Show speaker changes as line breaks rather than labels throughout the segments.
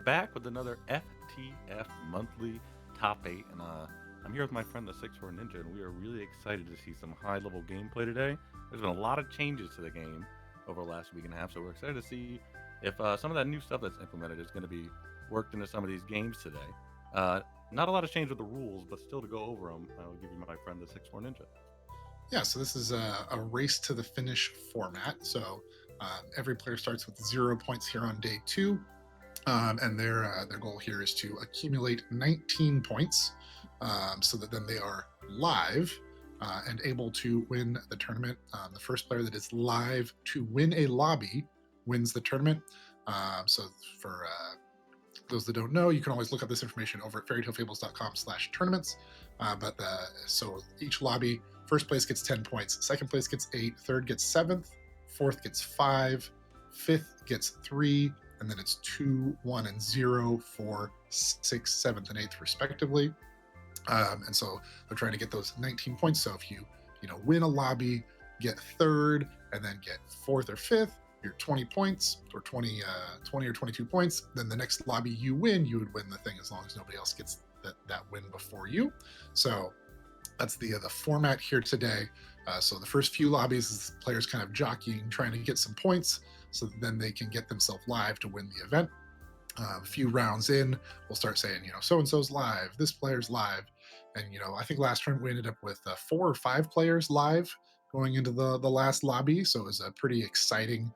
back with another FTF monthly top 8, and I'm here with my friend th3six4ninja, and we are really excited to see some high-level gameplay today. There's been a lot of changes to the game over the last week and a half, so we're excited to see if some of that new stuff that's implemented is going to be worked into some of these games today. Not a lot of change with the rules, but still to go over them, I'll give you my friend th3six4ninja.
Yeah, so this is a race to the finish format. So every player starts with 0 points here on day two, and their goal here is to accumulate 19 points, so that then they are live and able to win the tournament. The first player that is live to win a lobby wins the tournament. So for those that don't know, you can always look up this information over at fairytalefables.com/tournaments. So each lobby, first place gets 10 points, second place gets 8, third gets 7th, fourth gets 5, fifth gets 3, and then it's 2, 1, and 0 for 6th, 7th, and 8th respectively. And so they're trying to get those 19 points. So if you win a lobby, get third, and then get fourth or fifth, you're 20 points or 20 or 22 points. Then the next lobby you win, you would win the thing as long as nobody else gets that win before you. So that's the format here today. So the first few lobbies is players kind of jockeying, trying to get some points, so that then they can get themselves live to win the event. A few rounds in, we'll start saying, so and so's live, this player's live, and I think last turn we ended up with 4 or 5 players live going into the last lobby. So it was a pretty exciting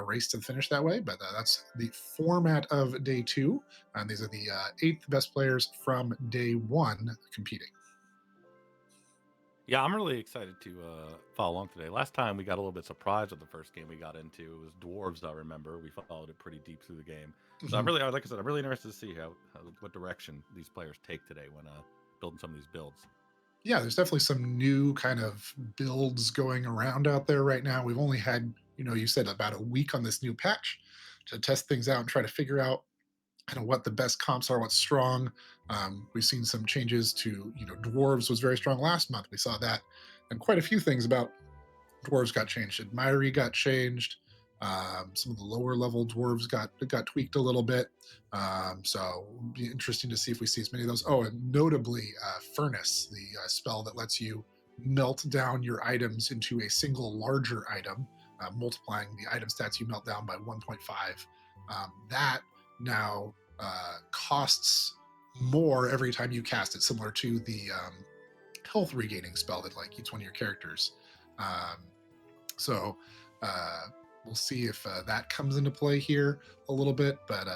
race to the finish that way. But that's the format of day 2, and these are the 8th best players from day 1 competing.
Yeah, I'm really excited to follow along today. Last time we got a little bit surprised with the first game we got into. It was dwarves. I remember we followed it pretty deep through the game. So
Mhm.
like I said, I'm really interested to see what direction these players take today when building some of these builds.
Yeah, there's definitely some new kind of builds going around out there right now. We've only had, you said about a week on this new patch to test things out and try to figure out kind of what the best comps are, what's strong. We've seen some changes to, dwarves was very strong last month. We saw that, and quite a few things about dwarves got changed. Admiri got changed. Some of the lower level dwarves got tweaked a little bit. So it'll be interesting to see if we see as many of those. Oh, and notably, Furnace, the spell that lets you melt down your items into a single larger item, multiplying the item stats you melt down by 1.5. That now costs more every time you cast it, similar to the health regaining spell that eats one of your characters. Um, so we'll see if that comes into play here a little bit. But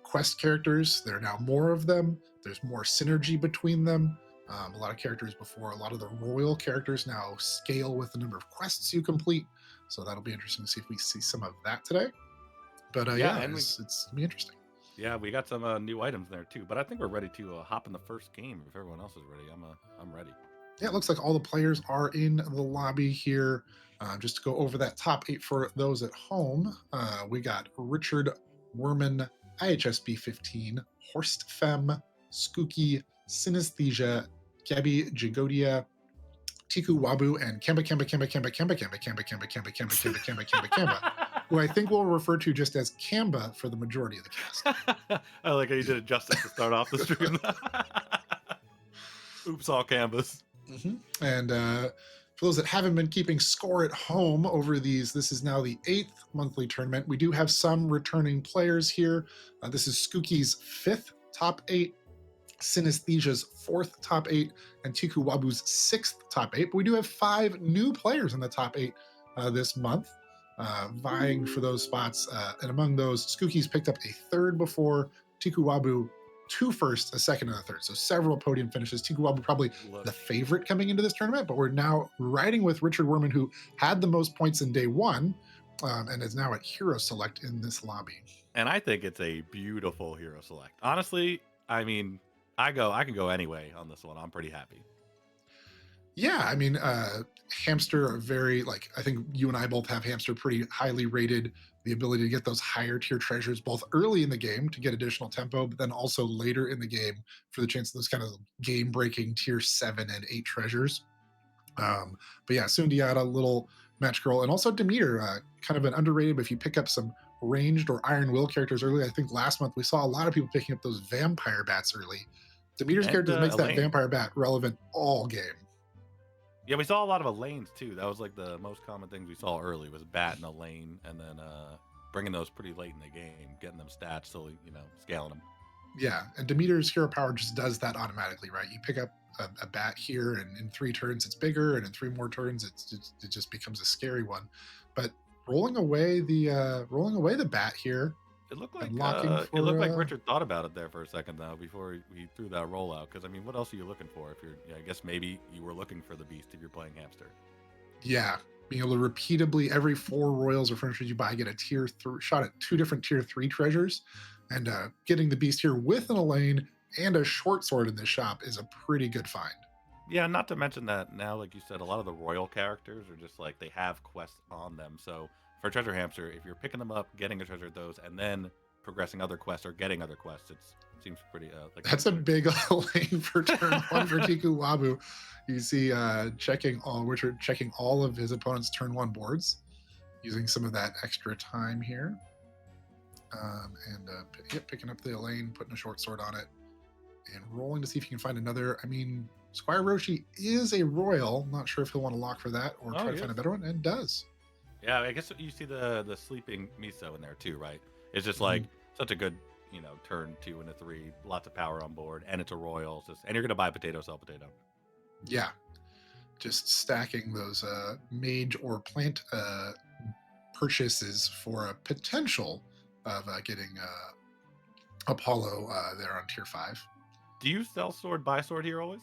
quest characters, there are now more of them. There's more synergy between them. A lot of characters before, a lot of the royal characters now scale with the number of quests you complete. So that'll be interesting to see if we see some of that today. But
Yeah, and
it's gonna be interesting.
we got some new items there too. But I think we're ready to hop in the first game. If everyone else is ready, I'm ready.
Yeah, it looks like all the players are in the lobby here. Just to go over that top 8 for those at home, we got Richard Werman, IHSB 15, Horst Fem, Skooky, Synesthesia, Gabby Jagodia, Tiku Wabu, and Kamba, who I think we'll refer to just as Kamba for the majority of the cast.
I like how you did it justice to start off the stream. Oops, all canvas.
Mm-hmm. And for those that haven't been keeping score at home over these, this is now the 8th monthly tournament. We do have some returning players here. This is Skooky's 5th top 8, Synesthesia's 4th top 8, and Tiku Wabu's 6th top 8. But we do have 5 new players in the top 8 this month, vying for those spots. And among those, Skooky's picked up a 3rd before, Tiku Wabu 2 firsts, a 2nd, and a 3rd. So several podium finishes. Tiku Wabu probably the favorite coming into this tournament, but we're now riding with Richard Werman, who had the most points in day 1, and is now at Hero Select in this lobby.
And I think it's a beautiful Hero Select. Honestly, I can go anyway on this one. I'm pretty happy.
Yeah, Hamster are very, I think you and I both have Hamster pretty highly rated. The ability to get those higher tier treasures both early in the game to get additional tempo, but then also later in the game for the chance of those kind of game breaking tier 7 and 8 treasures. But yeah, Sundiata, little Match Girl, and also Demeter, kind of an underrated. But if you pick up some ranged or Iron Will characters early, I think last month we saw a lot of people picking up those vampire bats early. Demeter's
And
character makes that
Elaine.
vampire bat relevant all game.
Yeah, we saw a lot of Elaines too. That was like the most common things we saw early was Bat and Elaine, and then bringing those pretty late in the game, getting them stats, so scaling them.
Yeah, and Demeter's hero power just does that automatically, right? You pick up a bat here, and in 3 turns it's bigger, and in 3 more turns it just becomes a scary one. But rolling away the bat here,
It looked like Richard thought about it there for a second though before he threw that rollout. Because I mean, what else are you looking for if you're? Yeah, I guess maybe you were looking for the beast if you're playing hamster.
yeah, being able to repeatedly every 4 royals or furnitures you buy get a tier 3 shot at 2 different tier 3 treasures, and getting the beast here with an Elaine and a short sword in this shop is a pretty good find.
Yeah, not to mention that now, like you said, a lot of the royal characters are just like they have quests on them. So for treasure hamster, if you're picking them up, getting a treasure at those, and then progressing other quests or getting other quests, it seems pretty like
That's a big Elaine for turn 1 for Tiku Wabu. You see Richard checking all of his opponent's turn 1 boards, using some of that extra time here. Picking up the Elaine, putting a short sword on it, and rolling to see if you can find another. I mean, Squire Roshi is a royal. Not sure if he'll want to lock for that or try to find a better one, and does.
Yeah, I guess you see the sleeping miso in there too, right? It's just like such a good, turn 2 and a 3, lots of power on board, and it's a royal. And you're gonna buy potato, sell potato.
Yeah, just stacking those mage or plant purchases for a potential of getting Apollo there on tier 5.
Do you sell sword, buy sword here always?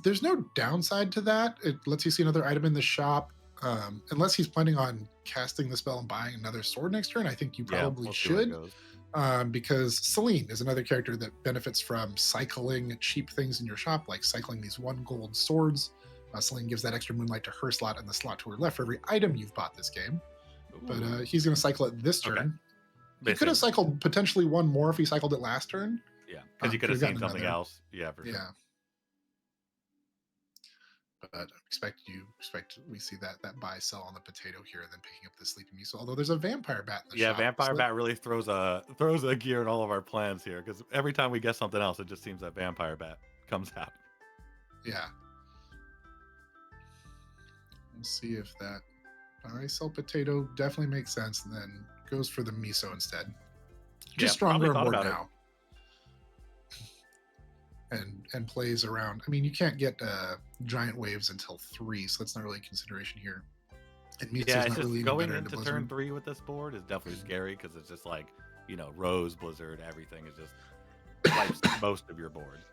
There's no downside to that. It lets you see another item in the shop. Unless he's planning on casting the spell and buying another sword next turn, I think you probably should. Because Celine is another character that benefits from cycling cheap things in your shop, like cycling these 1 gold swords. Celine gives that extra moonlight to her slot and the slot to her left for every item you've bought this game. Ooh. But he's going to cycle it this turn. Okay. He could have cycled potentially 1 more if he cycled it last turn.
Yeah, because you could have seen something else. Yeah, for sure.
Yeah. But expect we see that buy sell on the potato here, and then picking up the sleeping miso. Although there's a vampire bat in the shop.
Vampire bat really throws a gear in all of our plans here, because every time we get something else, it just seems that vampire bat comes out.
Yeah. We'll see if that buy sell potato definitely makes sense, and then goes for the miso instead. Just stronger on board now. And plays around. I mean, you can't get giant waves until 3, so that's not really a consideration here. And
it's not really going into turn 3 with this board is definitely scary, because it's just like, Rose, Blizzard, everything is just wipes most of your board.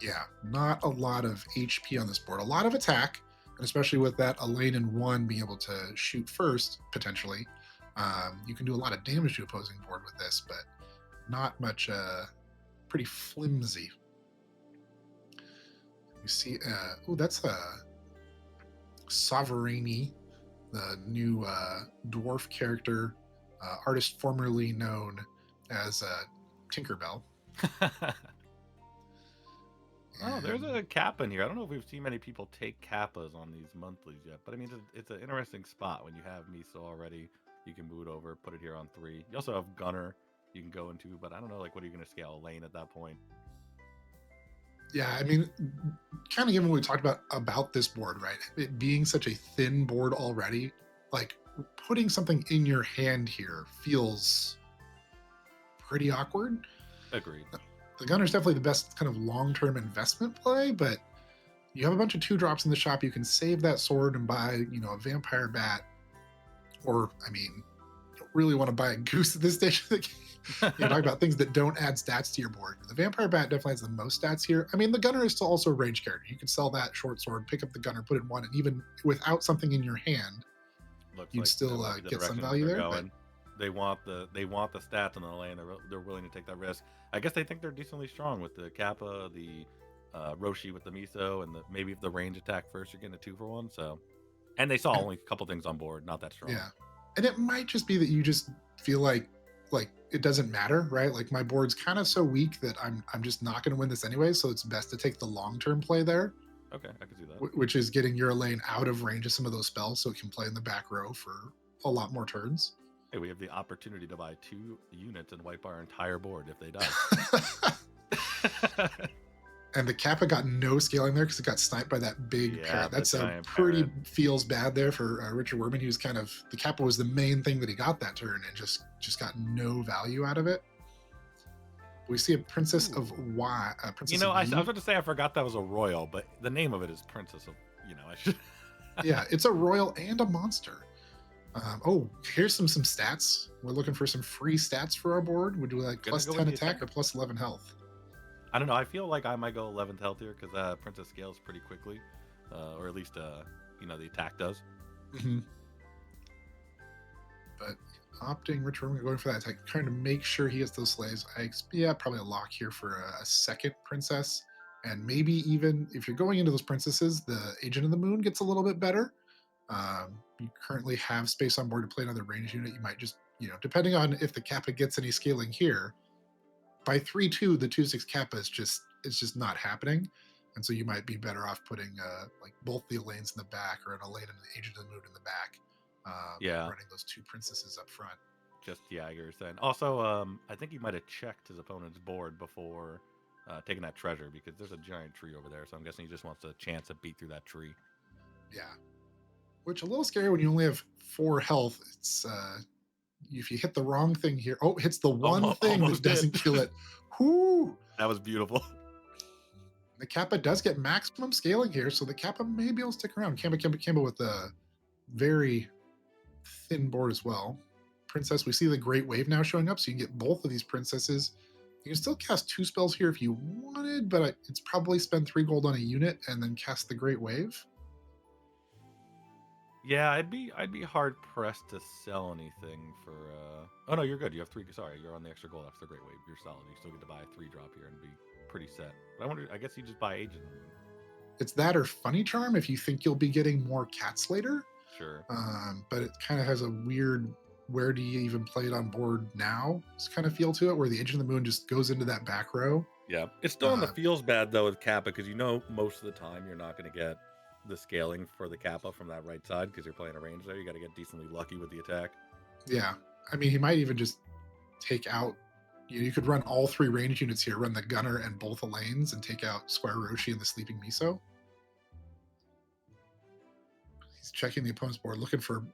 Yeah, not a lot of HP on this board. A lot of attack, and especially with that Elaine in 1 being able to shoot first, potentially. You can do a lot of damage to opposing board with this, but not much, pretty flimsy. You see, that's Sovereigny, the new dwarf character, artist formerly known as Tinkerbell.
Oh, there's a kappa in here. I don't know if we've seen many people take kappas on these monthlies yet, but I mean, it's an interesting spot when you have miso already. You can move it over, put it here on 3. You also have Gunner you can go into, but I don't know, like, what are you going to scale Elaine at that point?
Yeah, I mean, kind of given what we talked about this board, right? It being such a thin board already, like, putting something in your hand here feels pretty awkward.
Agreed.
The Gunner's definitely the best kind of long-term investment play, but you have a bunch of 2-drops in the shop. You can save that sword and buy, a vampire bat. Or, I mean, you don't really want to buy a goose at this stage of the game. Talk about things that don't add stats to your board. The vampire bat definitely has the most stats here. I mean, the Gunner is still also a range character. You can sell that short sword, pick up the Gunner, put it in 1, and even without something in your hand, you'd still get some value there. But
they want the stats on the lane. They're willing to take that risk. I guess they think they're decently strong with the kappa, the Roshi with the miso, and maybe if the range attack first, you're getting a 2-for-1. So, and they saw only a couple things on board, not that strong.
Yeah, and it might just be that you just feel like it doesn't matter, right? Like, my board's kind of so weak that I'm just not going to win this anyway, so it's best to take the long-term play there.
Okay, I can see that.
which is getting your Elaine out of range of some of those spells so it can play in the back row for a lot more turns.
Hey, we have the opportunity to buy 2 units and wipe our entire board if they die.
And the Kappa got no scaling there because it got sniped by that big parrot.
the
That's a
giant
pretty
parrot.
feels bad there for Richard Werman. He was kind of, the Kappa was the main thing that he got that turn and just got no value out of it. We see a Princess
Ooh.
of Y. Princess
I
of
was about to say I forgot that was a royal, but the name of it is Princess of. I should.
Yeah, it's a royal and a monster. Here's some stats. We're looking for some free stats for our board. Would you like plus 10 attack or plus 11 health?
I don't know. I feel like I might go 11th health here because Princess scales pretty quickly, or at least the attack does.
Mm-hmm. But opting Richard, going for that attack, trying to make sure he gets those slaves. Probably a lock here for a second princess, and maybe even if you're going into those princesses, the Agent of the Moon gets a little bit better. You currently have space on board to play another range unit. You might just, depending on if the Kappa gets any scaling here, by 3/2, the 2/6 Kappa is just not happening. And so you might be better off putting like both the Elaines in the back or an Elaine and an Agent of the Moon in the back. Running those 2 princesses up front.
You're saying. Also, I think he might have checked his opponent's board before taking that treasure because there's a giant tree over there. So I'm guessing he just wants a chance to beat through that tree.
Yeah. Which a little scary when you only have 4 health. It's if you hit the wrong thing here. Oh, hits the one thing that doesn't kill it. Whoo!
That was beautiful.
The Kappa does get maximum scaling here, so the Kappa may be able to stick around. Kimba with a very thin board as well. Princess, we see the Great Wave now showing up, so you can get both of these princesses. You can still cast 2 spells here if you wanted, but it's probably spend 3 gold on a unit and then cast the Great Wave.
Yeah, I'd be hard pressed to sell anything for. Oh no, you're good. You have 3. Sorry, you're on the extra gold after the Great Wave. You're solid. You still get to buy a 3-drop here and be pretty set. But I guess you just buy Agent.
It's that or Funny Charm if you think you'll be getting more cats later.
Sure.
But it kind of has a weird, where do you even play it on board now? It's kind of feel to it where the Agent of the Moon just goes into that back row.
Yeah, it's still on the feels bad though with Kappa because most of the time you're not going to get the scaling for the Kappa from that right side because you're playing a range there. You got to get decently lucky with the attack.
Yeah, I mean he might even just take out. You could run all 3 range units here, run the Gunner and both Elaines, and take out Squire Roshi and the Sleeping Miso. He's checking the opponent's board, looking for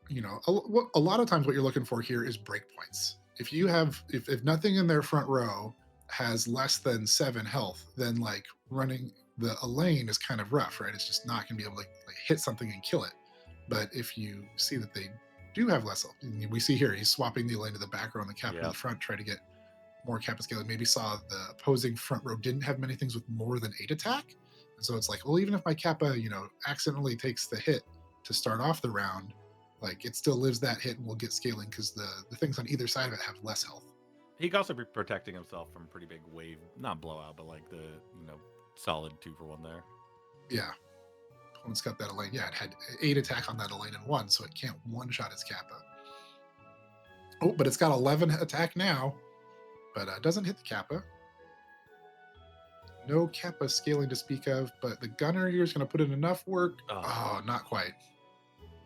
a lot of times what you're looking for here is breakpoints. If you have if nothing in their front row has less than 7 health, then like running the Elaine is kind of rough, right? It's just not going to be able to like hit something and kill it. But if you see that they do have less health, we see here he's swapping the Elaine to the back row and the Kappa to the front, trying to get more Kappa scaling. Maybe saw the opposing front row didn't have many things with more than 8 attack, and so it's like, well, even if my Kappa, accidentally takes the hit to start off the round, like it still lives that hit and will get scaling because the things on either side of it have less health.
He could also be protecting himself from pretty big wave, not blowout, but like the solid 2-for-1 there.
Yeah. Opponent's got that Elaine. Yeah, it had 8 attack on that Elaine and 1, so it can't one-shot its Kappa. Oh, but it's got 11 attack now, but doesn't hit the Kappa. No Kappa scaling to speak of, but the Gunner here is going to put in enough work. Oh, not quite.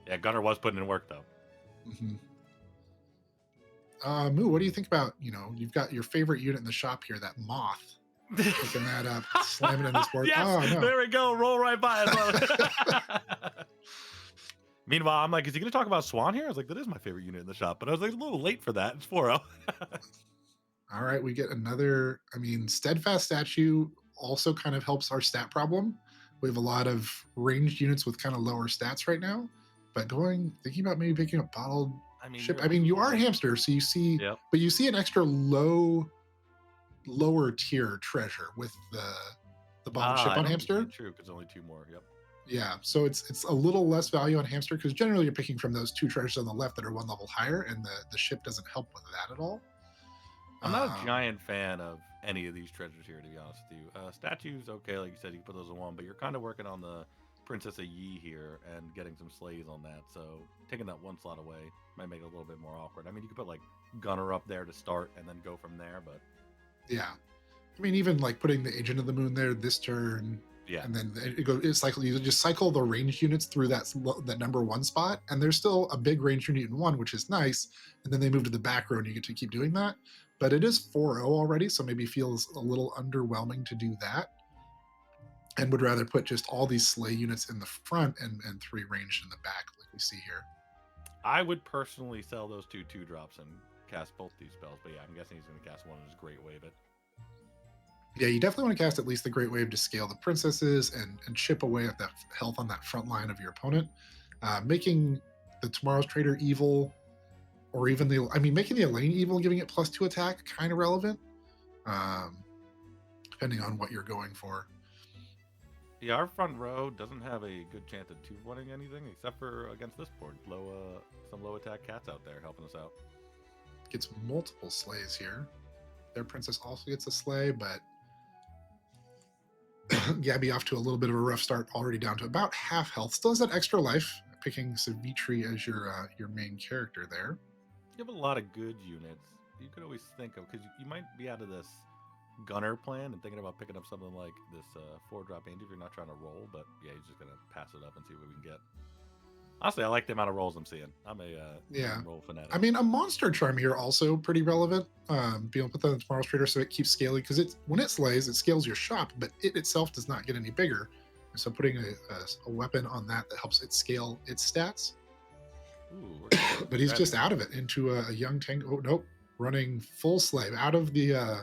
Yeah, Gunner was putting in work, though.
Mm-hmm. Moo, what do you think about, you've got your favorite unit in the shop here, that Moth. Picking that up, slamming in this board.
Yes,
oh, no.
There we go. Roll right by it. Meanwhile, I'm like, is he going to talk about Swan here? I was like, that is my favorite unit in the shop. But I was like, a little late for that. It's 4-0.
All right, we get another, Steadfast Statue also kind of helps our stat problem. We have a lot of ranged units with kind of lower stats right now. But thinking about maybe picking up Bottled Ship. You are Hamster, so you see, but you see an extra lower tier treasure with the Bottled Ship on Hamster.
True, because only 2 more. Yep.
Yeah, so it's a little less value on Hamster because generally you're picking from those 2 treasures on the left that are 1 level higher, and the ship doesn't help with that at all.
I'm not a giant fan of any of these treasures here, to be honest with you. Statues, okay, like you said, you can put those in 1, but you're kind of working on the Princess of Yi here and getting some slaves on that, so taking that 1 slot away might make it a little bit more awkward. You could put like Gunner up there to start and then go from there, but
yeah, even like putting the Agent of the Moon there this turn,
Yeah.
and then it goes. It's cycle. You just cycle the ranged units through that number one spot, and there's still a big ranged unit in one, which is nice. And then they move to the back row, and you get to keep doing that. But it is 4-0 already, so maybe feels a little underwhelming to do that. And would rather put just all these sleigh units in the front and 3 ranged in the back, like we see here.
I would personally sell those 2/2 drops and cast both these spells, but yeah, I'm guessing he's going to cast one and just Great Wave it.
Yeah, you definitely want to cast at least the Great Wave to scale the princesses and chip away at that health on that front line of your opponent. Making the Tomorrow's Trader evil, or even making the Elaine evil, giving it +2 attack, kind of relevant, depending on what you're going for.
Yeah, our front row doesn't have a good chance of 2-1ing anything except for against this board. Some low attack cats out there helping us out.
Gets multiple sleighs here. Their princess also gets a sleigh, but Gabby off to a little bit of a rough start, already down to about half health. Still has that extra life, picking Savitri as your main character there.
You have a lot of good units. You could always think of, because you might be out of this gunner plan and thinking about picking up something like this 4-drop Angel if you're not trying to roll, but yeah, he's just going to pass it up and see what we can get. Honestly, I like the amount of rolls I'm seeing. I'm a roll fanatic.
I mean, a monster charm here also pretty relevant. Being able to put that in Tomorrow's Trader so it keeps scaling, because when it slays, it scales your shop, but it itself does not get any bigger. And so putting a weapon on that helps it scale its stats.
Ooh,
but he's just out of it into a young tango. Oh nope, running full slave out of the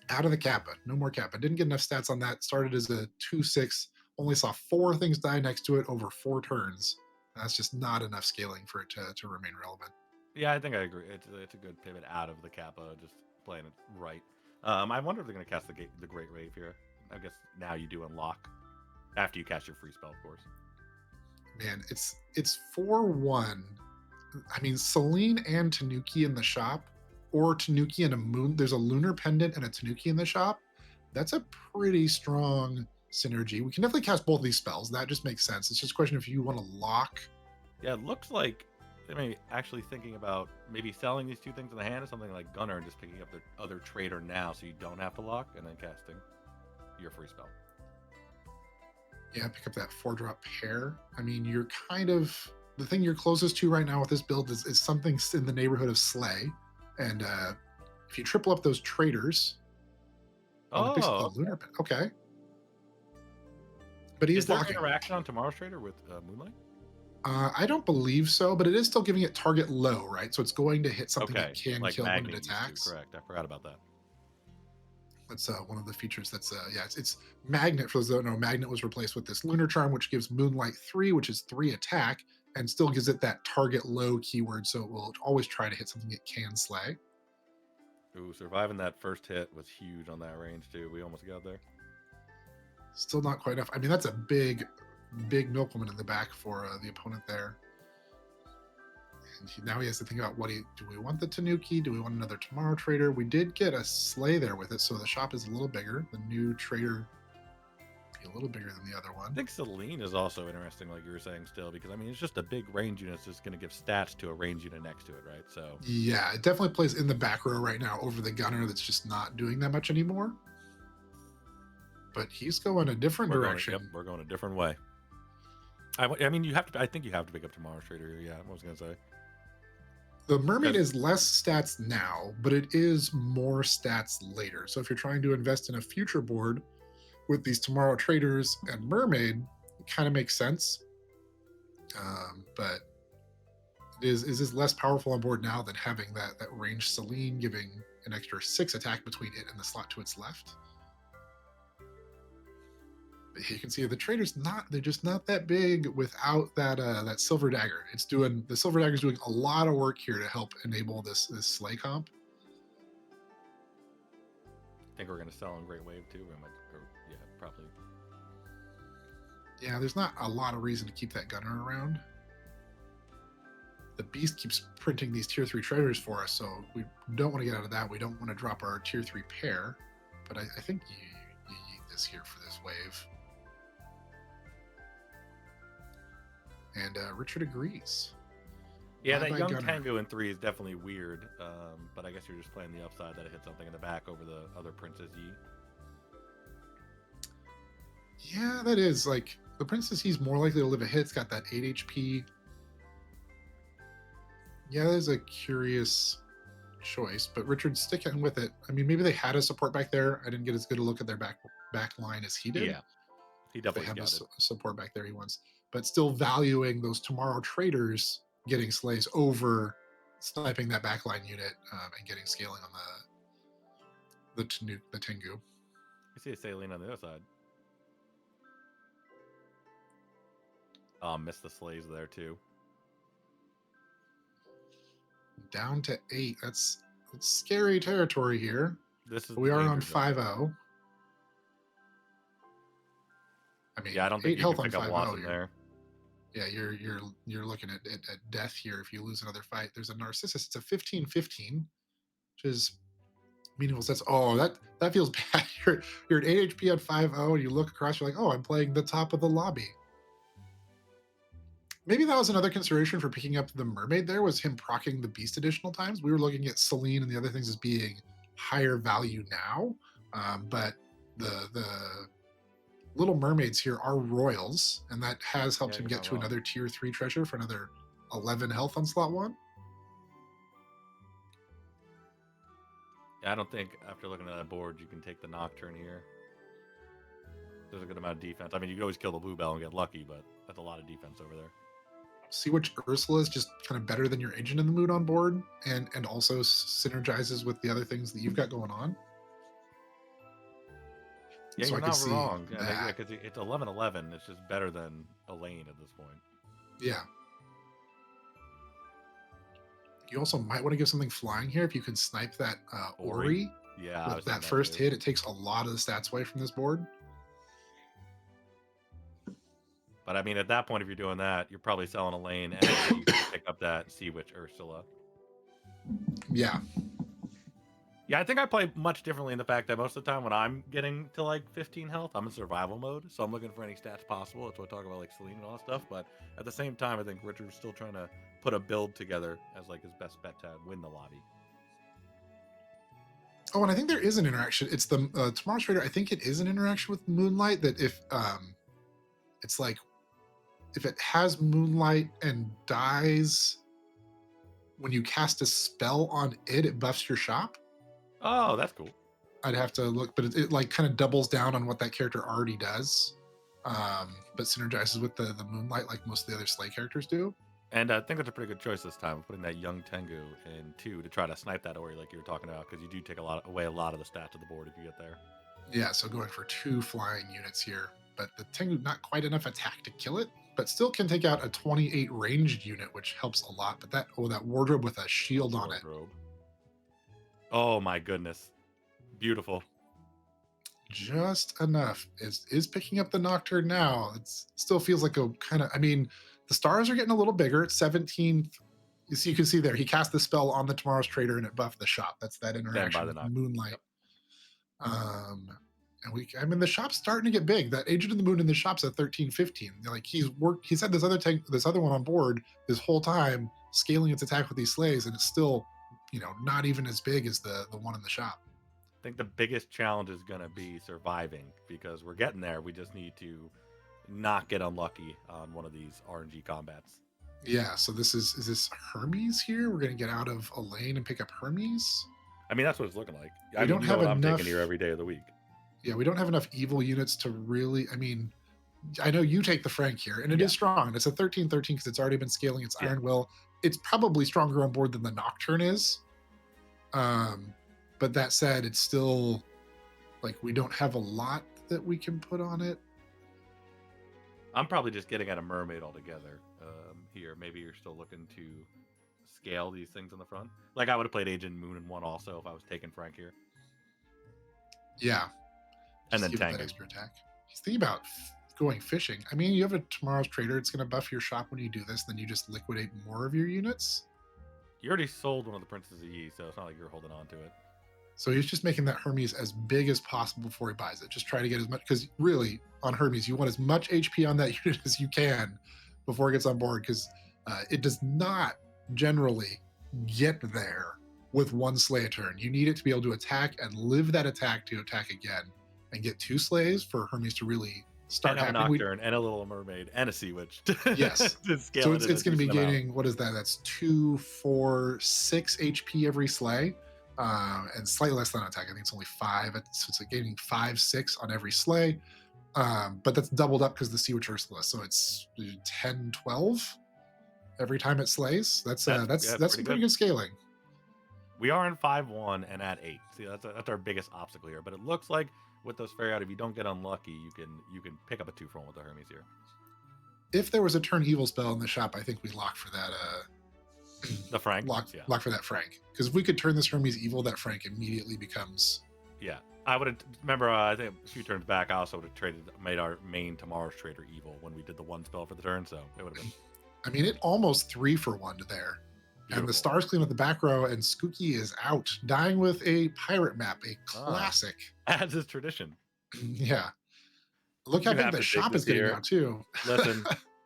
Kappa. No more Kappa. Didn't get enough stats on that. Started as a 2/6. Only saw 4 things die next to it over 4 turns. That's just not enough scaling for it to remain relevant.
Yeah, I think I agree. It's a good pivot out of the Kappa, just playing it right. I wonder if they're going to cast the Great Wave here. I guess now you do unlock after you cast your free spell, of course.
Man, it's 4-1. I mean, Celine and Tanuki in the shop, or Tanuki and a moon. There's a lunar pendant and a Tanuki in the shop. That's a pretty strong synergy. We can definitely cast both of these spells. That just makes sense. It's just a question if you want to lock.
Yeah, it looks like actually thinking about maybe selling these 2 things in the hand or something like Gunner and just picking up the other trader now so you don't have to lock, and then casting your free spell.
Yeah, pick up that 4-drop pair. I mean, you're kind of the thing you're closest to right now with this build is something in the neighborhood of Slay, and if you triple up those traders,
the
lunar. Okay, but he's locking.
Interaction on Tomorrow's Trader with Moonlight?
I don't believe so, but it is still giving it target low, right? So it's going to hit something that can
like
kill when
Magnet
it attacks.
Correct. I forgot about that.
That's one of the features. That's it's Magnet. For those that don't know, Magnet was replaced with this Lunar Charm, which gives Moonlight 3, which is 3 attack, and still gives it that target low keyword. So it will always try to hit something it can slay.
Ooh, surviving that first hit was huge on that range too. We almost got there.
Still not quite enough. I mean, that's a big milkwoman in the back for the opponent there. And now he has to think about do we want the Tanuki? Do we want another Tomorrow Trader? We did get a sleigh there with it, so the shop is a little bigger. The new trader be a little bigger than the other one.
I think Celine is also interesting, like you were saying still, because I mean it's just a big range unit. It's just going to give stats to a range unit next to it, right? So
yeah, it definitely plays in the back row right now over the gunner that's just not doing that much anymore. But he's going a different direction.
We're going a different way. I mean, you have to. I think you have to pick up Tomorrow's Trader here. Yeah, I was going to say.
The mermaid is less stats now, but it is more stats later. So if you're trying to invest in a future board with these Tomorrow Traders and mermaid, it kind of makes sense. But is less powerful on board now than having that range Celine giving an extra 6 attack between it and the slot to its left. But you can see the traders they're just not that big without that silver dagger. The silver dagger is doing a lot of work here to help enable this sleigh comp.
I think we're going to sell on Great Wave too. Yeah, probably.
Yeah, there's not a lot of reason to keep that gunner around. The beast keeps printing these tier 3 traders for us, so we don't want to get out of that. We don't want to drop our tier 3 pair, but I think you need this here for this wave. And Richard agrees.
Yeah, that young Tango in 3 is definitely weird, but I guess you're just playing the upside that it hit something in the back over the other Princess Yi.
Yeah, that is like the princess. He's more likely to live a hit. It's got that 8 HP. Yeah, that is a curious choice, but Richard's sticking with it. I mean, maybe they had a support back there. I didn't get as good a look at their back line as he did.
Yeah, he
If they
definitely
have a
scouted.
support back there, he wants, but still valuing those tomorrow traders getting slays over sniping that backline unit and getting scaling on the Tengu.
You see a saline on the other side. Missed the slays there too.
Down to 8. That's scary territory here.
This is
But
the
we are on
danger zone.
5-0. I mean,
Yeah, I don't think
8
you can
health on
pick up
5-0.
Watson there.
Yeah, you're looking at death here if you lose another fight. There's a Narcissus. It's a 15-15, which is meaningful. That's that feels bad. You're at 8 HP on 5-0, and you look across. You're like, oh, I'm playing the top of the lobby. Maybe that was another consideration for picking up the mermaid. There was him proccing the beast additional times. We were looking at Celine and the other things as being higher value now, but the little mermaids here are royals, and that has helped him get to another tier 3 treasure for another 11 health on slot 1.
Yeah, I don't think after looking at that board you can take the Nocturne here. There's a good amount of defense. I mean, you could always kill the Blue Bell and get lucky, but that's a lot of defense over there.
See which Ursula is just kind of better than your Agent in the Mood on board, and also synergizes with the other things that you've got going on.
Yeah, so you're not wrong. Yeah, because it's 11-11. It's just better than Elaine at this point.
Yeah. You also might want to give something flying here if you can snipe that Ori.
Yeah,
with that first hit, it takes a lot of the stats away from this board.
But I mean, at that point, if you're doing that, you're probably selling Elaine and you can pick up that Sea Witch Ursula.
Yeah.
Yeah, I think I play much differently in the fact that most of the time when I'm getting to like 15 health, I'm in survival mode. So I'm looking for any stats possible. That's what I talk about, like Celine and all that stuff. But at the same time, I think Richard's still trying to put a build together as like his best bet to win the lobby.
Oh, and I think there is an interaction. It's the Tomorrow's Trader. I think it is an interaction with Moonlight that if it's like if it has Moonlight and dies when you cast a spell on it, it buffs your shop.
Oh, that's cool.
I'd have to look, but it like kind of doubles down on what that character already does, but synergizes with the Moonlight like most of the other Slay characters do.
And I think that's a pretty good choice this time, putting that young Tengu in 2 to try to snipe that Ori like you were talking about, because you do take away a lot of the stats of the board if you get there.
Yeah, so going for 2 flying units here, but the Tengu not quite enough attack to kill it, but still can take out a 28 ranged unit, which helps a lot. But that wardrobe with a shield on it.
Oh my goodness. Beautiful.
Just enough. Is picking up the Nocturne now. It still feels like a kind of, I mean, the stars are getting a little bigger. It's 17th. You can see there, he cast the spell on the Tomorrow's Trader and it buffed the shop. That's that interaction with Moonlight. Yep. And the shop's starting to get big. That Agent of the Moon in the shop's at 13-15. Like he's had this other one on board this whole time, scaling its attack with these slays, and it's still, not even as big as the one in the shop.
I think the biggest challenge is going to be surviving, because we're getting there. We just need to not get unlucky on one of these RNG combats.
Yeah, so is this Hermes here? We're going to get out of Elaine and pick up Hermes?
I mean, that's what it's looking like.
We don't have enough.
I'm taking here every day of the week.
Yeah, we don't have enough evil units to really, I mean, I know you take the Frank here, and it is strong. It's a 13-13 because it's already been scaling its Iron Will. It's probably stronger on board than the Nocturne is. But that said, it's still, like, we don't have a lot that we can put on it.
I'm probably just getting at a mermaid altogether here. Maybe you're still looking to scale these things on the front. Like, I would have played Agent Moon in 1 also if I was taking Frank here.
Yeah.
And then
tank extra attack. He's thinking about going fishing. I mean, you have a Tomorrow's Trader. It's going to buff your shop when you do this. Then you just liquidate more of your units.
You already sold one of the Princesses of Yi, so it's not like you're holding on to it.
So he's just making that Hermes as big as possible before he buys it. Just try to get as much, because really on Hermes, you want as much HP on that unit as you can before it gets on board, because it does not generally get there with 1 slay a turn. You need it to be able to attack and live that attack to attack again and get 2 slays for Hermes to really start
And have a
happening.
Nocturne, and a Little Mermaid, and a Sea Witch.
Yes.
To scale
So
it in
it's
a
going to be
decent amount.
gaining, what is that? That's 2, 4, 6 HP every sleigh, and slightly less than attack. I think it's only 5. So it's like gaining 5, 6 on every sleigh. But that's doubled up because the Sea Witch Ursula. So it's 10, 12 every time it slays. That's
Yeah,
some
pretty
pretty
good.
good scaling.
We are in 5-1 and at 8. See, that's our biggest obstacle here. But it looks like with those fairy out, if you don't get unlucky, you can pick up a 2 for 1 with the Hermes here.
If there was a turn evil spell in the shop, I think we lock for that.
The Frank,
lock for that Frank. Because if we could turn this Hermes evil, that Frank immediately becomes.
Yeah, I would have remember. I think a few turns back, I also would have made our main Tomorrow's Trader evil when we did the 1 spell for the turn. So it would have been.
I mean, it almost 3 for 1 there. Beautiful. And the stars clean up the back row, and Skooky is out, dying with a pirate map, a classic.
As is tradition.
Yeah. Look how big the shop is getting now, too.
Listen,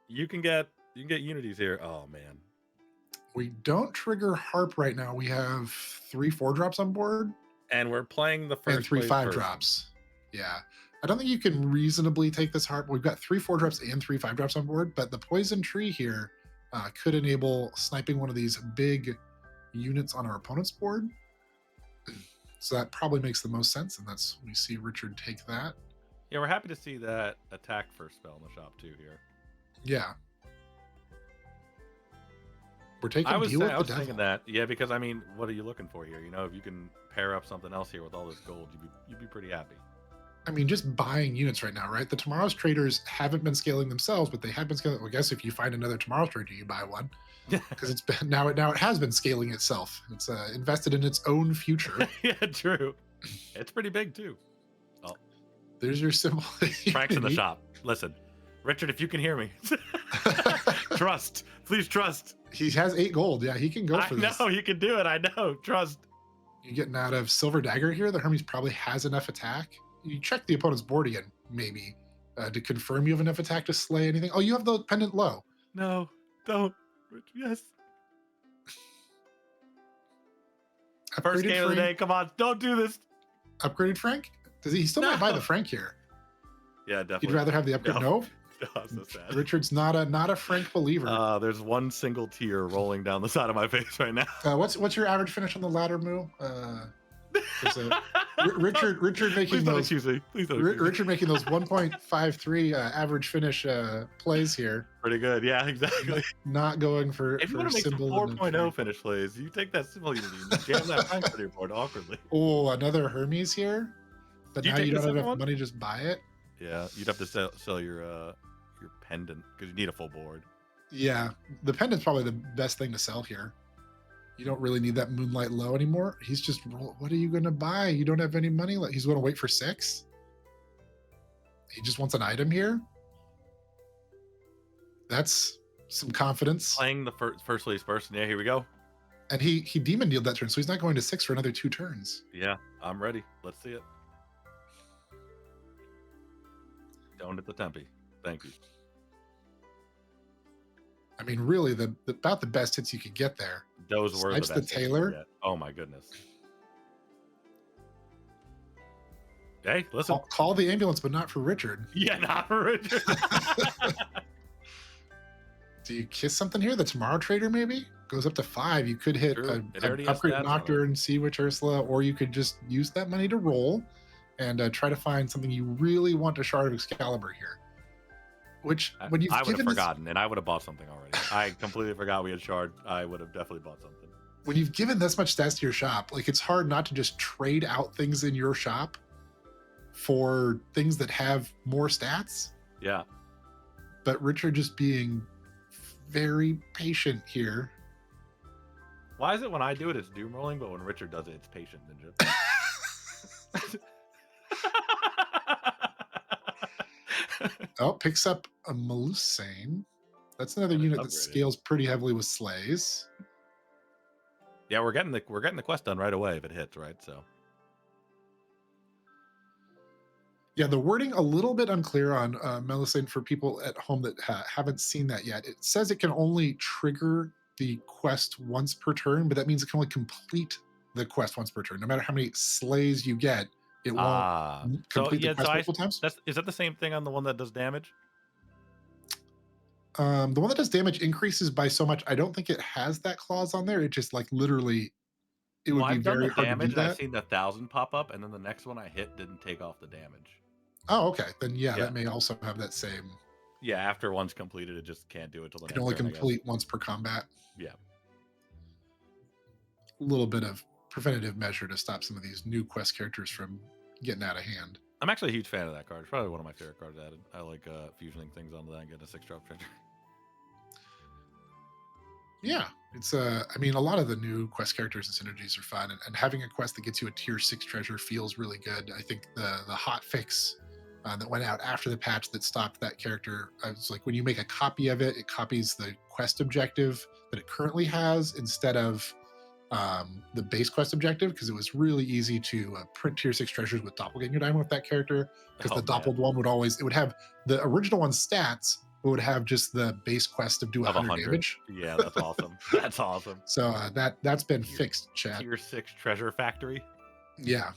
you can get unities here. Oh, man.
We don't trigger Harp right now. We have 3 4-drops on board.
And we're playing the first
and 3 5-drops. Yeah. I don't think you can reasonably take this Harp. We've got 3 4-drops and 3 5-drops on board, but the Poison Tree here could enable sniping one of these big units on our opponent's board. So that probably makes the most sense, and that's we see Richard take that.
Yeah, we're happy to see that attack first spell in the shop too here.
Yeah. We're taking
I was thinking that, yeah, because I mean, what are you looking for here? You know, if you can pair up something else here with all this gold, you'd be pretty happy.
I mean, just buying units right now, right? The Tomorrow's Traders haven't been scaling themselves, but they have been scaling. Well, I guess if you find another Tomorrow's Trader, you buy one, because it's been now it has been scaling itself. It's invested in its own future.
Yeah, true. It's pretty big too. Oh,
there's your symbol.
Frank's in the shop. Listen, Richard, if you can hear me, please trust.
He has 8 gold. Yeah, he can go for this.
I know he can do it. I know. Trust.
You're getting out of Silver Dagger here. The Hermes probably has enough attack. You check the opponent's board again, maybe, to confirm you have enough attack to slay anything. Oh, you have the pendant low.
No, don't. Yes. First game of the day. Come on, don't do this.
Upgraded Frank? Does he still might buy the Frank here?
Yeah, definitely.
You'd rather have the upgrade? No.
Oh, so sad.
Richard's not a Frank believer.
There's one single tear rolling down the side of my face right now.
What's your average finish on the ladder, Moo? Richard making those. Richard making those 1.53 average finish plays here.
Pretty good, yeah, exactly.
Not going for.
If you want to make some 4.0 finish plays, you take that symbol unity and jam that Frank to your board awkwardly.
Oh, another Hermes here, but now you don't have enough money. Just buy it.
Yeah, you'd have to sell your pendant because you need a full board.
Yeah, the pendant's probably the best thing to sell here. You don't really need that Moonlight Low anymore. He's just, what are you going to buy? You don't have any money. He's going to wait for 6. He just wants an item here. That's some confidence.
Playing the first place person. Yeah, here we go.
And he demon dealed that turn, so he's not going to 6 for another 2 turns.
Yeah, I'm ready. Let's see it. Don't hit the Tempe. Thank you.
I mean, really, about the best hits you could get there.
Those were
the best Taylor.
Oh my goodness. Hey, listen.
Call the ambulance, but not for Richard.
Yeah, not for Richard.
Do you kiss something here? The Tomorrow Trader maybe goes up to 5. You could hit an upgrade Nocturne, Sea Witch Ursula, or you could just use that money to roll and try to find something you really want to Shard of Excalibur here. Which, when you've
I would have forgotten, and I would have bought something already. I completely forgot we had Shard. I would have definitely bought something.
When you've given this much stats to your shop, it's hard not to just trade out things in your shop for things that have more stats.
Yeah.
But Richard just being very patient here.
Why is it when I do it, it's doom rolling, but when Richard does it, it's patient ninja?
Oh, picks up a Melusine. That's another unit that scales pretty heavily with sleighs.
Yeah, we're getting the quest done right away if it hits, right? So.
Yeah, the wording a little bit unclear on Melusine for people at home that haven't seen that yet. It says it can only trigger the quest once per turn, but that means it can only complete the quest once per turn. No matter how many sleighs you get, It won't
Ah, so
complete the
yeah, so
quest multiple times.
that's is that the same thing on the one that does damage?
The one that does damage increases by so much. I don't think it has that clause on there. It just like literally, it
Well,
would be
I've done the
very hard to do
damage and I've
that.
seen the 1,000 pop up, and then the next one I hit didn't take off the damage.
Oh, okay. Then yeah,
Yeah,
that may also have that same.
yeah. After one's completed, it just can't do it till the
It can
next
only
turn, I guess.
complete once per combat.
Yeah.
A little bit of preventative measure to stop some of these new quest characters from getting out of hand.
I'm actually a huge fan of that card. It's probably one of my favorite cards added. I like fusioning things onto that and getting a 6-drop treasure.
Yeah, it's I mean, a lot of the new quest characters and synergies are fun, and having a quest that gets you a tier 6 treasure feels really good. I think the hot fix that went out after the patch that stopped that character, I was like, when you make a copy of it, it copies the quest objective that it currently has instead of the base quest objective, because it was really easy to print tier 6 treasures with doppelganger diamond with that character, because
Oh
the
man,
doppeled one would always, it would have the original one's stats, but would have just the base quest of do
of
100
100.
damage.
Yeah, that's awesome. That's awesome.
So that's been
Tier,
fixed, chat.
tier 6 treasure factory.
Yeah.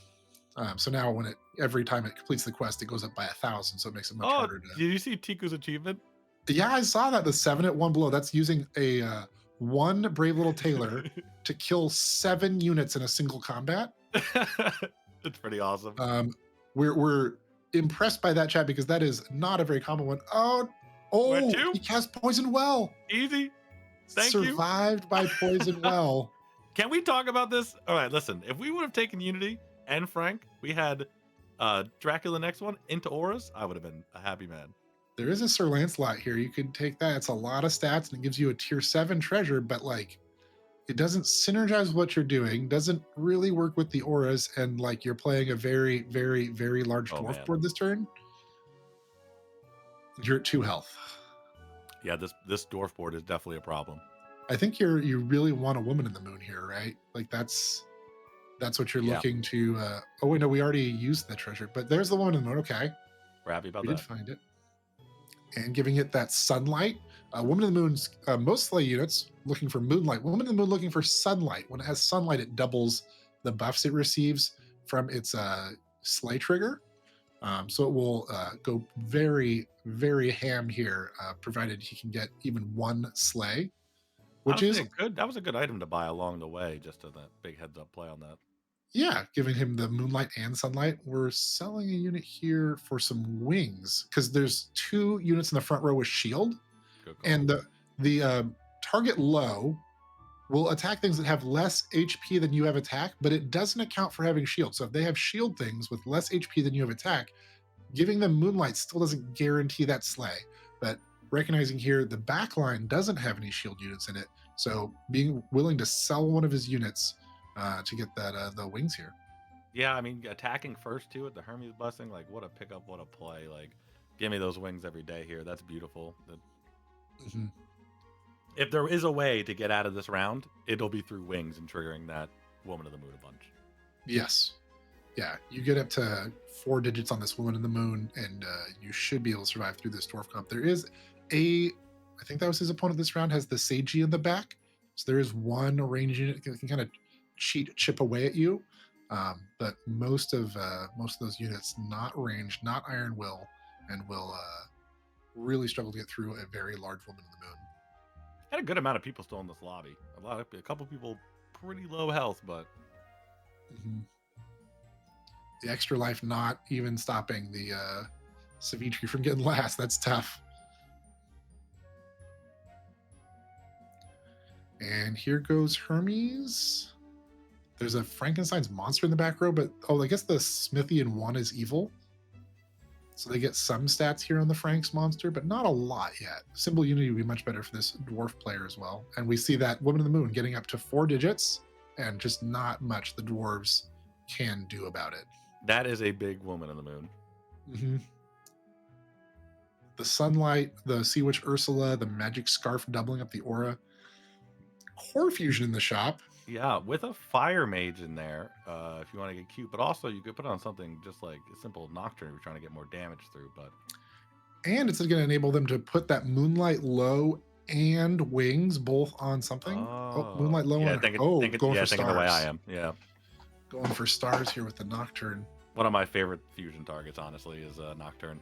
So now when every time it completes the quest, it goes up by 1,000, so it makes it much
Oh,
harder to.
did you see Tiku's achievement?
Yeah, I saw that, the 7 at 1 blow. That's using a one brave little tailor to kill 7 units in a single combat.
It's pretty awesome.
We're impressed by that, chat, because that is not a very common one. Oh,
Where to?
he cast Poison Well.
Easy. Thank you.
Survived by Poison Well.
Can we talk about this? All right, listen. If we would have taken Unity and Frank, we had Dracula next one into Auras, I would have been a happy man.
There is a Sir Lancelot here. You could take that. It's a lot of stats and it gives you a tier 7 treasure, but like it doesn't synergize what you're doing, doesn't really work with the auras, and like you're playing a very, very, very large dwarf board this turn. You're at 2 health.
Yeah, this dwarf board is definitely a problem.
I think you really want a woman in the moon here, right? Like that's what you're looking to. Oh wait, no, we already used the treasure, but there's the woman in the moon. Okay,
we're happy about
we
that.
did find it, and giving it that sunlight. Woman in the moon's most slay units looking for moonlight. Woman in the moon looking for sunlight. When it has sunlight, it doubles the buffs it receives from its slay trigger. So it will go very, very ham here, provided he can get even 1 slay, which is
good. That was a good item to buy along the way, just to that big heads up play on that.
Yeah, giving him the moonlight and sunlight. We're selling a unit here for some wings because there's 2 units in the front row with shield, and the target low will attack things that have less HP than you have attack, but it doesn't account for having shield. So if they have shield things with less HP than you have attack, giving them moonlight still doesn't guarantee that slay. But recognizing here the back line doesn't have any shield units in it, so being willing to sell one of his units to get that the wings here.
Yeah, I mean, attacking first too with the Hermes blessing, like what a pickup, what a play. Like, give me those wings every day here. That's beautiful. If there is a way to get out of this round, it'll be through wings and triggering that Woman of the Moon a bunch.
Yes. Yeah, you get up to 4 digits on this Woman in the Moon, and you should be able to survive through this dwarf comp. There is I think that was his opponent this round, has the Seiji in the back. So there is 1 range unit that can kind of chip away at you. But most of those units not ranged, not Iron Will, and will really struggle to get through a very large Woman in the Moon.
Had a good amount of people still in this lobby. A couple people pretty low health, but
the extra life not even stopping the Savitri from getting last. That's tough. And here goes Hermes. There's a Frankenstein's monster in the back row, but I guess the Smithy in 1 is evil. So they get some stats here on the Frank's monster, but not a lot yet. Symbol Unity would be much better for this dwarf player as well. And we see that Woman in the Moon getting up to 4 digits, and just not much the dwarves can do about it.
That is a big Woman in the Moon.
The Sunlight, the Sea Witch Ursula, the Magic Scarf doubling up the aura. Core Fusion in the shop.
Yeah, with a Fire Mage in there, if you want to get cute. But also, you could put on something just like a simple Nocturne if you're trying to get more damage through.
And it's going to enable them to put that Moonlight Low and Wings both on something. Moonlight Low on
going for stars.
the way I am. Yeah. Going for stars here with the Nocturne.
One of my favorite fusion targets, honestly, is Nocturne.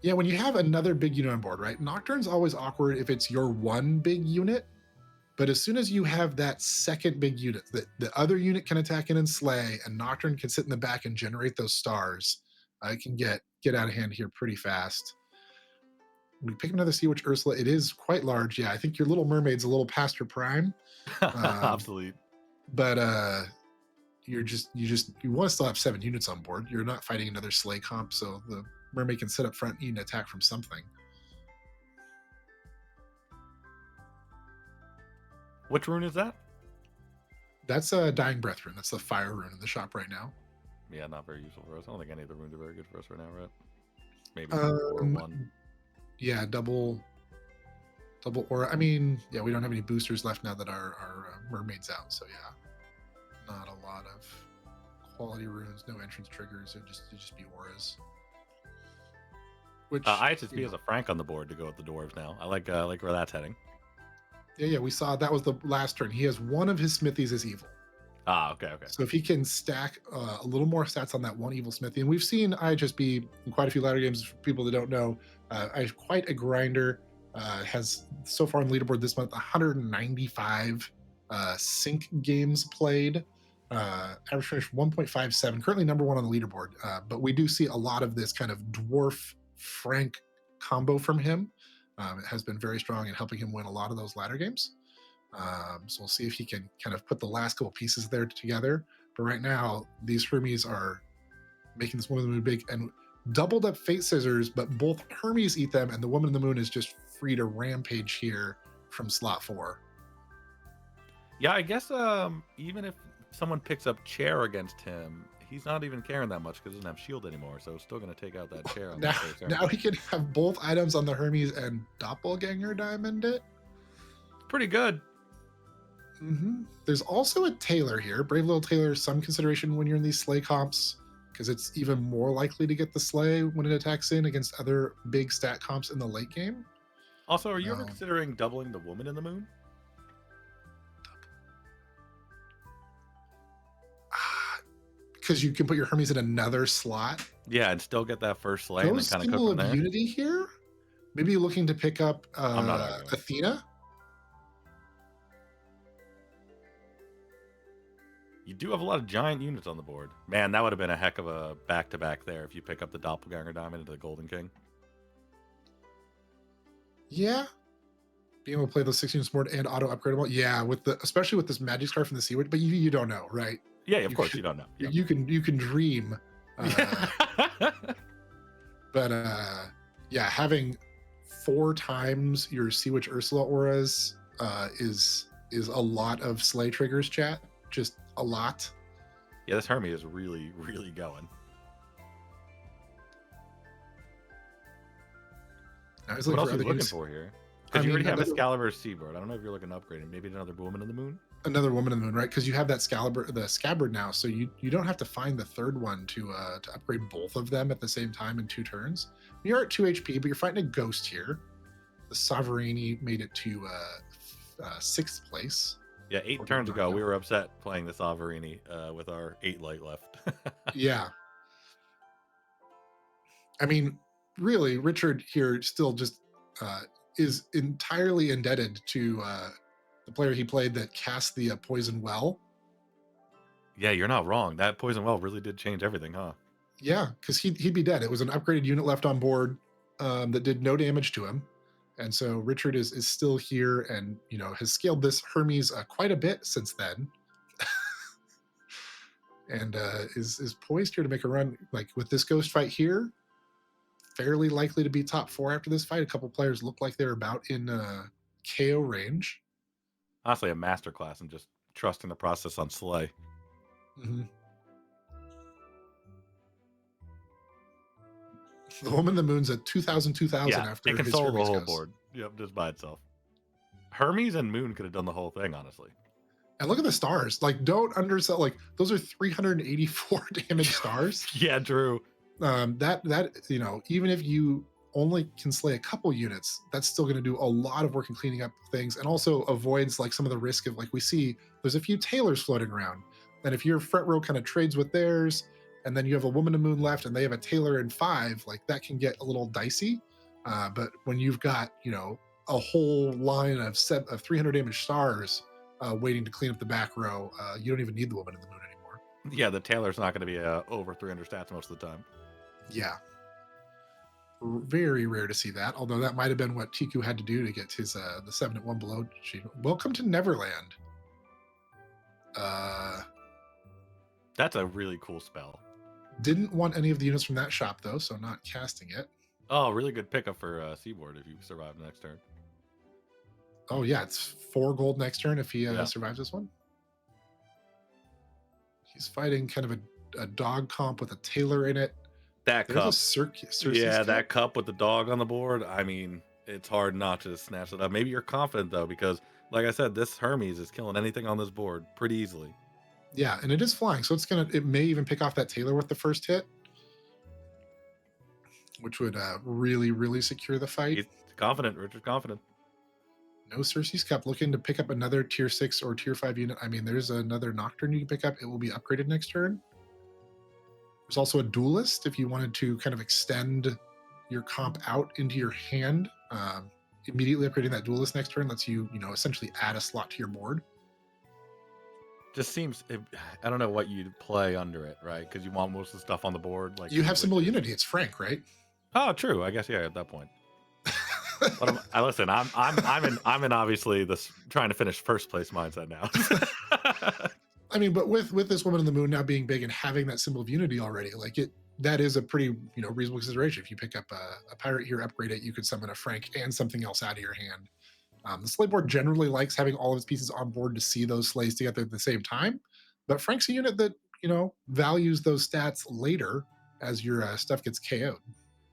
Yeah, when you have another big unit on board, right? Nocturne's always awkward if it's your one big unit. But as soon as you have that second big unit, that the other unit can attack in and slay, and Nocturne can sit in the back and generate those stars, it can get out of hand here pretty fast. We pick another Sea Witch Ursula. It is quite large. Yeah, I think your Little Mermaid's a little past her prime.
Obsolete.
But you want to still have 7 units on board. You're not fighting another slay comp, so the mermaid can sit up front and attack from something.
Which rune is that?
That's a Dying Breath rune. That's the fire rune in the shop right now.
Yeah, not very useful for us. I don't think any of the runes are very good for us right now, right? Maybe one.
Yeah, double aura. I mean, yeah, we don't have any boosters left now that our mermaid's out. So yeah, not a lot of quality runes. No entrance triggers. It'd just be auras. Which
IHSP has a Frank on the board to go with the dwarves now. I like where that's heading.
Yeah, we saw that was the last turn. He has one of his smithies as evil.
Okay.
So if he can stack a little more stats on that one evil smithy, and we've seen IHSP in quite a few ladder games. For people that don't know, quite a grinder. Has so far on the leaderboard this month 195 sync games played. Average finish 1.57. Currently number 1 on the leaderboard. But we do see a lot of this kind of dwarf Frank combo from him. It has been very strong in helping him win a lot of those ladder games. So we'll see if he can kind of put the last couple pieces there together. But right now, these Hermes are making this Woman in the Moon big and doubled up Fate Scissors, but both Hermes eat them, and the Woman in the Moon is just free to rampage here from slot 4.
Yeah, I guess even if someone picks up Chair against him, he's not even caring that much because he doesn't have shield anymore, so it's still going to take out that Chair. On
now he can have both items on the Hermes and Doppelganger Diamond it.
Pretty good.
There's also a Tailor here. Brave Little Tailor, some consideration when you're in these slay comps, because it's even more likely to get the slay when it attacks in against other big stat comps in the late game.
Also, are you ever considering doubling the Woman in the Moon?
Because you can put your Hermes in another slot.
Yeah, and still get that first slay and then kind of cook from there.
Unity here. Maybe looking to pick up Athena.
You do have a lot of giant units on the board. Man, that would have been a heck of a back-to-back there if you pick up the Doppelganger Diamond into the Golden King.
Yeah. Being able to play those 6 units board and auto-upgradable. Yeah, especially with this Magic Scarf from the Sea Witch, but you don't know, right?
Yeah, of course you don't know. Yep.
You can dream. But yeah, having 4 times your Sea Witch Ursula auras is a lot of slay triggers, chat. Just a lot.
Yeah, this Hermes is really, really going. What else are you looking for here? Because you already have Excalibur Seaboard. I don't know if you're looking to upgrade it. Maybe another Woman in the Moon?
Another Woman in the Moon, right? Because you have that the Scabbard now, so you don't have to find the third one to upgrade both of them at the same time in 2 turns. You're at 2 HP, but you're fighting a ghost here. The Sovereigny made it to 6th place.
Yeah, 8 turns ago, we were upset playing the Sovereigny with our 8 light left.
Yeah. I mean, really, Richard here still just is entirely indebted to the player he played that cast the Poison Well.
Yeah, you're not wrong. That Poison Well really did change everything, huh?
Yeah, because he'd be dead. It was an upgraded unit left on board that did no damage to him. And so Richard is still here and, has scaled this Hermes quite a bit since then. And is poised here to make a run. Like with this ghost fight here, fairly likely to be top 4 after this fight. A couple players look like they're about in KO range.
Honestly, a masterclass in just trusting the process on Slay.
The Woman in the Moon's at 2,000 after
it can solo the whole board. Yep, just by itself. Hermes and Moon could have done the whole thing, honestly.
And look at the stars. Like, don't undersell. Like, those are 384 damage stars.
Yeah, true.
That even if you only can slay a couple units, that's still going to do a lot of work in cleaning up things, and also avoids like some of the risk of, like, we see there's a few Tailors floating around, and if your front row kind of trades with theirs, and then you have a Woman of Moon left, and they have a Tailor in 5, like that can get a little dicey. But when you've got, a whole line of 300 damage stars waiting to clean up the back row, you don't even need the Woman in the Moon anymore.
Yeah, the Tailor's not going to be over 300 stats most of the time.
Yeah. Very rare to see that, although that might have been what Tiku had to do to get his the 7 at 1 below achievement. Welcome to Neverland.
That's a really cool spell.
Didn't want any of the units from that shop though, so not casting it.
Oh, really good pickup for Seaboard if you survive the next turn.
Oh yeah, it's 4 gold next turn if he survives this one. He's fighting kind of a dog comp with a Tailor in it.
That cup.
That
cup with the dog on the board. I mean, it's hard not to snatch it up. Maybe you're confident though, because like I said, this Hermes is killing anything on this board pretty easily.
Yeah, and it is flying, so it may even pick off that Tailor with the first hit, which would really, really secure the fight.
He's confident. Richard's confident.
No Circe's Cup. Looking to pick up another tier 6 or tier 5 unit. I mean, there's another Nocturne you can pick up. It will be upgraded next turn. There's also a Duelist if you wanted to kind of extend your comp out into your hand. Immediately upgrading that Duelist next turn lets you, essentially add a slot to your board.
Just seems, I don't know what you'd play under it, right? Because you want most of the stuff on the board. Like
you have Symbol of Unity. It's Frank, right?
Oh, true. I guess yeah. At that point. But listen, I'm in obviously this trying to finish first place mindset now.
I mean, but with this Woman in the Moon now being big and having that Symbol of Unity already, like that is a pretty reasonable consideration. If you pick up a pirate here, upgrade it, you could summon a Frank and something else out of your hand. The sleigh board generally likes having all of its pieces on board to see those sleighs together at the same time, but Frank's a unit that values those stats later as your stuff gets KO'd.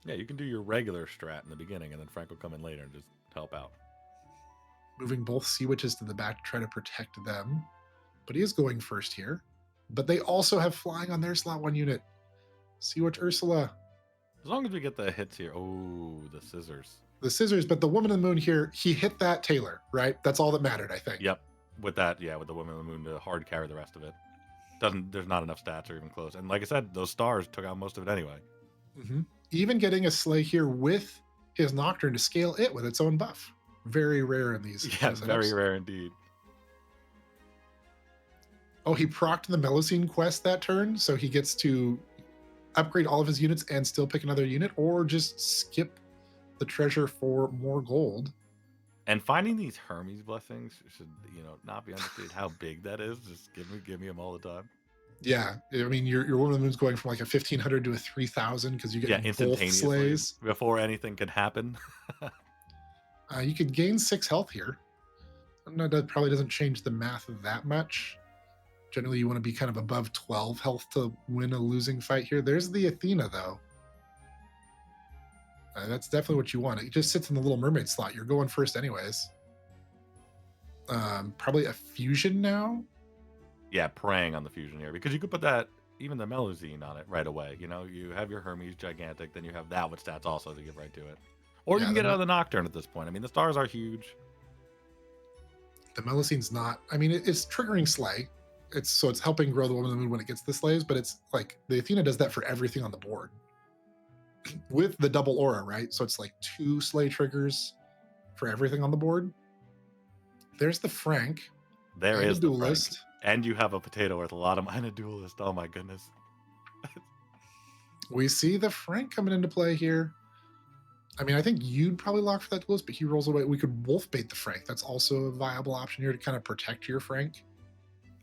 Yeah, you can do your regular strat in the beginning, and then Frank will come in later and just help out.
Moving both Sea Witches to the back to try to protect them. But he is going first here. But they also have flying on their slot 1 unit. Sea Witch Ursula.
As long as we get the hits here. Oh, the scissors.
The scissors, but the Woman in the Moon here, he hit that Tailor, right? That's all that mattered, I think.
Yep. With that, yeah, with the Woman in the Moon to hard carry the rest of it. There's not enough stats or even close. And like I said, those stars took out most of it anyway.
Mm-hmm. Even getting a sleigh here with his Nocturne to scale it with its own buff. Very rare in these.
Yeah, very rare indeed.
Oh, he procced the Melusine quest that turn, so he gets to upgrade all of his units and still pick another unit, or just skip the treasure for more gold.
And finding these Hermes blessings should, not be understated how big that is. Just give me them all the time.
Yeah, I mean, your Woman of the Moon's going from like a 1,500 to a 3,000 because you get both sleighs
before anything can happen.
You could gain 6 health here. No, that probably doesn't change the math that much. Generally, you want to be kind of above 12 health to win a losing fight here. There's the Athena, though. That's definitely what you want. It just sits in the Little Mermaid slot. You're going first anyways. Probably a fusion now.
Yeah, preying on the fusion here. Because you could put that, even the Melusine on it right away. You have your Hermes Gigantic, then you have that with stats also to give right to it. Or you can get out of the Nocturne at this point. I mean, the stars are huge.
The Melusine's not... I mean, it's triggering Slay. It's helping grow the Woman in the Moon when it gets the Slays, but it's like the Athena does that for everything on the board. With the double aura, right? So it's like 2 Slay triggers for everything on the board. There's the Frank.
There is the Duelist. And you have a potato worth a lot of mana Duelist. Oh my goodness.
We see the Frank coming into play here. I mean, I think you'd probably lock for that Duelist, but he rolls away. We could wolf bait the Frank. That's also a viable option here to kind of protect your Frank.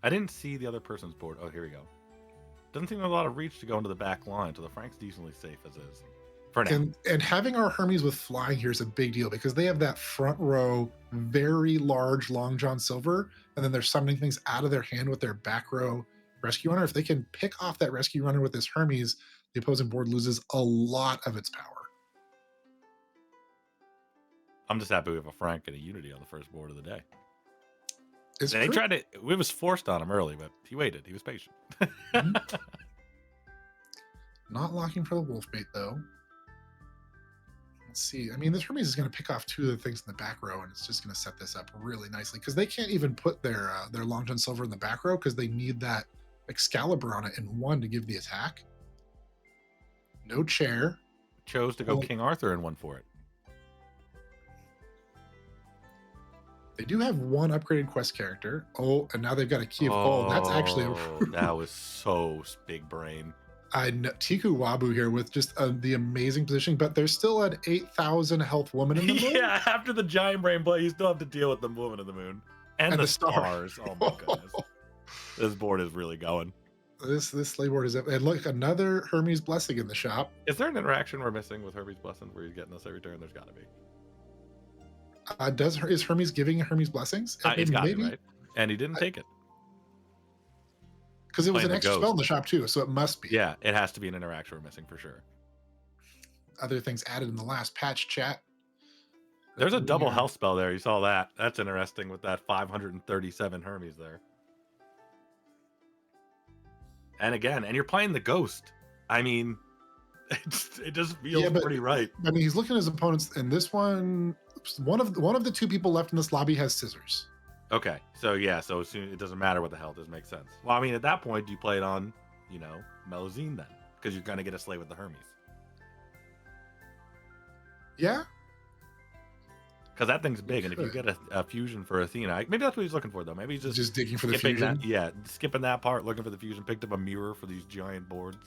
I didn't see the other person's board. Oh, here we go. Doesn't seem a lot of reach to go into the back line, so the Frank's decently safe as is. For now.
And having our Hermes with flying here is a big deal because they have that front row, very large Long John Silver, and then they're summoning things out of their hand with their back row Rescue Runner. If they can pick off that Rescue Runner with this Hermes, the opposing board loses a lot of its power.
I'm just happy we have a Frank and a Unity on the first board of the day.
They
tried to. It was forced on him early, but he waited. He was patient.
Not locking for the wolf bait though. Let's see. I mean, this Hermes is going to pick off 2 of the things in the back row, and it's just going to set this up really nicely because they can't even put their Long John Silver in the back row because they need that Excalibur on it in 1 to give the attack. No chair.
Chose to go
Well,
King Arthur and won for it.
they do have one upgraded quest character. Oh, and now they've got a key of. Oh, that's actually
that was so big brain.
I know Tiku Wabu here with just the amazing positioning, but there's still an 8,000 health woman in the moon.
Yeah, after the giant brain play, you still have to deal with the woman in the moon and the stars. Oh my goodness, this board is really going.
This slay board is. And look, another Hermes blessing in the shop.
Is there an interaction we're missing with Hermes blessing where he's getting this every turn? There's got to be.
Is Hermes giving Hermes blessings?
It's got to be, right? And he didn't take it.
Because it was an extra spell in the shop too, so it must be.
Yeah, it has to be an interaction we're missing for sure.
Other things added in the last patch chat.
There's a double health spell there. You saw that. That's interesting with that 537 Hermes there. And again, and you're playing the ghost. I mean, it just feels pretty right.
I mean, he's looking at his opponents, and this one of the two people left in this lobby has scissors.
Okay, so yeah, so soon it doesn't matter what the health is. Makes sense. Well, I mean, at that point, do you play it on, Melazine then? Because you're gonna get a slay with the Hermes.
Yeah.
Because that thing's big, and if you get a fusion for Athena, maybe that's what he's looking for, though. Maybe he's
just digging for the fusion.
Skipping that part, looking for the fusion. Picked up a mirror for these giant boards.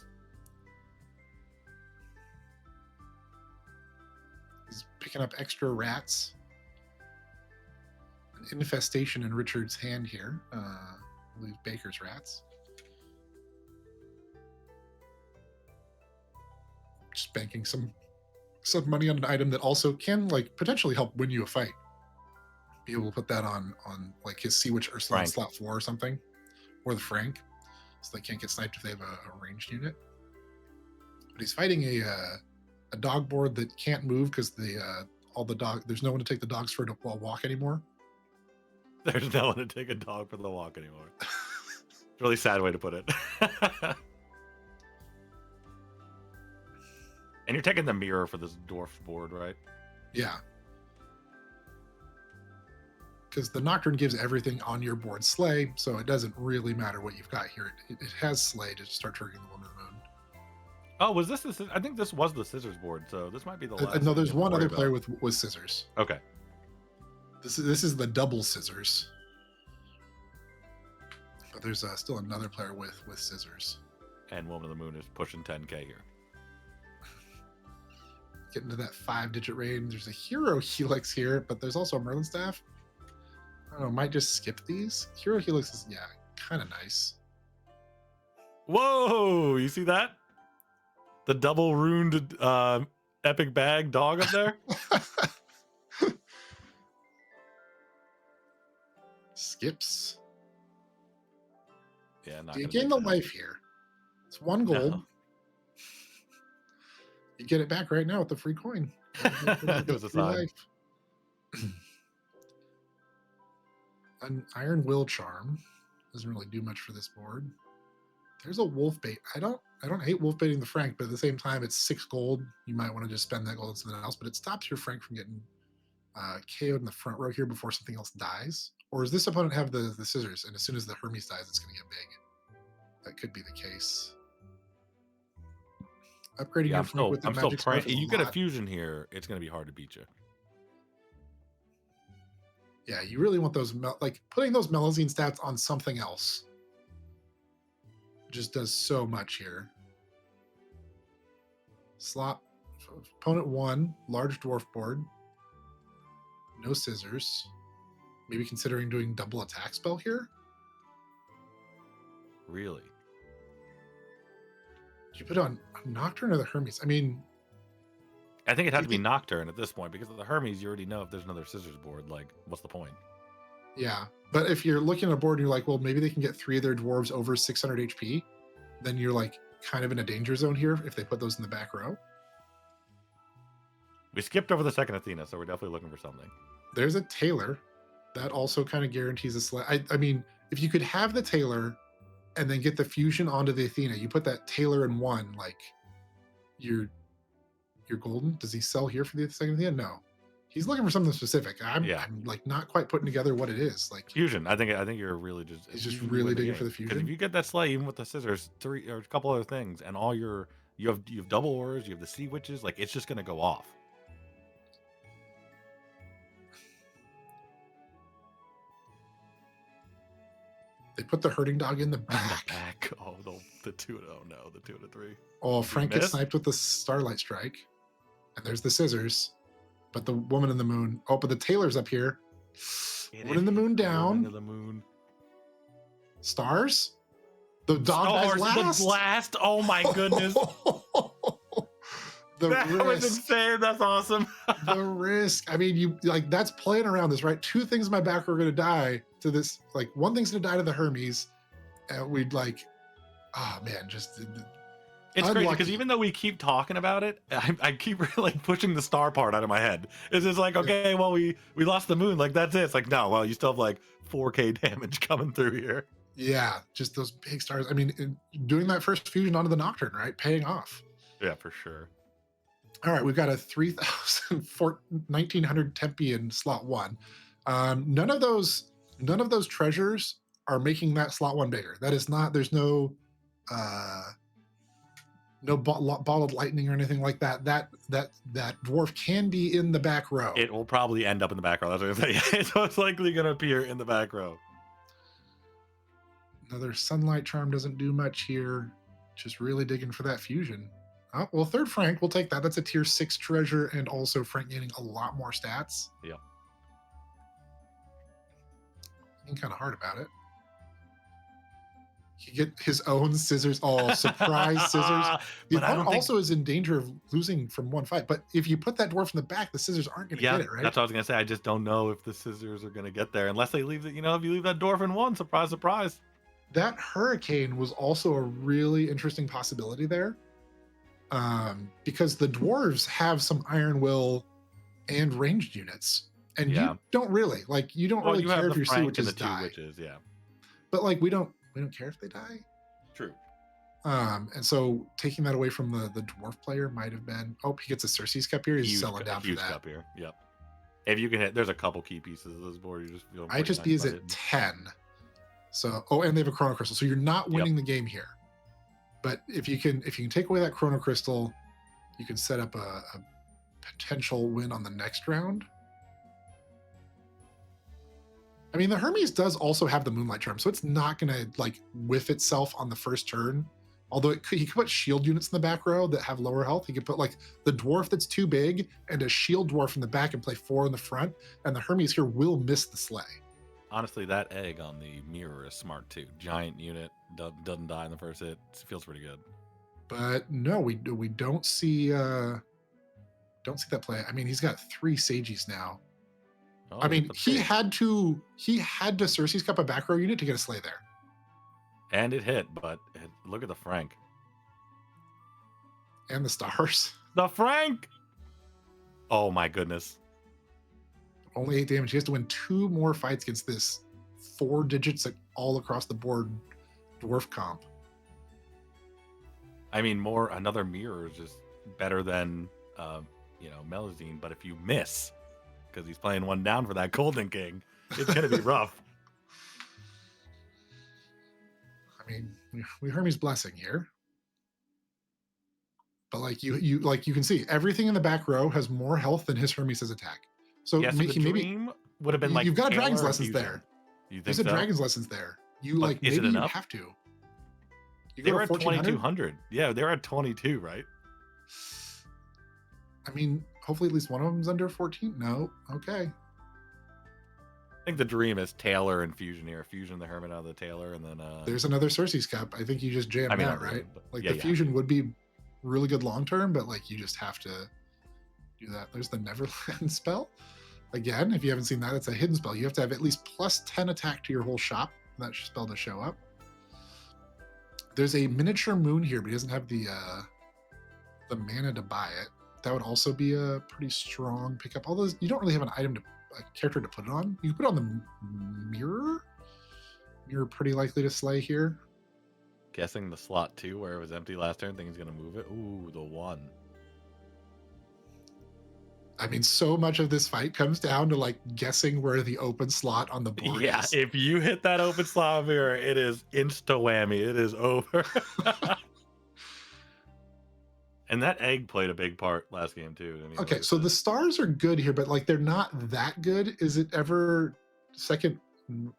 He's picking up extra rats. An infestation in Richard's hand here. I believe Baker's rats. Just banking some money on an item that also can potentially help win you a fight. Be able to put that on his Sea Witch Ursula on slot 4 or something, or the Frank, so they can't get sniped if they have a ranged unit. But he's fighting a dog board that can't move because there's no one to take the dogs for a walk anymore.
There's no one to take a dog for the walk anymore. It's a really sad way to put it. And you're taking the mirror for this dwarf board, right?
Yeah. Because the Nocturne gives everything on your board slay, so it doesn't really matter what you've got here. It has slay to start triggering the Woman of the Moon.
Oh, was this I think this was the scissors board, so this might be the last.
No, there's one other player with scissors.
Okay.
This is the double scissors. But there's still another player with scissors.
And Woman of the Moon is pushing 10K here.
Getting to that 5-digit range. There's a Hero Helix here, but there's also a Merlin Staff. I don't know, might just skip these. Hero Helix is, kind of nice.
Whoa, you see that? The double runed epic bag dog up there?
Skips.
Yeah,
you gain the life here. It's 1 gold. No. You get it back right now with the free coin.
It was a sign.
An Iron Will Charm doesn't really do much for this board. There's a wolf bait. I don't hate wolf baiting the Frank, but at the same time, it's 6 gold. You might want to just spend that gold on something else, but it stops your Frank from getting KO'd in the front row here before something else dies. Or does this opponent have the scissors, and as soon as the Hermes dies, it's going to get big? That could be the case. Upgrading your Frank with the magic spell.
You get a fusion here, it's going to be hard to beat you.
Yeah, you really want those, putting those Melazine stats on something else. Just does so much here. Slot, opponent 1, large dwarf board. No scissors. Maybe considering doing double attack spell here?
Really?
Did you put on Nocturne or the Hermes? I mean,
I think it had to be Nocturne at this point, because of the Hermes, you already know if there's another scissors board. What's the point?
Yeah, but if you're looking at a board and you're like, well, maybe they can get 3 of their dwarves over 600 HP, then you're kind of in a danger zone here if they put those in the back row.
We skipped over the second Athena, so we're definitely looking for something.
There's a Tailor. That also kind of guarantees a slay. I mean, if you could have the Tailor and then get the fusion onto the Athena, you put that Tailor in one, you're golden. Does he sell here for the second Athena? No. He's looking for something specific. I'm not quite putting together what it is.
Fusion. I think you're really just.
He's just really digging for the fusion.
Because if you get that slay, even with the scissors, 3 or a couple other things, and all your You have double ores, you have the sea witches, like it's just gonna go off.
They put the herding dog in the
In
back.
the back. Oh, the 2 to, oh no, the 2 to 3.
Oh,
Did you
Frank gets
miss?
sniped with the starlight strike. And there's the scissors. But the woman in the moon. Oh, but the Taylor's up here. Woman in the moon down.
Woman in the moon.
Stars. The dog dies last.
The last. Oh my goodness. That was insane. That's awesome.
The risk. I mean, you like that's playing around this, right? Two things in my back are going to die to this. Like one thing's going to die to the Hermes, and we'd like, oh man, just.
It's crazy because even though we keep talking about it, I keep like pushing the star part out of my head. It's just like, okay, well we lost the moon, like that's it. It's like no, well you still have like 4K damage coming through here.
Yeah, just those big stars. I mean, doing that first fusion onto the Nocturne, right? Paying off.
Yeah, for sure.
All right, we've got a 1900 Tempe in slot 1. None of those treasures are making that slot 1 bigger. That is not. There's no ball of lightning or anything like that. That dwarf can be in the back row.
It will probably end up in the back row. That's what I'm saying. It's most likely going to appear in the back row.
Another sunlight charm doesn't do much here. Just really digging for that fusion. Oh, well, third Frank, we'll take that. That's a tier 6 treasure, and also Frank gaining a lot more stats.
Yeah.
Being kind of hard about it. He get his own scissors. Oh, surprise scissors. The opponent also is in danger of losing from one fight. But if you put that dwarf in the back, the scissors aren't going to get it, right?
That's what I was going to say. I just don't know if the scissors are going to get there unless they leave it. If you leave that dwarf in one, surprise, surprise.
That hurricane was also a really interesting possibility there. Because the dwarves have some Iron Will and ranged units, and you don't really care if your sea witches die.
Yeah,
but like we don't care if they die.
True.
And so taking that away from the dwarf player might have been. Oh, he gets a Cersei's cup here. He's selling down for that.
Cup here. Yep. If you can hit, there's a couple key pieces of this board. You just feel.
IHSP is at 10. So and they have a Chrono Crystal, so you're not winning the game here. But if you can take away that Chrono Crystal, you can set up a potential win on the next round. I mean, the Hermes does also have the Moonlight Charm, so it's not going to like whiff itself on the first turn. Although he could put shield units in the back row that have lower health. He could put like the dwarf that's too big and a shield dwarf in the back and play 4 in the front. And the Hermes here will miss the sleigh.
Honestly, that egg on the mirror is smart too. Giant unit, doesn't die in the first hit. It feels pretty good.
But no, we don't see that play. I mean, he's got 3 Sages now. Oh, I mean, he had to Cersei's Cup a back row unit to get a sleigh there.
And it hit, but look at the Frank.
And the stars.
The Frank! Oh my goodness.
Only 8 damage. He has to win 2 more fights against this 4 digits all across the board dwarf comp.
I mean, another mirror is just better than Melazine, but if you miss, because he's playing one down for that Golden King, it's gonna be rough.
I mean, we Hermes blessing here. But like you can see everything in the back row has more health than his Hermes' attack. So maybe
would have been like
you've got Dragon's Lessons there.
There's a
Dragon's Lessons there. Maybe you have to.
They were at 2200. Yeah, they were at 22, right?
I mean, hopefully at least one of them's under 14. No, okay.
I think the dream is Taylor and Fusion here. Fusion the Hermit out of the Taylor, and then
there's another Cersei's Cup. I think you just jam that, right? Like the Fusion would be really good long term, but like you just have to do that. There's the Neverland spell. Again, if you haven't seen that, it's a hidden spell. You have to have at least plus 10 attack to your whole shop for that spell to show up. There's a miniature moon here, but he doesn't have the mana to buy it. That would also be a pretty strong pickup. Although you don't really have a character to put it on. You can put it on the mirror. Mirror pretty likely to slay here.
Guessing the slot 2 where it was empty last turn, think he's gonna move it. Ooh, the 1.
I mean, so much of this fight comes down to like guessing where the open slot on the board is.
If you hit that open slot mirror, it is insta whammy. It is over. And that egg played a big part last game too. I mean, like
Okay,
I
so
said,
the stars are good here, but like they're not that good. Is it ever second?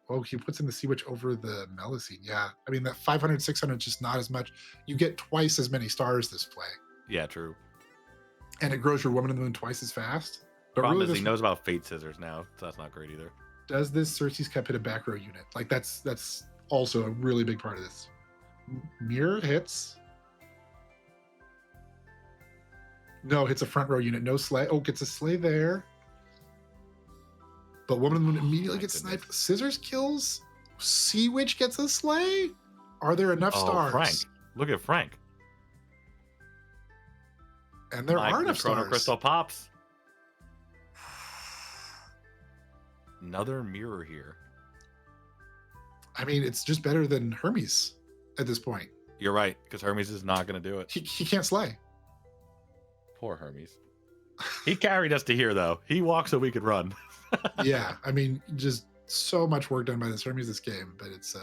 Oh, he puts in the Sea Witch over the Melusine. Yeah, I mean that 500, 600 is just not as much. You get twice as many stars this play,
yeah, true.
and it grows your Woman in the Moon twice as fast. But
Problem
really,
is he
this
knows about Fate Scissors now, so that's not great either.
does this Cersei's Cup hit a back row unit? Like that's also a really big part of this. Mirror hits. No, hits a front row unit. No sleigh. Oh, gets a sleigh there. But Woman in the Moon immediately
My
gets
goodness.
sniped. Scissors kills. Sea Witch gets a sleigh. Are there enough
Oh,
stars?
Frank. Look at Frank.
And there are enough
Chrono
stars.
Crystal pops. Another mirror here.
I mean, it's just better than Hermes at this point.
You're right, because Hermes is not going to do it.
He can't slay.
Poor Hermes. He carried us to here, though. He walks so we could run.
Yeah, I mean, just so much work done by this Hermes this game, but it's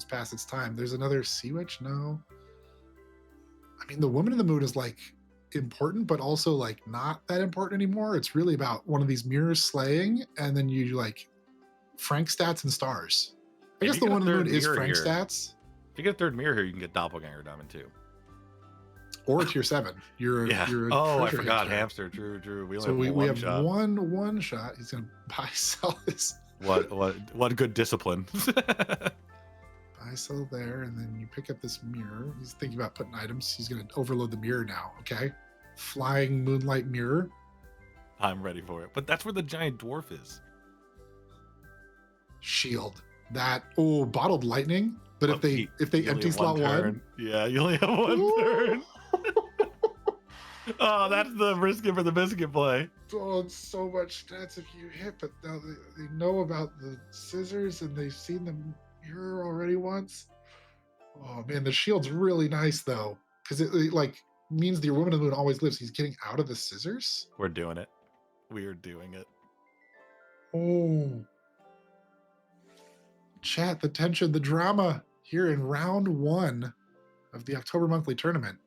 past its time. There's another Sea Witch? No. I mean, the Woman in the Moon is like important, but also like not that important anymore. It's really about one of these mirrors slaying, and then you like Frank stats and stars. I guess the Woman in the Moon is Frank stats.
If you get a third mirror here, you can get Doppelganger Diamond too.
Or tier 7. You're
I forgot hamster. True. We only have shot.
one shot. He's gonna buy sell this.
What good discipline.
Buy sell there, and then you pick up this mirror. He's thinking about putting items. He's gonna overload the mirror now. Okay, flying moonlight mirror.
I'm ready for it. But that's where the giant dwarf is.
Shield. Bottled lightning. But if they empty slot one,
yeah, you only have one turn. Oh, that's the risk it for the biscuit play.
Oh, it's so much stats if you hit, but now they know about the scissors and they've seen the mirror already once. Oh man, the shield's really nice though, because it like means the Woman in the Moon always lives. He's getting out of the scissors.
We're doing it. We are doing it.
Oh, chat, the tension, the drama here in round 1 of the October monthly tournament.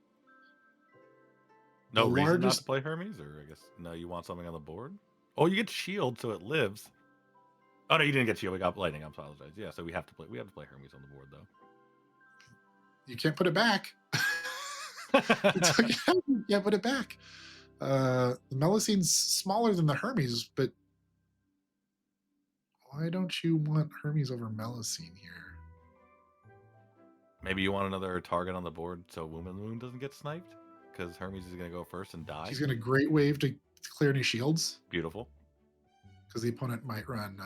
No reason not to play Hermes, or I guess no, you want something on the board. Oh, you get shield, so it lives. Oh no, you didn't get shield. We got lightning. I apologize. Yeah, so we have to play Hermes on the board though.
You can't put it back. You can't put it back. The Melusine's smaller than the Hermes, but why don't you want Hermes over Melusine here?
Maybe you want another target on the board so Woman in the Moon doesn't get sniped? Because Hermes is going to go first and die.
He's going to Great Wave to clear any shields.
Beautiful.
Because the opponent might run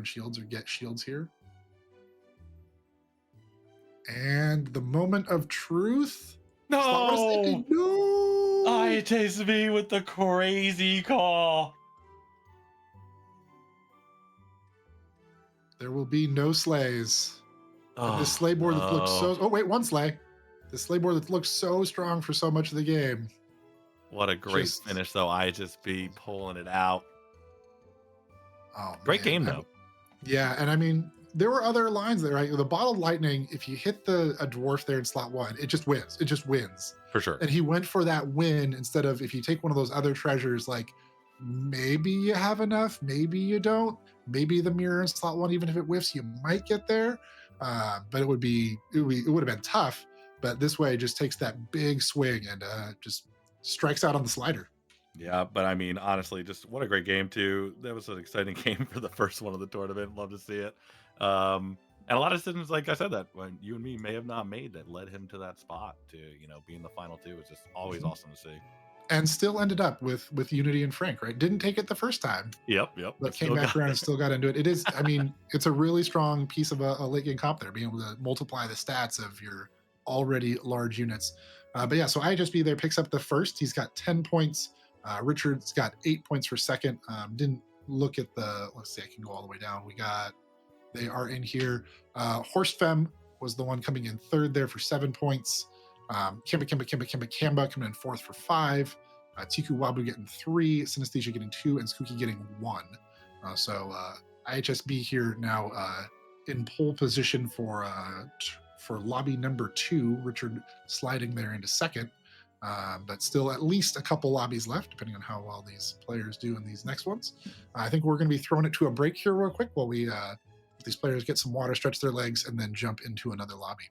shields or get shields here. And the moment of truth.
No!
No!
I taste me with the crazy call.
There will be no slays. This sleigh board that looks so... Oh, wait, one sleigh. The sleigh board that looks so strong for so much of the game.
What a great finish, though. I just be pulling it out.
Oh,
great game, though.
Yeah, and I mean, there were other lines there, right? The bottled lightning, if you hit a dwarf there in slot 1, it just wins. It just wins.
For sure.
And he went for that win instead of if you take one of those other treasures, like maybe you have enough, maybe you don't. Maybe the mirror in slot 1, even if it whiffs, you might get there. But it would have been tough. But this way, it just takes that big swing and just strikes out on the slider.
Yeah, but I mean, honestly, just what a great game too. That was an exciting game for the first one of the tournament. Love to see it. And a lot of decisions, like I said, that when you and me may have not made that led him to that spot to be in the final 2. It's just always awesome to see.
And still ended up with Unity and Frank, right? Didn't take it the first time.
Yep.
But came back around and still got into it. It is, I mean, it's a really strong piece of a late game comp there, being able to multiply the stats of your already large units. But yeah, so IHSB there picks up the first. He's got 10 points. Richard's got 8 points for second. Didn't look at let's see, I can go all the way down. They are in here. Horsefem was the one coming in third there for 7 points. Kamba coming in fourth for 5. Tiku Wabu getting 3. Synesthesia getting 2. And Skooky getting 1. So IHSB here now in pole position for lobby number 2. Richard sliding there into second. but still at least a couple lobbies left, depending on how well these players do in these next ones. I think we're going to be throwing it to a break here real quick while these players get some water, stretch their legs, and then jump into another lobby.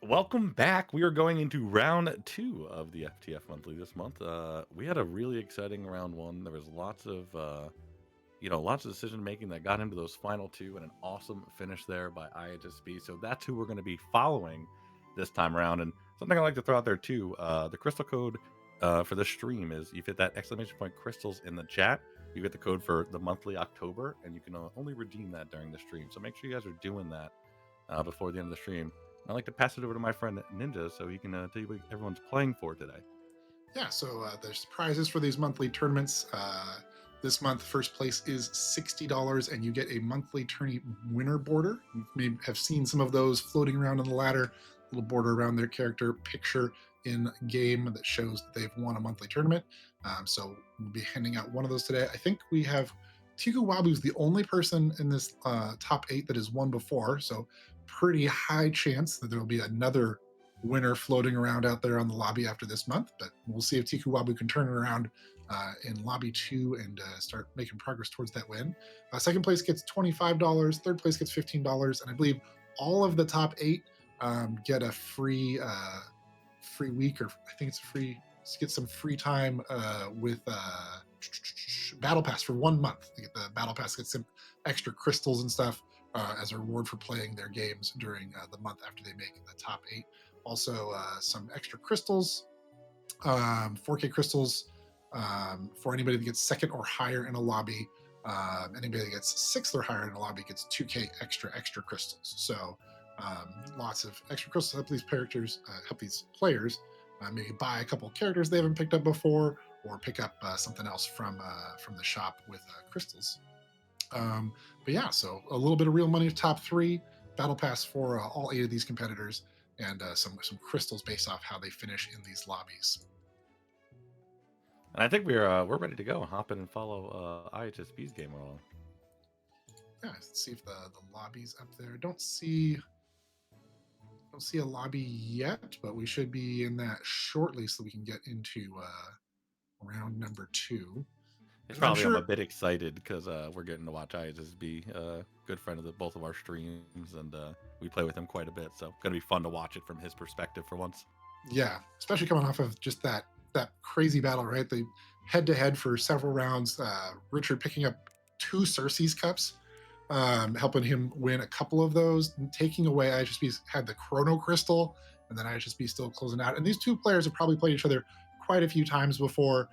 Welcome back. We are going into round two of the FTF monthly this month. We had a really exciting round one. There was lots of decision making that got into those final two, and an awesome finish there by IHSB. So that's who we're going to be following this time around. And something I like to throw out there too: the crystal code for the stream is you hit that exclamation point crystals in the chat. You get the code for the monthly October, and you can only redeem that during the stream. So make sure you guys are doing that before the end of the stream. I'd like to pass it over to my friend Ninja so he can tell you what everyone's playing for today.
Yeah, so there's prizes for these monthly tournaments. This month, first place is $60, and you get a monthly tourney winner border. You may have seen some of those floating around on the ladder, little border around their character picture in game that shows that they've won a monthly tournament. So we'll be handing out one of those today. I think we have Tiku Wabu's the only person in this top 8 that has won before, so pretty high chance that there will be another winner floating around out there on the lobby after this month. But we'll see if Tiku Wabu can turn it around in lobby 2 and start making progress towards that win. Second place gets $25, third place gets $15, and I believe all of the top 8 get a free week, or I think it's get some free time with Battle Pass for 1 month. They get the Battle Pass, gets some extra crystals and stuff as a reward for playing their games during the month after they make the top 8. Also, some extra crystals, 4K crystals for anybody that gets second or higher in a lobby. Anybody that gets sixth or higher in a lobby gets 2K extra crystals. So lots of extra crystals help these characters, help these players maybe buy a couple of characters they haven't picked up before, or pick up something else from the shop with crystals. But yeah, so a little bit of real money top 3, battle pass for all 8 of these competitors, and some crystals based off how they finish in these lobbies.
And I think we're ready to go. Hop in and follow IHSB's game along.
Yeah, let's see if the lobby's up there. Don't see a lobby yet, but we should be in that shortly, so we can get into round number 2.
It's
I'm
probably I'm a
sure.
bit excited because we're getting to watch IHSB, a good friend of both of our streams, and we play with him quite a bit. So gonna be fun to watch it from his perspective for once.
Yeah, especially coming off of just that crazy battle, right? They head to head for several rounds. Richard picking up 2 Cersei's cups, helping him win a couple of those, and taking away IHSB's had the Chrono Crystal, and then IHSB still closing out. And these 2 players have probably played each other quite a few times before.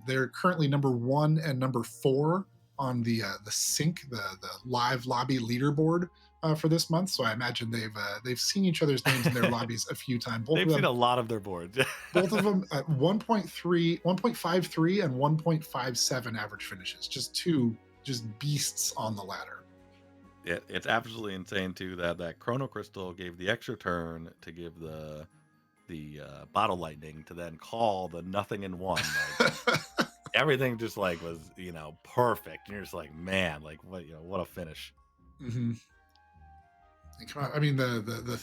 They're currently number 1 and number 4 on the sync, the live lobby leaderboard for this month. So I imagine they've seen each other's names in their lobbies a few times.
They've seen a lot of their boards.
Both of them at 1.3, 1.53, and 1.57 average finishes. Just 2 beasts on the ladder.
It's absolutely insane too that Chrono Crystal gave the extra turn to give the bottle lightning to then call the nothing in one. Like, everything just like was perfect, and you're just like, man, like what a finish.
Mm-hmm. I mean, the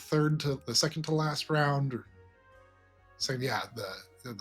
second to last round, or second, yeah, the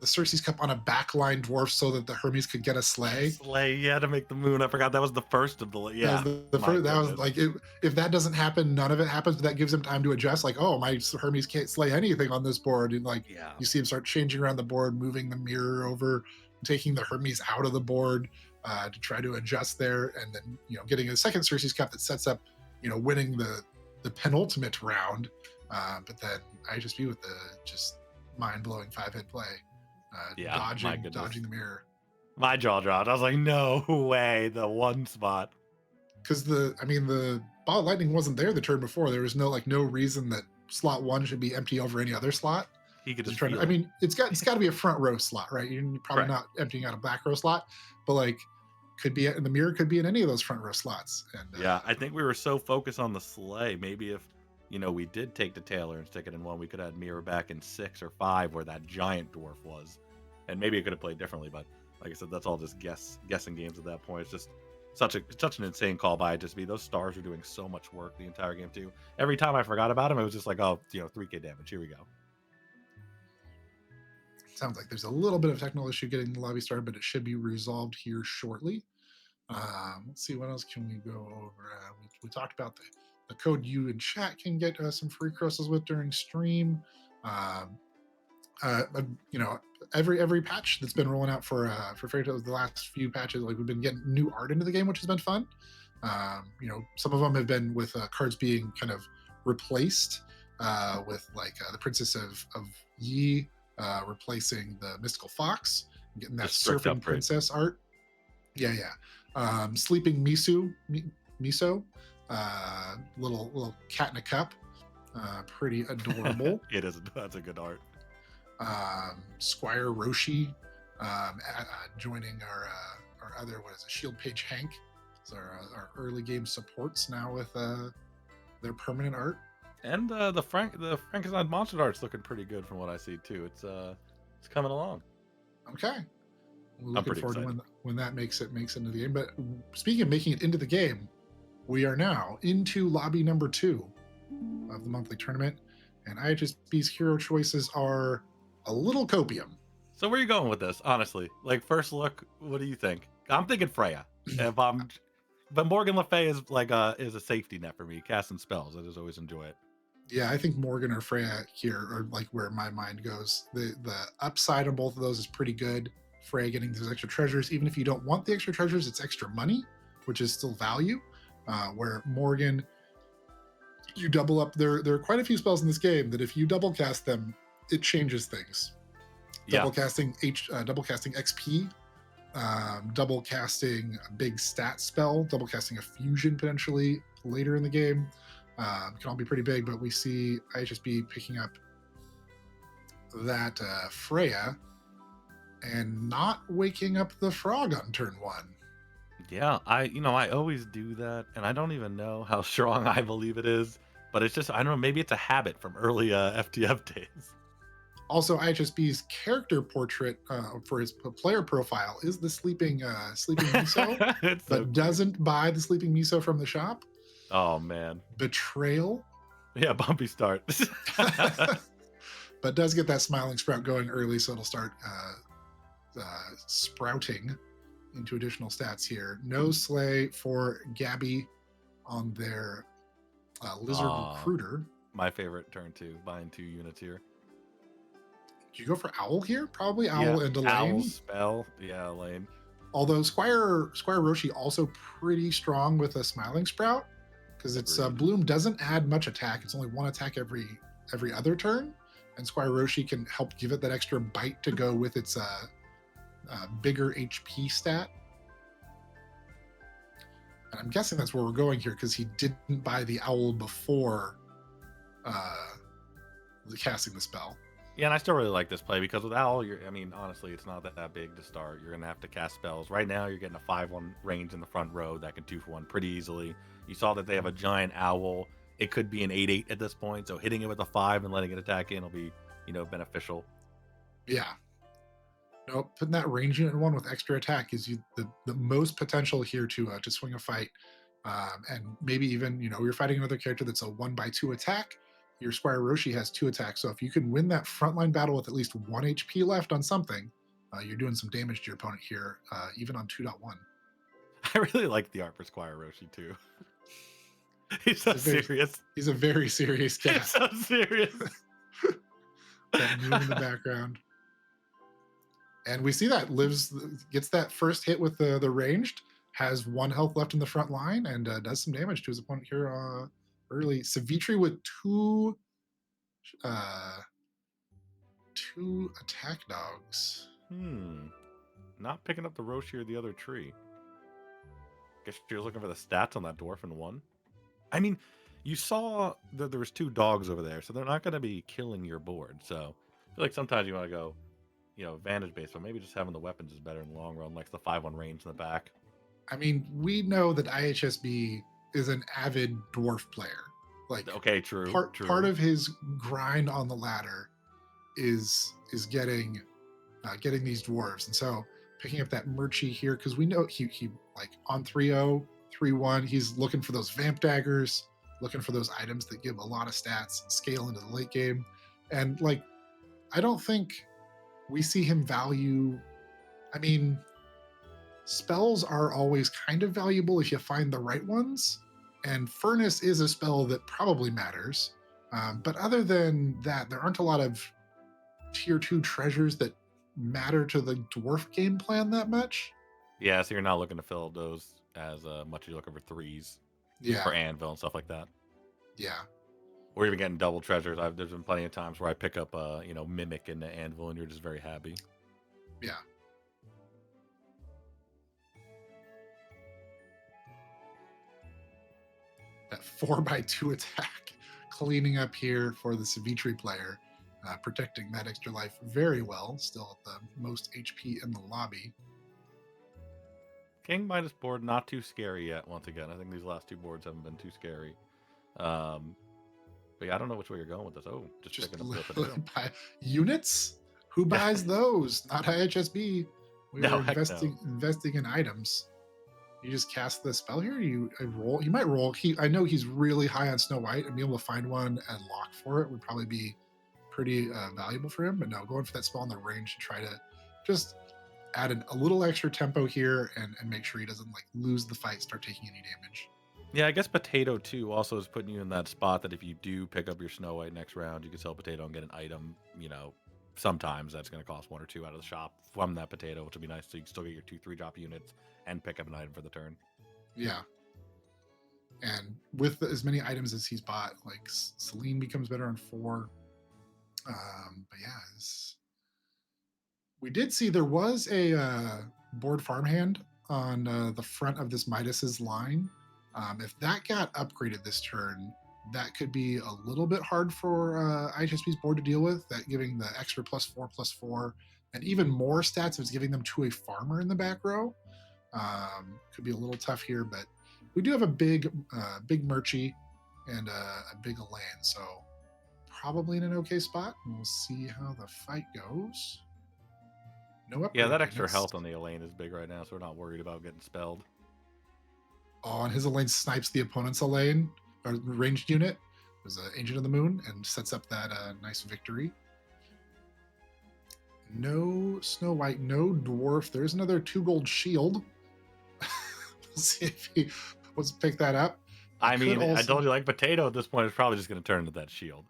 Cersei's cup on a backline dwarf so that the Hermes could get a sleigh.
Slay, yeah, to make the moon. I forgot that was the first of the
Yeah. That was the first. That was like, if that doesn't happen, none of it happens. But that gives him time to adjust. Like, oh, my Hermes can't slay anything on this board, and like, you see him start changing around the board, moving the mirror over, taking the Hermes out of the board to try to adjust there, and then getting a second Cersei's cup that sets up winning the penultimate round. But then I just be with the just mind-blowing 5-hit play. Dodging the mirror.
My jaw dropped. I was like, no way, the one spot.
Because the ball of lightning wasn't there the turn before. There was no reason that slot 1 should be empty over any other slot.
He could just
try to, I mean, it's got to be a front row slot, right? You're probably not emptying out a back row slot, but like could be in the mirror, could be in any of those front row slots. And
I think we were so focused on the sleigh. Maybe if we did take the Taylor and stick it in 1, we could have mirror back in 6 or 5 where that giant dwarf was, and maybe it could have played differently. But like I said, that's all just guessing games at that point. It's just such an insane call by IHSB. Those stars were doing so much work the entire game too. Every time I forgot about him, it was just like, oh, 3K damage. Here we go.
Sounds like there's a little bit of technical issue getting the lobby started, but it should be resolved here shortly. Let's see, what else can we go over? We talked about the code you in chat can get some free crystals with during stream. Um, you know, every patch that's been rolling out for Fairy Tales, the last few patches, like we've been getting new art into the game, which has been fun. You know, some of them have been with cards being kind of replaced with like the Princess of Yi replacing the Mystical Fox, getting that
Just strict
Surfing
upgrade.
Princess art. Yeah, yeah. Sleeping Miso, little cat in a cup, pretty adorable.
It is. That's a good art.
Squire Roshi joining our other, what is it, Shield Page Hank. So our early game supports now with their permanent art.
And the Frankenstein monster art's looking pretty good from what I see too. It's coming along.
Okay, we're
I'm
looking
pretty
forward
excited.
to when that makes it into the game. But speaking of making it into the game, we are now into lobby number 2 of the monthly tournament, and IHSB's hero choices are a little copium.
So where are you going with this? Honestly, like first look, what do you think? I'm thinking Freya. But Morgan Le Fay is like is a safety net for me. Casting spells, I just always enjoy it.
Yeah, I think Morgan or Freya here are like where my mind goes. The upside on both of those is pretty good. Freya getting those extra treasures, even if you don't want the extra treasures, it's extra money, which is still value. Where Morgan, you double up. There are quite a few spells in this game that if you double cast them, it changes things. Double casting XP, double casting a big stat spell, double casting a fusion potentially later in the game. Can all be pretty big, but we see IHSB picking up that Freya and not waking up the frog on turn 1.
Yeah, I always do that, and I don't even know how strong I believe it is, but it's just I don't know. Maybe it's a habit from early FTF days.
Also, IHSB's character portrait for his player profile is the sleeping miso,
It's so
but doesn't buy the sleeping miso from the shop.
Oh man,
Betrayal.
yeah, bumpy start.
But does get that smiling sprout going early, so it'll start sprouting into additional stats here. No slay for Gabby on their lizard recruiter.
My favorite turn 2, buying 2 units here.
Do you go for Owl here? Probably Owl and Elaine.
Owl spell, yeah, Elaine.
Although Squire Roshi also pretty strong with a smiling sprout, because its bloom doesn't add much attack. It's only 1 attack every other turn, and Squire Roshi can help give it that extra bite to go with its bigger HP stat. And I'm guessing that's where we're going here, because he didn't buy the Owl before casting the spell.
Yeah, and I still really like this play because with Owl, honestly, it's not that big to start. You're going to have to cast spells. Right now, you're getting a 5/1 range in the front row that can 2-for-1 pretty easily. You saw that they have a giant Owl. It could be an 8/8 at this point, so hitting it with a 5 and letting it attack in will be, beneficial.
Yeah. No, putting that range unit in 1 with extra attack gives you the most potential here to swing a fight. And maybe even, you're fighting another character that's a 1/2 attack. Your Squire Roshi has 2 attacks. So if you can win that frontline battle with at least 1 HP left on something, you're doing some damage to your opponent here, even on 2.1.
I really like the art for Squire Roshi, too. He's so serious.
He's a very serious cat.
He's so serious.
That moon in the background. And we see that gets that first hit with the ranged, has 1 health left in the front line, and does some damage to his opponent here early. Savitri with 2 attack dogs.
Not picking up the Roshi or the other tree. Guess you're looking for the stats on that dwarf in 1. I mean, you saw that there was 2 dogs over there, so they're not going to be killing your board. So I feel like sometimes you want to go, advantage based, but maybe just having the weapons is better in the long run, like the 5/1 range in the back.
I mean, we know that IHSB is an avid dwarf player. Like,
okay, true.
Part of his grind on the ladder is getting these dwarves, and so picking up that Murchie here, because we know he like on 3-0, 3-1, he's looking for those vamp daggers, looking for those items that give a lot of stats, scale into the late game, and like I don't think we see him value. I mean, spells are always kind of valuable if you find the right ones, And Furnace is a spell that probably matters. But other than that, there aren't a lot of tier 2 treasures that matter to the dwarf game plan that much.
Yeah, so you're not looking to fill those as much as you're looking for threes
Yeah,
for anvil and stuff like that.
yeah,
Or even getting double treasures. There's been plenty of times where I pick up mimic in the anvil and you're just very happy.
yeah. That 4x2 attack, cleaning up here for the Savitri player, protecting that extra life very well. Still at the most HP in the lobby.
King Midas board, not too scary yet, once again. I think these last two boards haven't been too scary. But yeah, I don't know which way you're going with this. Oh, just picking up the potato.
Buy units? Who buys those? Not IHSB. We are investing in items. You just cast the spell here. You roll. You might roll. I know he's really high on Snow White, and being able to find one and lock for it would probably be pretty valuable for him. But no, going for that spell in the range to try to just add a little extra tempo here and make sure he doesn't like lose the fight, start taking any damage.
Yeah, I guess Potato too also is putting you in that spot that if you do pick up your Snow White next round, you can sell Potato and get an item. Sometimes that's going to cost 1 or 2 out of the shop from that Potato, which would be nice. So you can still get your 2-3 drop units and pick up an item for the turn.
Yeah. And with as many items as he's bought, like Celine becomes better on 4. But yeah, we did see there was a board farmhand on the front of this Midas's line. If that got upgraded this turn, that could be a little bit hard for IHSP's board to deal with. That giving the extra +4/+4 and even more stats if it's giving them to a farmer in the back row. Could be a little tough here, but we do have a big Murchie and a big Elaine, so probably in an okay spot. We'll see how the fight goes. No upgrade.
Yeah, that extra health on the Elaine is big right now, so we're not worried about getting spelled.
Oh, and his Elaine snipes the opponent's Elaine, or ranged unit. There's an Agent of the Moon, and sets up that nice victory. No Snow White, no Dwarf. There's another 2 gold shield. We'll see if he wants to pick that up.
I mean, I told you, like Potato at this point is probably just going to turn into that shield.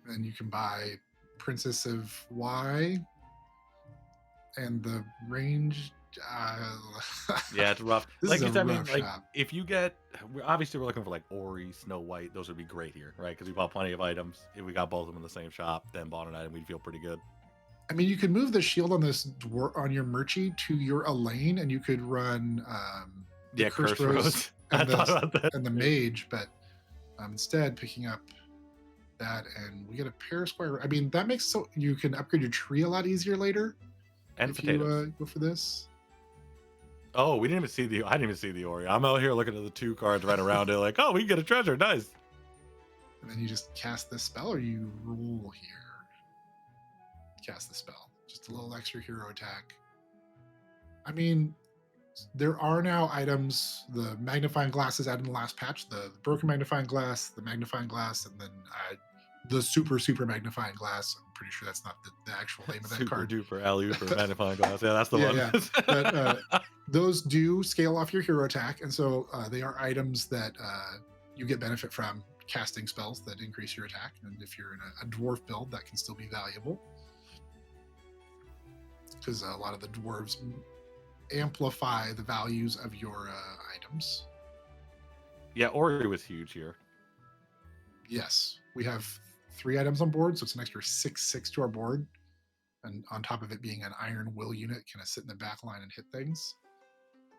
And you can buy Princess of Y and the range.
Yeah, it's rough.
Like you said,
if you get, obviously we're looking for like Ori, Snow White. Those would be great here, right? Because we bought plenty of items. If we got both of them in the same shop, then bought an item, we'd feel pretty good.
I mean, you could move the shield on this on your Murchie to your Elaine, and you could run
Curse Rose
and the Mage, but instead picking up that, and we get a pair square. I mean, that makes so you can upgrade your tree a lot easier later.
And
if
potatoes.
you go for this.
Oh, I didn't even see the Ori. I'm out here looking at the 2 cards right around it, like, oh, we can get a treasure, nice.
And then you just cast this spell, or you roll here. Cast the spell. Just a little extra hero attack. I mean, there are now items. The magnifying glass is added in the last patch. The broken magnifying glass, the magnifying glass, and then the super magnifying glass. I'm pretty sure that's not the actual name of that card.
Super duper alley for magnifying glass. Yeah, that's the one.
Yeah. But those do scale off your hero attack, and so they are items that you get benefit from casting spells that increase your attack. And if you're in a dwarf build, that can still be valuable, because a lot of the dwarves amplify the values of your items.
Yeah, Ori was huge here.
Yes, we have 3 items on board, so it's an extra 6/6 to our board, and on top of it being an Iron Will unit, kind of sit in the back line and hit things.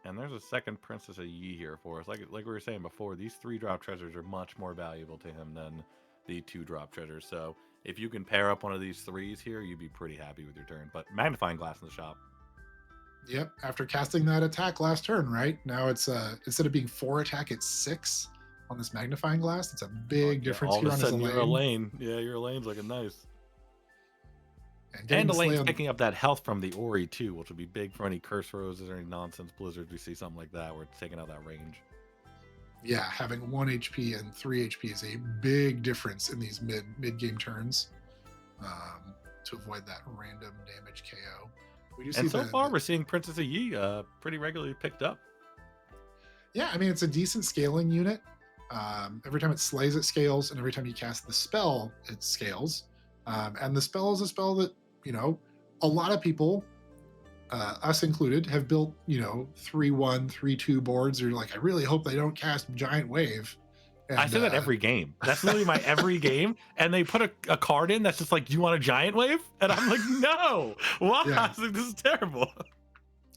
And there's a second Princess of Yi here for us. Like we were saying before, these 3-drop treasures are much more valuable to him than the 2-drop treasures. So if you can pair up one of these 3s here, you'd be pretty happy with your turn. But magnifying glass in the shop.
Yep, after casting that attack last turn, right? Now it's instead of being 4 attack, it's 6 on this magnifying glass. It's a big difference here on his Elaine.
Your Elaine. Yeah, your Elaine's looking nice.
And
Elaine's picking up that health from the Ori too, which would be big for any Curse Roses or any nonsense blizzards. We see something like that where it's taking out that range.
Yeah, having 1 HP and 3 HP is a big difference in these mid game turns, to avoid that random damage KO.
We do see so far we're seeing Princess of Yi pretty regularly picked up.
Yeah, I mean, it's a decent scaling unit. Every time it slays, it scales, and every time you cast the spell, it scales. And the spell is a spell that, you know, a lot of people, us included, have built, 3-1, 3-2 boards. You're like, I really hope they don't cast Giant Wave.
I
And
say that every game. That's literally my every game. And they put a card in that's just like, do you want a giant wave? And I'm like, no. Why?
Yeah.
I was like, this is terrible.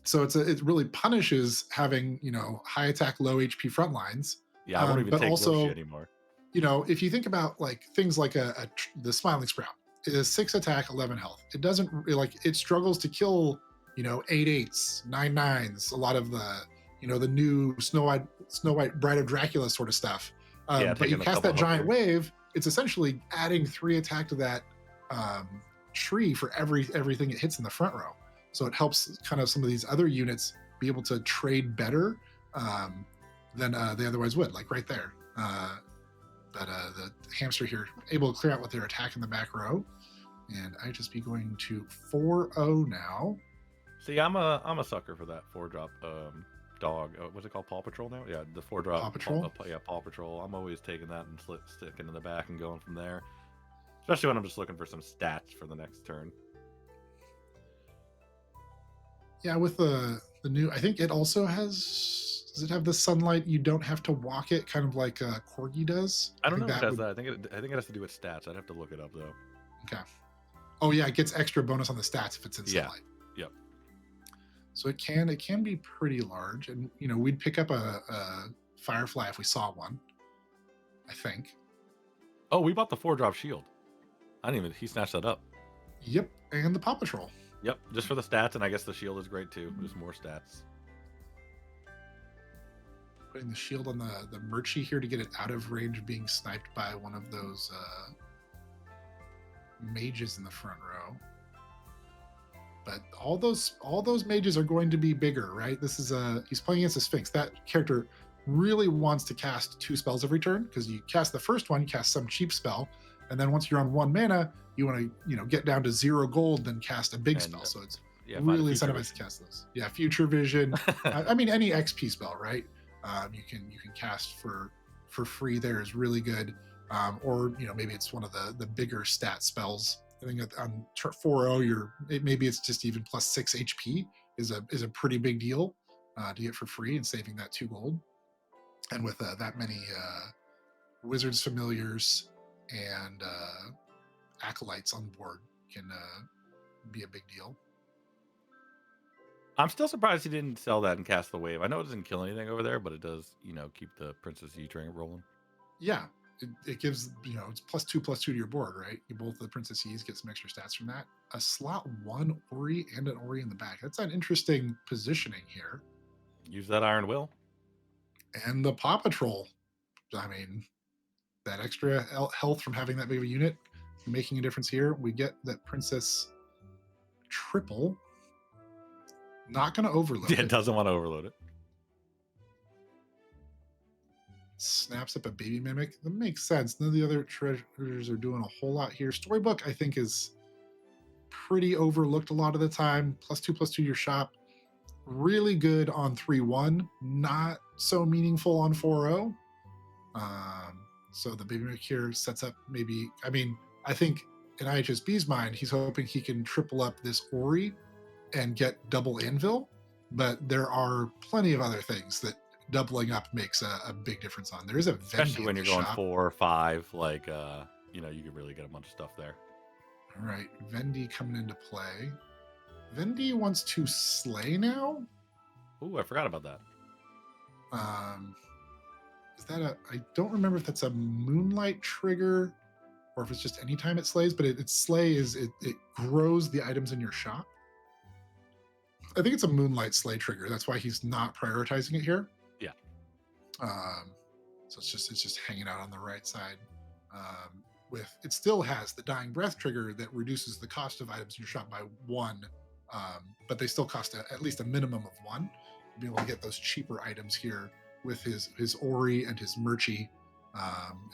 So it really punishes having, high attack, low HP front lines.
Yeah, I won't even
But
take low shit
also,
anymore.
if you think about like things like the Smiling Sprout, it is 6 attack, 11 health. It doesn't it struggles to kill 8/8s, 9/9s. A lot of the new Snow White Bride of Dracula sort of stuff.
Yeah,
But you
taking a
cast
couple
that giant
hookers.
wave, it's essentially adding 3 attack to that um, tree for everything it hits in the front row. So it helps kind of some of these other units be able to trade better than they otherwise would, like right there. But the hamster here able to clear out with their attack in the back row, and I just be going to 4-0 now.
See, I'm a sucker for that 4-drop dog. What's it called? Paw Patrol now? Yeah, the 4-drop.
Paw Patrol?
Paw Patrol. I'm always taking that and sticking in the back and going from there. Especially when I'm just looking for some stats for the next turn.
Yeah, with the new, I think it also has. Does it have the sunlight? You don't have to walk it, kind of like Corgi does.
I don't know
think
if it has that. I think it has to do with stats. I'd have to look it up though.
Okay. Oh yeah, it gets extra bonus on the stats if it's in sunlight.
Yep.
So it can be pretty large, and we'd pick up a Firefly if we saw one, I think.
Oh, we bought the 4-drop shield. I didn't even. He snatched that up.
Yep, and the Paw Patrol.
Yep, just for the stats, and I guess the shield is great too. There's more stats.
Putting the shield on the Murchie here to get it out of range of being sniped by one of those mages in the front row. But all those mages are going to be bigger, right? This is he's playing against a Sphinx. That character really wants to cast 2 spells every turn, because you cast the first one, you cast some cheap spell, and then once you're on 1 mana, you want to get down to 0 gold, then cast a big spell. So it's really incentivized to cast those. Yeah, Future Vision. I mean, any XP spell, right? You can cast for free. There is really good. Or maybe it's one of the bigger stat spells. I think on 4-0, maybe it's just even plus 6 HP is a pretty big deal to get for free, and saving that 2 gold. And with that many wizards familiars and acolytes on board, can be a big deal.
I'm still surprised he didn't sell that and cast the wave. I know it doesn't kill anything over there, but it does, keep the Princess E train rolling.
Yeah, it gives, it's +2/+2 to your board, right? Both the Princess E's get some extra stats from that. A slot 1 Ori and an Ori in the back. That's an interesting positioning here.
Use that Iron Will.
And the Paw Patrol. I mean, that extra health from having that big of a unit making a difference here. We get that Princess triple. Not going to overload it.
It doesn't want to overload it.
Snaps up a baby mimic. That makes sense. None of the other treasures are doing a whole lot here. Storybook, I think, is pretty overlooked a lot of the time. +2/+2 to your shop. Really good on 3-1. Not so meaningful on 4-0. So the baby mimic here sets up maybe. I mean, I think in IHSB's mind, he's hoping he can triple up this Ori and get double Anvil, but there are plenty of other things that doubling up makes a big difference on. There is a Vendy,
especially when you're going 4 or 5, like you can really get a bunch of stuff there.
All right, Vendy coming into play. Vendy wants to slay now.
Ooh, I forgot about that.
Is that I don't remember if that's a Moonlight trigger or if it's just anytime it slays, but its slay is it grows the items in your shop. I think it's a Moonlight slay trigger. That's why he's not prioritizing it here.
Yeah.
So it's just hanging out on the right side. With it still has the Dying Breath trigger that reduces the cost of items in your shop by 1, but they still cost at least a minimum of 1 to be able to get those cheaper items here. With his Ori and his Murchie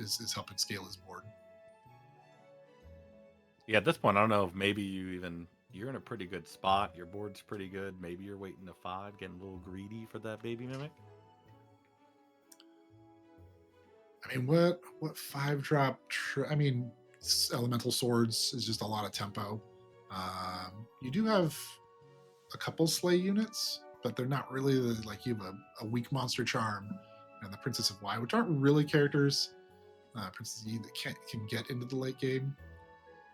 is helping scale his board.
Yeah, at this point, I don't know if maybe you're in a pretty good spot. Your board's pretty good. Maybe you're waiting to 5, getting a little greedy for that baby mimic.
I mean, what 5-drop? I mean, elemental swords is just a lot of tempo. You do have a couple slay units, but they're not really like you have a weak monster charm and the Princess of Y, which aren't really characters. Princess E that can get into the late game.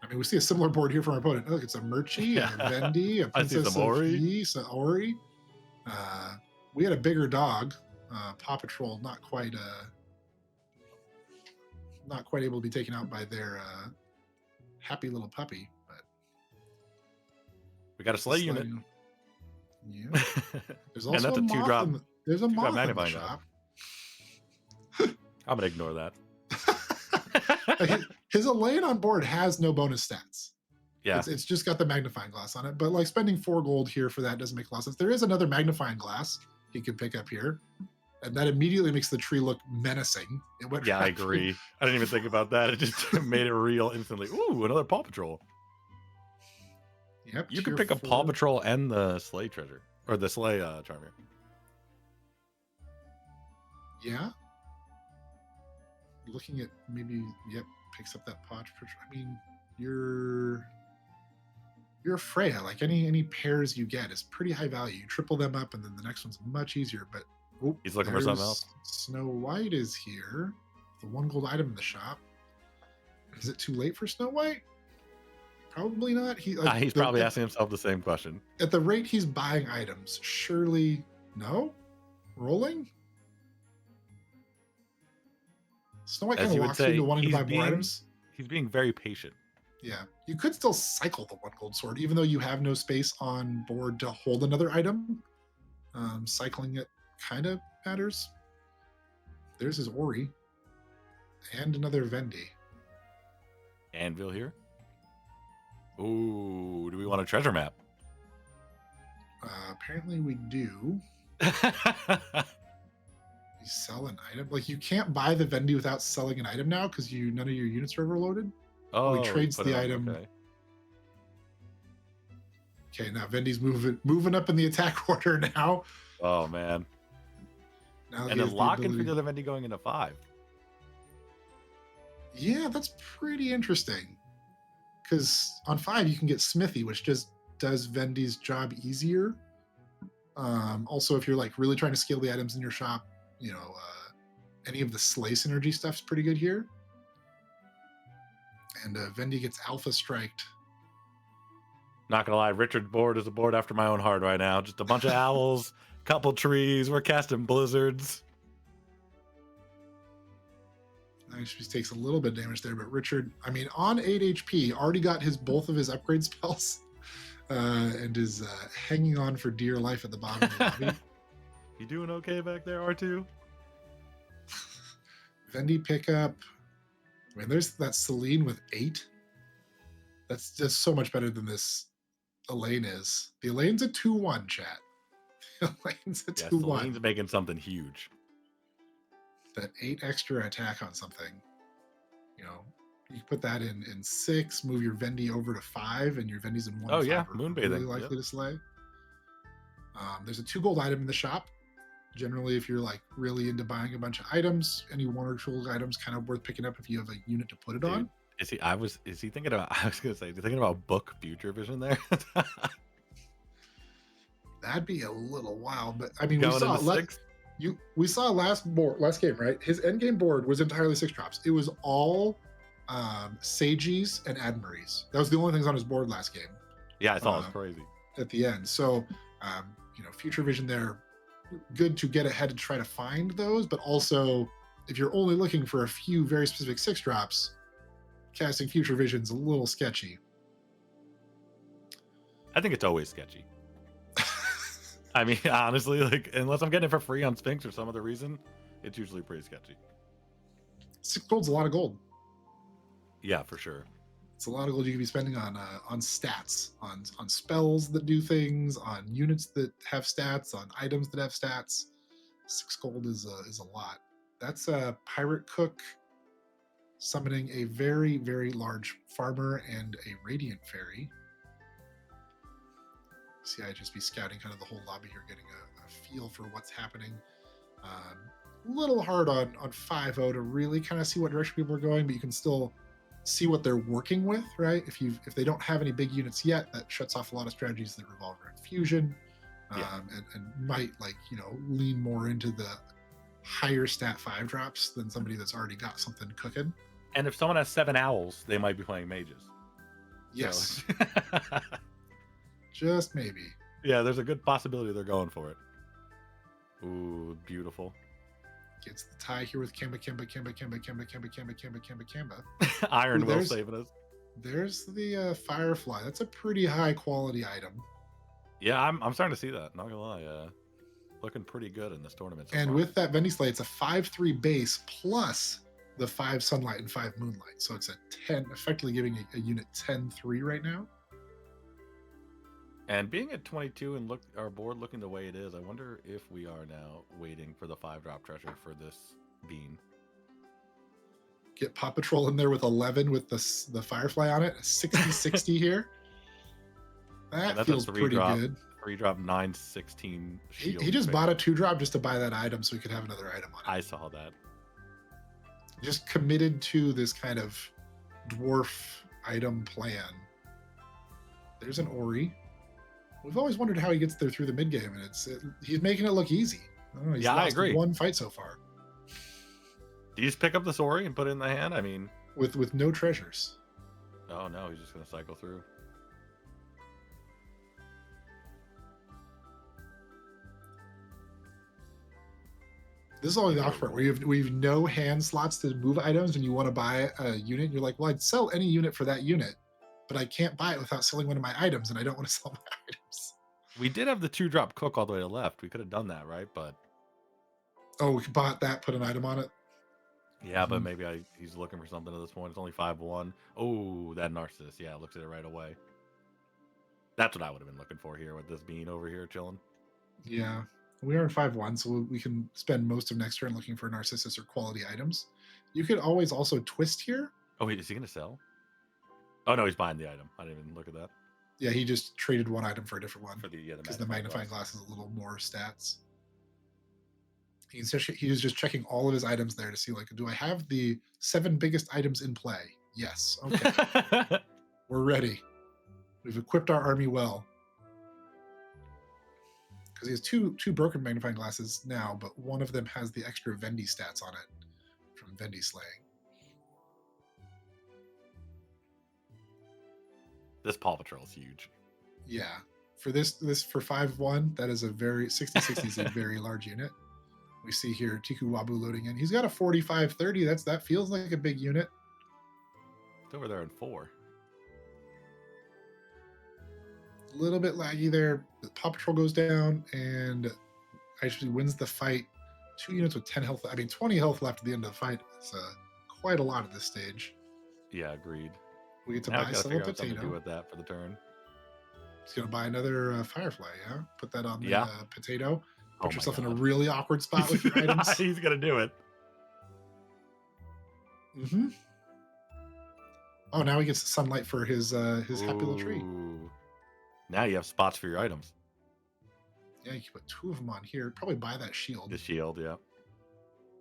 I mean, we see a similar board here from our opponent. Look, it's a Murchie,
Yeah.
a Vendi, a
I see
Princess
some
of
Ori.
E, so Ori. We had a bigger dog, Paw Patrol, not quite able to be taken out by their happy little puppy, but
We got a slay unit.
Yeah. There's
And
also
that's a
moth
2-drop.
there's a
2-drop
moth in the
magnifying glass.
shop.
I'm gonna ignore that.
His Elaine on board has no bonus stats.
Yeah.
It's just got the magnifying glass on it, but like spending 4 gold here for that doesn't make a lot of sense. There is another magnifying glass he could pick up here, and that immediately makes the tree look menacing.
I agree. I didn't even think about that. It just made it real instantly. Ooh, another Paw Patrol.
Yep.
You could pick up Paw Patrol and the Slay treasure, or the Slay charm here.
Yeah. Looking at maybe, picks up that Paw Patrol. I mean, you're Freya. Like any pairs you get is pretty high value. You triple them up, and then the next one's much easier. But
he's looking for something else.
Snow White is here. The 1 gold item in the shop. Is it too late for Snow White? Probably not.
He's probably asking himself the same question.
At the rate he's buying items, surely no? Rolling? Snow White kind of walks into wanting to buy more items.
He's being very patient.
Yeah. You could still cycle the 1 gold sword, even though you have no space on board to hold another item. Cycling it kind of matters. There's his Ori. And another Vendi.
Anvil here. Ooh, do we want a treasure map?
Apparently we do. You sell an item? Like, you can't buy the Vendi without selling an item now because none of your units are overloaded?
Oh,
he trades the item. Okay, now Vendi's moving up in the attack order now.
Oh, man.
Now
and then lock and figure the Vendi going into 5.
Yeah, that's pretty interesting. Because on 5 you can get Smithy, which just does Vendi's job easier. Also, if you're like really trying to scale the items in your shop, any of the Slay synergy stuff's pretty good here. And Vendi gets Alpha Striked.
Not gonna lie, Richard's board is a board after my own heart right now. Just a bunch of owls, couple trees. We're casting blizzards.
She takes a little bit of damage there, but Richard, I mean, on 8 HP, already got both of his upgrade spells, and is hanging on for dear life at the bottom of the lobby.
You doing okay back there, R2?
Vendi pickup. I mean, there's that Celine with 8. That's just so much better than this Elaine is. The Elaine's a 2-1, chat. The Elaine's a 2-1.
Celine's making something huge.
That 8 extra attack on something. You put that in 6, move your Vendi over to 5, and your Vendi's in 1.
Oh, yeah, moonbathing.
Really likely to slay. There's a 2 gold item in the shop. Generally, if you're like really into buying a bunch of items, any 1 or 2 gold items kind of worth picking up if you have a unit to put it on.
Is he thinking about? I was gonna say, thinking about book future vision there.
That'd be a little wild, but I mean, we saw last game, right? His end game board was entirely 6 drops. It was all Sages and Admiries. That was the only things on his board last game.
Yeah, I thought it was crazy
at the end. So, future vision there, good to get ahead and try to find those, but also if you're only looking for a few very specific 6 drops, casting future vision's a little sketchy.
I think it's always sketchy. I mean, honestly, like, unless I'm getting it for free on Sphinx or some other reason, it's usually pretty sketchy.
6 gold's a lot of gold.
Yeah, for sure.
It's a lot of gold you could be spending on stats, on spells that do things, on units that have stats, on items that have stats. 6 gold is a lot. That's a pirate cook summoning a very, very large farmer and a radiant fairy. See, I just be scouting kind of the whole lobby here, getting a feel for what's happening. Little hard on 5-0 to really kind of see what direction people are going, but you can still see what they're working with, right? If they don't have any big units yet, that shuts off a lot of strategies that revolve around fusion, and might lean more into the higher stat 5-drops than somebody that's already got something cooking.
And if someone has 7 owls, they might be playing mages.
Yes.
So.
Just maybe.
Yeah, there's a good possibility they're going for it. Ooh, beautiful.
Gets the tie here with Kemba.
Iron will saving us.
There's the Firefly. That's a pretty high quality item.
Yeah, I'm starting to see that. Not gonna lie, looking pretty good in this tournament.
And with that Vendy Slate, it's a 5/3 base plus the 5 Sunlight and 5 Moonlight. So it's a 10, effectively giving a unit 10/3 right now.
And being at 22 and our board looking the way it is, I wonder if we are now waiting for the 5-drop treasure for this bean.
Get Paw Patrol in there with 11 with the Firefly on it. 60/60 here. That feels pretty good.
3-drop 9/16 shield.
He just bought a 2-drop just to buy that item so he could have another item on it.
I saw that.
Just committed to this kind of dwarf item plan. There's an Ori. We've always wondered how he gets there through the mid game, and he's making it look easy.
I agree.
One fight so far.
Do you just pick up the Ori and put it in the hand? I mean,
with no treasures.
Oh no, he's just gonna cycle through.
This is always the awkward part where we have no hand slots to move items when you want to buy a unit. You're like, well, I'd sell any unit for that unit, but I can't buy it without selling one of my items, and I don't want to sell my items.
We did have the 2-drop cook all the way to the left. We could have done that, right? But
we bought that, put an item on it.
Yeah, but maybe he's looking for something at this point. It's only 5/1. Oh, that Narcissus. Yeah, looks at it right away. That's what I would have been looking for here with this bean over here chilling.
Yeah, we are in 5/1, so we can spend most of next turn looking for Narcissus or quality items. You could always also twist here.
Oh, wait, is he going to sell? Oh, no, he's buying the item. I didn't even look at that.
Yeah, he just traded one item for a different one.
Because
the magnifying glass is a little more stats. He's just checking all of his items there to see, like, do I have the 7 biggest items in play? Yes. Okay. We're ready. We've equipped our army well. Because he has two broken magnifying glasses now, but one of them has the extra Vendy stats on it from Vendy slaying.
This Paw Patrol is huge.
Yeah. For this for 5/1, that is a very 60/60 is a very large unit. We see here Tiku Wabu loading in. He's got a 45/30. That feels like a big unit.
It's over there in 4.
A little bit laggy there. The Paw Patrol goes down and actually wins the fight. 2 units with 10 health. 20 health left at the end of the fight. It's quite a lot at this stage.
Yeah, agreed.
We get to
now
buy Sell a Potato.
To do with that for the turn.
He's going to buy another Firefly, yeah? Put that on the Potato. Put yourself in a really awkward spot with your items.
He's going to do it.
Mm-hmm. Oh, now he gets the sunlight for his happy little tree.
Now you have spots for your items.
Yeah, you can put 2 of them on here. Probably buy that shield.
The shield, yeah.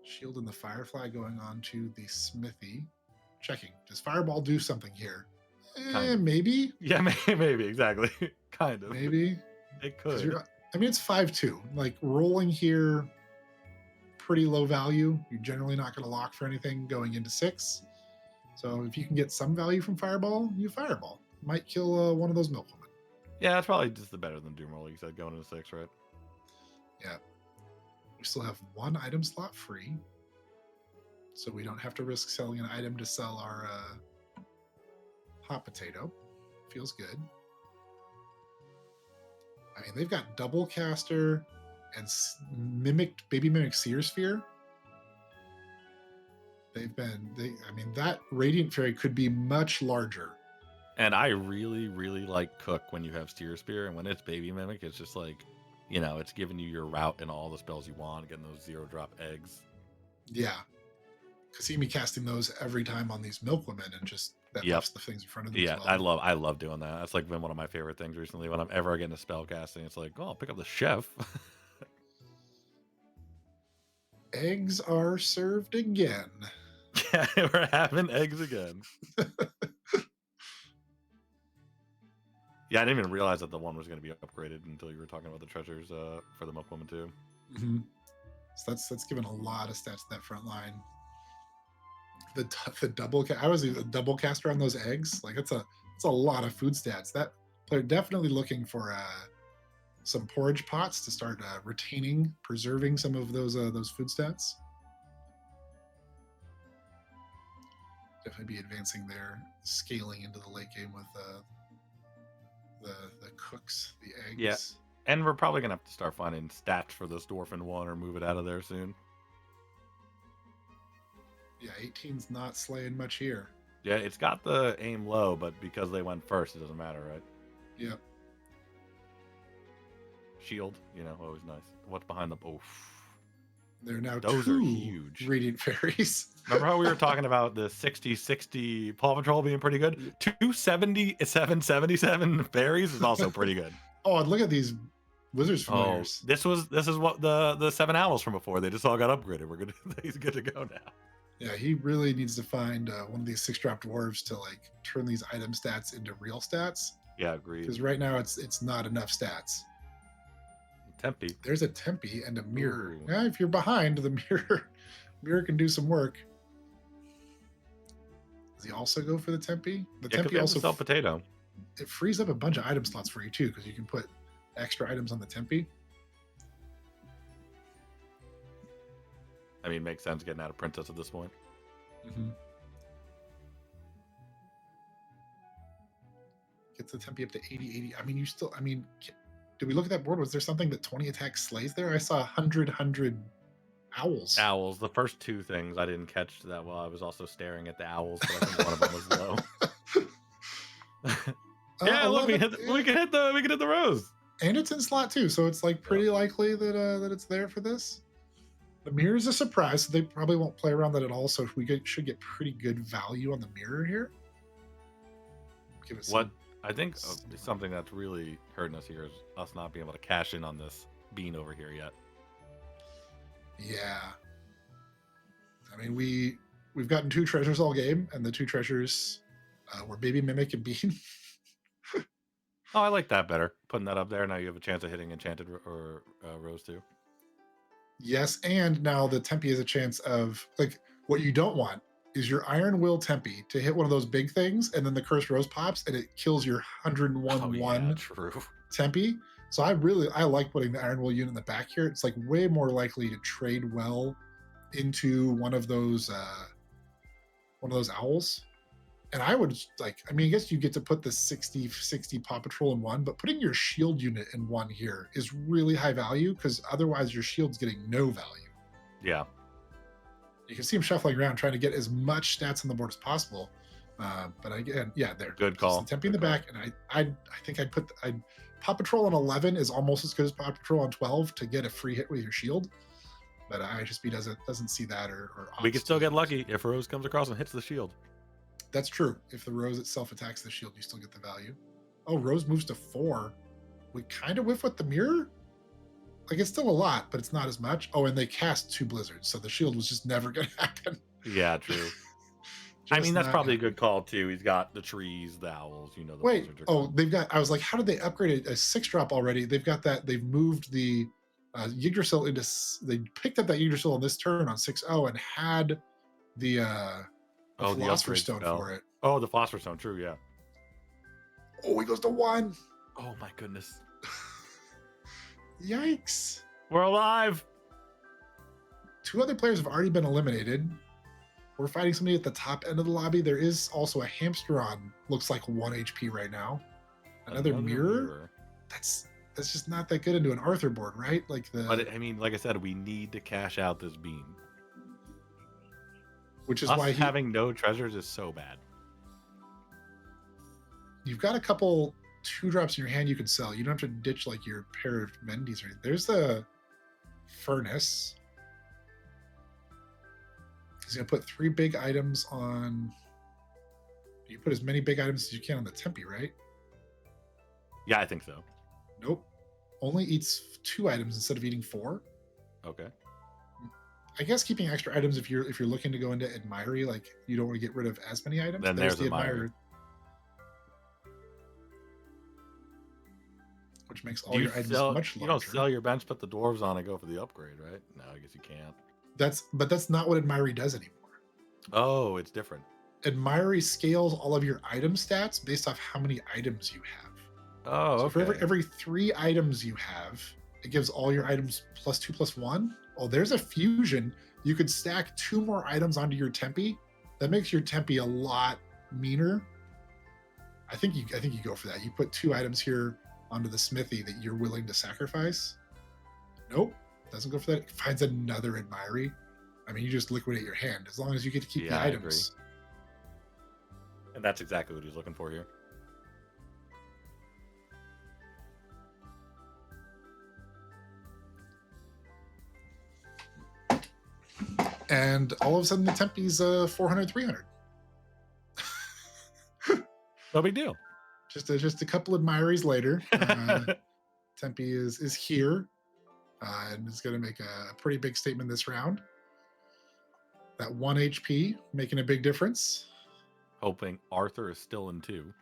Shield and the Firefly going on to the Smithy. Checking. Does Fireball do something here? Maybe.
Yeah, maybe, exactly. Kind of.
Maybe.
It could.
It's 5/2. Like, rolling here, pretty low value. You're generally not going to lock for anything going into 6. So if you can get some value from Fireball, you Fireball. Might kill one of those Milkwomen.
Yeah, that's probably just the better than Doom Roll, you said, going into 6, right?
Yeah. We still have 1 item slot free. So we don't have to risk selling an item to sell our hot potato. Feels good. They've got Double Caster and Baby Mimic Seer Sphere. That Radiant Fairy could be much larger.
And I really, really like Cook when you have Seer Spear, and when it's Baby Mimic, it's just like, it's giving you your route and all the spells you want, getting those 0-drop eggs.
Yeah. Because he'd be casting those every time on these Milkwomen, and just that buffs the things in front of them.
Yeah, as well. I love doing that. That's like been one of my favorite things recently. When I'm ever getting a spell casting, it's like, oh, I'll pick up the chef.
eggs are served again.
Yeah, we're having eggs again. Yeah, I didn't even realize that the one was going to be upgraded until you were talking about the treasures for the Milk Woman too.
Mm-hmm. So that's given a lot of stats to that front line. The double I was a double caster on those eggs. Like it's a lot of food stats. That player definitely looking for some porridge pots to start preserving some of those food stats. Definitely be advancing there, scaling into the late game with the cooks, the eggs.
Yeah, and we're probably gonna have to start finding stats for this dwarfen one or move it out of there soon.
Yeah, 18's not slaying much here.
Yeah, it's got the aim low, but because they went first, it doesn't matter, right?
Yep.
Shield, always nice. What's behind them? Oh,
they're now
those are huge.
Radiant Fairies.
Remember how we were talking about the 60-60 Paw Patrol being pretty good? 277 fairies is also pretty good.
Oh, and look at these Wizards familiars.
This is what the 7 owls from before. They just all got upgraded. We're good. He's good to go now.
Yeah, he really needs to find one of these 6-drop dwarves to like turn these item stats into real stats.
Yeah, agreed.
Because right now it's not enough stats.
Tempe.
There's a Tempe and a mirror.
Ooh.
Yeah, if you're behind, the mirror can do some work. Does he also go for the Tempe? The Tempe also
sell potato.
It frees up a bunch of item slots for you too, because you can put extra items on the Tempe.
I mean, makes sense getting out of Princess at this point.
Mm-hmm. Gets the Tempe up to 80. I mean, did we look at that board? Was there something that 20 attack slays there? I saw 100 owls.
Owls. The first two things I didn't catch that well. I was also staring at the owls, but I think one of them was low. Yeah, look, we can hit the rose.
And it's in slot too, so it's like pretty likely that it's there for this. The mirror is a surprise, so they probably won't play around that at all. So should get pretty good value on the mirror here. Give it
what I think something that's really hurting us here is us not being able to cash in on this bean over here yet.
Yeah, I mean we've gotten 2 treasures all game, and the 2 treasures were Baby Mimic and Bean.
Oh, I like that better. Putting that up there, now you have a chance of hitting Enchanted or Rose too.
Yes, and now the Tempe has a chance of, like, what you don't want is your Iron Will Tempe to hit one of those big things, and then the Cursed Rose pops, and it kills your 101-1
true.
Tempe. So I like putting the Iron Will unit in the back here. It's like way more likely to trade well into one of those owls. And I would I guess you get to put the 60 Paw Patrol in one, but putting your shield unit in one here is really high value, because otherwise your shield's getting no value.
Yeah.
You can see him shuffling around trying to get as much stats on the board as possible. But again, yeah, there.
Good call.
Tempe in the back, and I think I'd put Paw Patrol on 11 is almost as good as Paw Patrol on 12 to get a free hit with your shield. But IHSP doesn't see that or
we can still get lucky if Rose comes across and hits the shield.
That's true. If the Rose itself attacks the shield, you still get the value. Oh, Rose moves to 4. We kind of whiff with the mirror. Like, it's still a lot, but it's not as much. Oh, and they cast 2 blizzards, so the shield was just never going to happen.
Yeah, true. I mean, that's probably a good call too. He's got the trees, the owls, the blizzards.
They've got. I was like, how did they upgrade a 6-drop already? They've got that. They've moved the Yggdrasil into. They picked up that Yggdrasil on this turn on 6-0 and had the Philosopher's Stone for it.
Oh, the Philosopher's Stone, true, yeah.
Oh, he goes to 1.
Oh my goodness.
Yikes.
We're alive.
2 other players have already been eliminated. We're fighting somebody at the top end of the lobby. There is also a hamster on, looks like 1 HP right now. Another mirror? That's just not that good into an Arthur board, right?
But I mean, like I said, we need to cash out this beam.
Which is
why having no treasures is so bad.
You've got a couple 2-drops in your hand you can sell. You don't have to ditch like your pair of Mendies or anything. There's the Furnace. He's going to put 3 big items on. You put as many big items as you can on the Tempe, right?
Yeah, I think so.
Nope. Only eats 2 items instead of eating 4.
Okay.
I guess keeping extra items if you're looking to go into Admiry, like you don't want to get rid of as many items.
Then
There's
there's
the
Admiry.
Admirer, which makes all your items much
You don't
larger.
sell your bench, put the dwarves on, and go for the upgrade, right? No, I guess you can't.
That's not what Admiry does anymore.
Oh, it's different.
Admiry scales all of your item stats based off how many items you have.
Oh,
So
okay.
for every 3 items you have, it gives all your items +2/+1. Oh, there's a fusion. You could stack 2 more items onto your Tempe. That makes your Tempe a lot meaner. I think you go for that. You put 2 items here onto the smithy that you're willing to sacrifice. Nope, doesn't go for that. It finds another Admiry. I mean, you just liquidate your hand as long as you get to keep the items.
And that's exactly what he's looking for here.
And all of a sudden the Tempe's 400, 300.
No big deal.
Just a couple of Admiries later, Tempe is here and is going to make a pretty big statement this round. That 1 HP making a big difference.
Hoping Arthur is still in 2.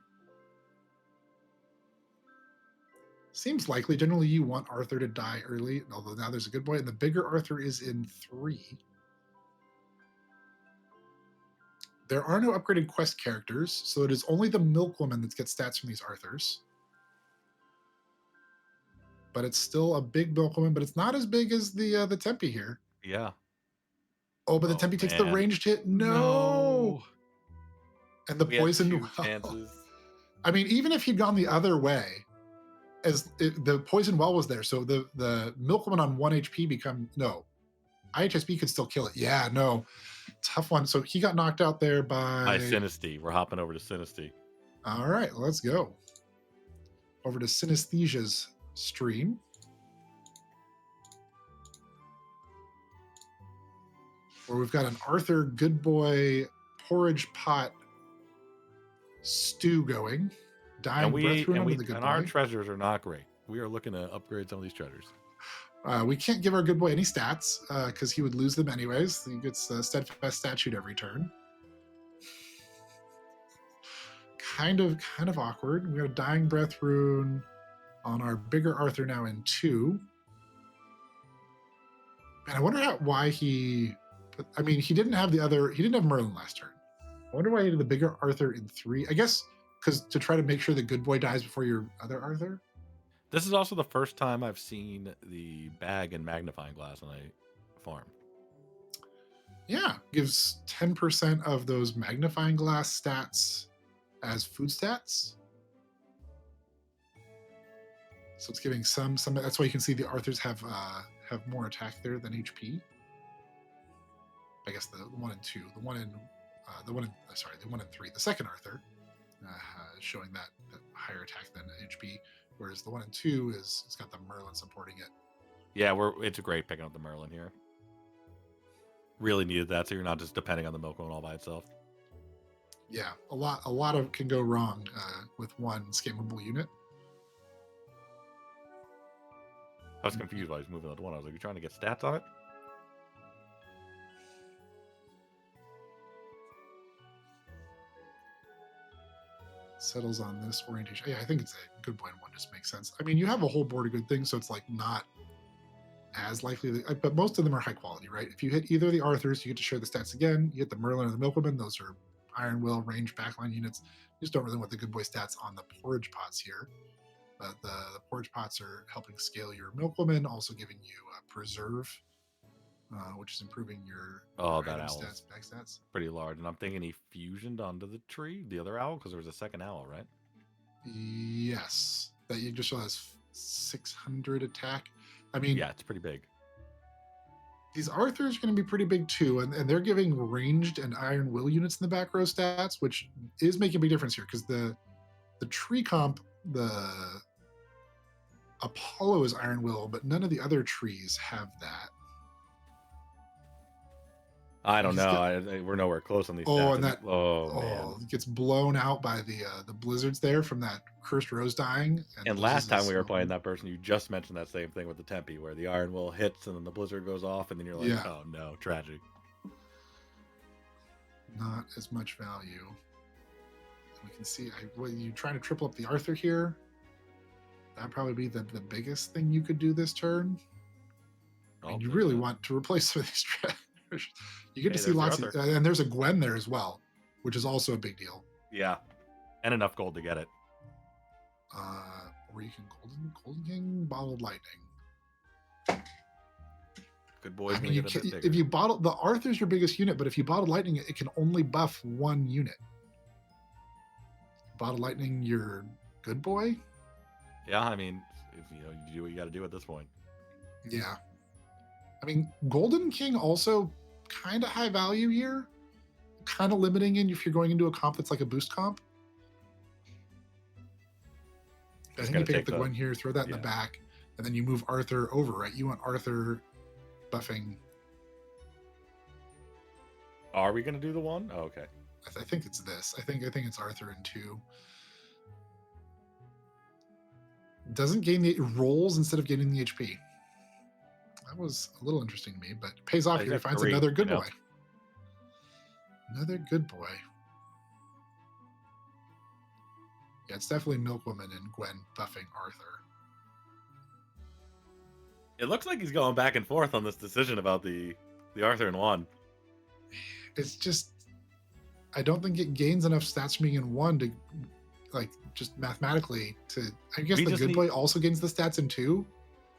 Seems likely. Generally, you want Arthur to die early, although now there's a good boy, and the bigger Arthur is in 3. There are no upgraded quest characters, so it is only the Milkwoman that gets stats from these Arthurs. But it's still a big Milkwoman, but it's not as big as the Tempe here.
Yeah.
Oh, but the Tempe takes the ranged hit. No! And the poison well.
Chances.
I mean, even if he'd gone the other way, the poison well was there, so the Milkwoman on 1 HP IHSB could still kill it. Yeah, no. Tough one. So he got knocked out there by
Synesty. We're hopping over to Synesty.
All right, let's go. Over to Synesthesia's stream. Where we've got an Arthur Good Boy porridge pot stew going. Dying breath rune under the Good Boy.
Our treasures are not great. We are looking to upgrade some of these treasures.
We can't give our Good Boy any stats because he would lose them anyways. He gets a steadfast statute every turn. Kind of awkward. We got a Dying Breath rune on our bigger Arthur now in 2. And I wonder why he. I mean, he didn't have Merlin last turn. I wonder why he did the bigger Arthur in 3. I guess because to try to make sure the Good Boy dies before your other Arthur.
This is also the first time I've seen the bag and magnifying glass on a farm.
Yeah, gives 10% of those magnifying glass stats as food stats. So it's giving some. That's why you can see the Arthurs have more attack there than HP. I guess the 1 and 2, the one in 3, the second Arthur, showing that higher attack than HP. Whereas the 1 and 2 it's got the Merlin supporting it.
Yeah, it's a great picking up the Merlin here. Really needed that, so you're not just depending on the Milkwoman all by itself.
Yeah, a lot of can go wrong with one scammable unit.
I was confused while I was moving on to 1. I was like, "You trying to get stats on it?"
Settles on this orientation. Yeah, I think it's a Good Boy in 1 just makes sense. I mean, you have a whole board of good things, so it's like not as likely, but most of them are high quality, right? If you hit either of the Arthurs, you get to share the stats again. You hit the Merlin or the Milkwoman, those are Iron Will, range, backline units. You just don't really want the Good Boy stats on the porridge pots here. But the porridge pots are helping scale your Milkwoman, also giving you preserve, which is improving your
that owl
stats, back stats.
Pretty large, and I'm thinking he fusioned onto the tree, the other owl, because there was a second owl, right?
Yes, that you just saw has 600 attack. I mean,
yeah, it's pretty big.
These Arthurs are going to be pretty big too, and they're giving ranged and Iron Will units in the back row stats, which is making a big difference here because the tree comp, the Apollo is Iron Will, but none of the other trees have that.
I
You
don't
just
know.
get
We're nowhere close on these
oh,
stats.
and that
Oh man.
it gets blown out by the blizzards there from that cursed rose dying and
And
loses
last time
his
we were playing
snowball.
that person, you just mentioned that same thing with the Tempe, where the Iron Will hits and then the Blizzard goes off, and then you're like,
Yeah,
oh no, tragedy.
not as much value. We can see you trying to triple up the Arthur here. That'd probably be the biggest thing you could do this turn. I
Oh,
mean, you
there's
really
a
want to replace some of these treasures. You get to see
there's the
lots of,
Arthur.
and there's a Gwen there as well, which is also a big deal.
Yeah, and enough gold to get it.
Or you can Golden King, Bottled Lightning.
Good boy's
I mean,
gonna get a bit bigger.
if you bottle the Arthur's your biggest unit, but if you bottle Lightning, it can only buff one unit. Bottle Lightning, your good boy.
Yeah, I mean, if you do what you got to do at this point.
Yeah, I mean, Golden King also kind of high value here, kind of limiting in if you're going into a comp that's like a boost comp. I think you pick up the Gwen here, throw that in the back, and then you move Arthur over, right? You want Arthur buffing.
Are we gonna do the one? Oh, okay.
I think it's this. I think it's Arthur in 2. Doesn't gain the rolls instead of getting the HP. That was a little interesting to me, but it pays off here. He finds another good boy. Another good boy. Yeah, it's definitely Milkwoman and Gwen buffing Arthur.
It looks like he's going back and forth on this decision about the Arthur in 1.
It's just, I don't think it gains enough stats from being in 1 to, like, just mathematically to. I guess the good boy also gains the stats in 2.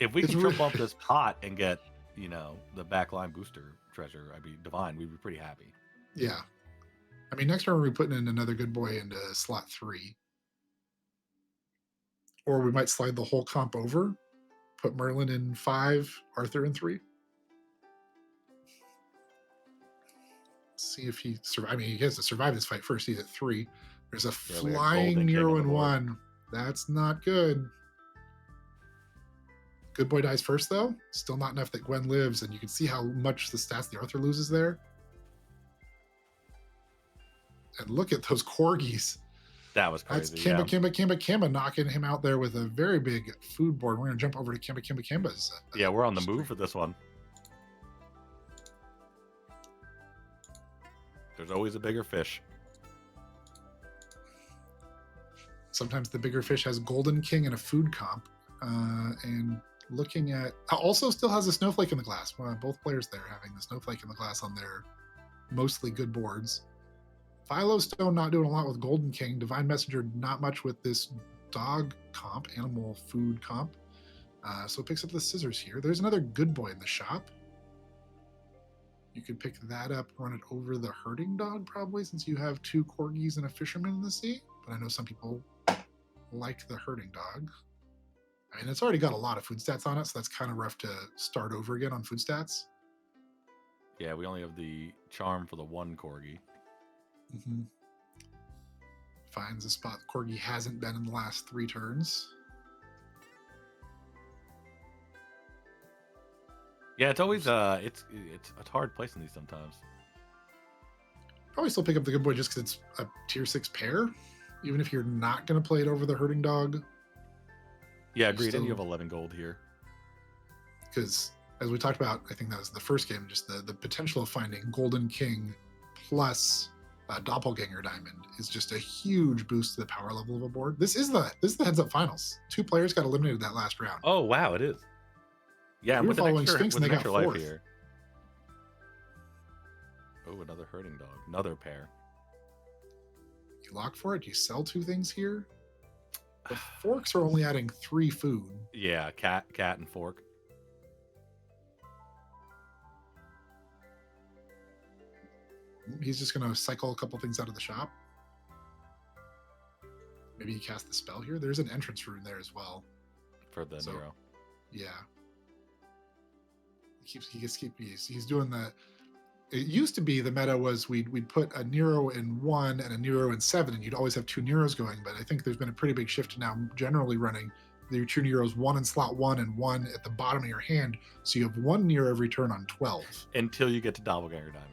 If we can triple up this pot and get, the backline booster treasure, I'd be divine. We'd be pretty happy.
Yeah. I mean, next turn we're putting in another good boy into slot 3. Or we might slide the whole comp over, put Merlin in 5, Arthur in 3. See if he survives. I mean, he has to survive this fight first. He's at 3. There's a flying Nero in 1. That's not good. Good boy dies first, though. Still not enough that Gwen lives, and you can see how much the stats the Arthur loses there. And look at those corgis.
That was crazy.
That's Kimba knocking him out there with a very big food board. We're going to jump over to Kimba's.
Yeah, we're on the move for this one. There's always a bigger fish.
Sometimes the bigger fish has Golden King and a food comp. And looking at... Also still has a snowflake in the glass. Both players there having the snowflake in the glass on their mostly good boards. Philo Stone not doing a lot with Golden King. Divine Messenger not much with this dog comp, animal food comp. So it picks up the scissors here. There's another good boy in the shop. You could pick that up, run it over the herding dog probably, since you have 2 corgis and a fisherman in the sea. But I know some people like the herding dog. I mean, it's already got a lot of food stats on it, so that's kind of rough to start over again on food stats.
Yeah, we only have the charm for the 1 corgi.
Mm-hmm. Finds a spot corgi hasn't been in the last 3 turns.
Yeah, it's always it's a hard place in these sometimes.
Probably still pick up the good boy just because it's a tier 6 pair, even if you're not going to play it over the herding dog.
Yeah, agreed. And you have 11 gold here.
Because as we talked about, I think that was the first game, just the potential of finding Golden King plus Doppelganger Diamond is just a huge boost to the power level of a board. This is the heads up finals. 2 players got eliminated that last round.
Oh wow, it is. Yeah,
we were following
Sphinx
and they got 4th.
Here. Oh, another herding dog, another pair.
You lock for it. You sell 2 things here. The forks are only adding 3 food.
Yeah, cat, and fork.
He's just going to cycle a couple things out of the shop. Maybe he cast the spell here. There's an entrance rune there as well.
For the Nero.
Yeah. He's doing the... It used to be the meta was we'd put a Nero in 1 and a Nero in 7, and you'd always have 2 Neros going, but I think there's been a pretty big shift to now generally running your 2 Neros, 1 in slot 1 and 1 at the bottom of your hand, so you have 1 Nero every turn on 12.
Until you get to Doppelganger Diamond.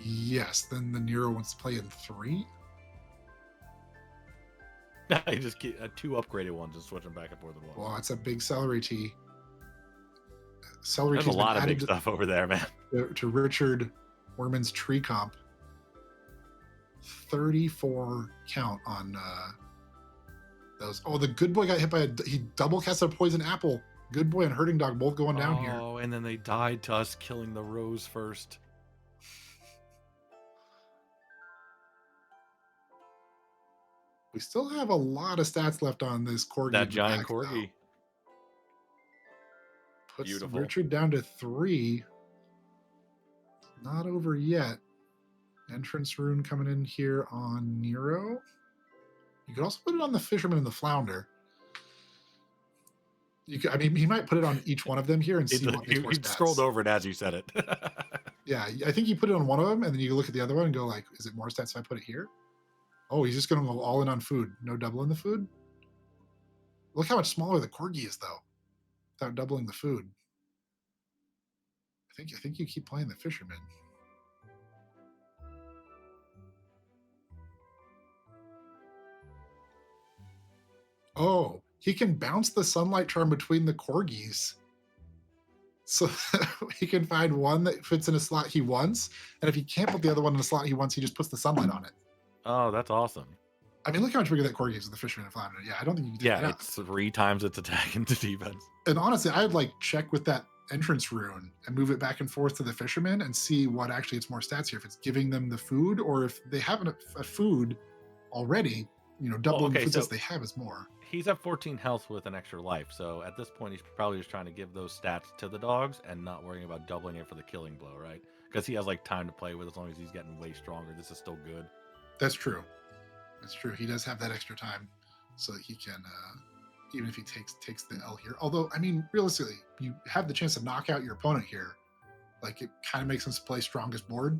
Yes. Then the Nero wants to play in 3.
I just get 2 upgraded ones and switch them back and forth in one.
Well, it's a big celery tea. Celery
There's a
tea's been
lot of big
added
stuff over there, man.
to Richard Werman's tree comp. 34 count on those. Oh, the good boy got hit by he double cast a poison apple. Good boy and hurting dog both going down here.
Oh, and then they died to us killing the rose first.
We still have a lot of stats left on this corgi.
That giant corgi.
Puts
Beautiful.
Richard down to 3. Not over yet. Entrance rune coming in here on Nero. You could also put it on the fisherman and the flounder. You could, I mean, he might put it on each one of them here and see what makes more stats.
He scrolled over it as you said it.
Yeah, I think you put it on one of them, and then you look at the other one and go like, is it more stats if I put it here? Oh, he's just going to go all in on food. No doubling the food? Look how much smaller the corgi is, though, without doubling the food. I think you keep playing the fisherman. Oh, he can bounce the sunlight charm between the corgis. So he can find one that fits in a slot he wants. And if he can't put the other one in a slot he wants, he just puts the sunlight on it.
Oh, that's awesome.
I mean, look how much bigger that corgi is with the fisherman and flounder. Yeah, I don't think you can do that.
Yeah, it's 3 times its attack into defense.
And honestly, I'd like check with that entrance rune and move it back and forth to the fisherman and see what actually it's more stats here. If it's giving them the food or if they have a food already, you know, doubling the food stats they have is more.
He's at 14 health with an extra life. So at this point, he's probably just trying to give those stats to the dogs and not worrying about doubling it for the killing blow, right? Because he has like time to play with as long as he's getting way stronger. This is still good.
That's true. That's true. He does have that extra time so that he can, even if he takes the L here. Although, I mean, realistically, you have the chance to knock out your opponent here. Like, it kind of makes him play strongest board.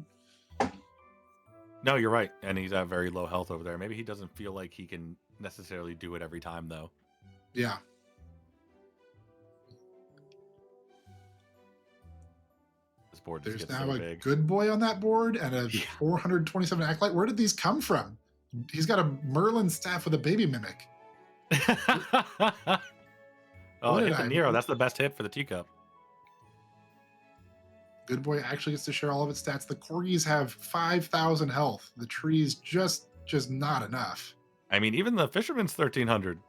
No, you're right. And he's at very low health over there. Maybe he doesn't feel like he can necessarily do it every time, though.
Yeah.
This board just
There's
gets
now
so
a
big.
Good boy on that board and a 427 Acolyte. Where did these come from? He's got a Merlin staff with a baby mimic.
Oh, hit the Nero. That's the best hit for the teacup.
Good boy actually gets to share all of its stats. The corgis have 5,000 health. The tree's just not enough.
I mean, even the fisherman's 1,300.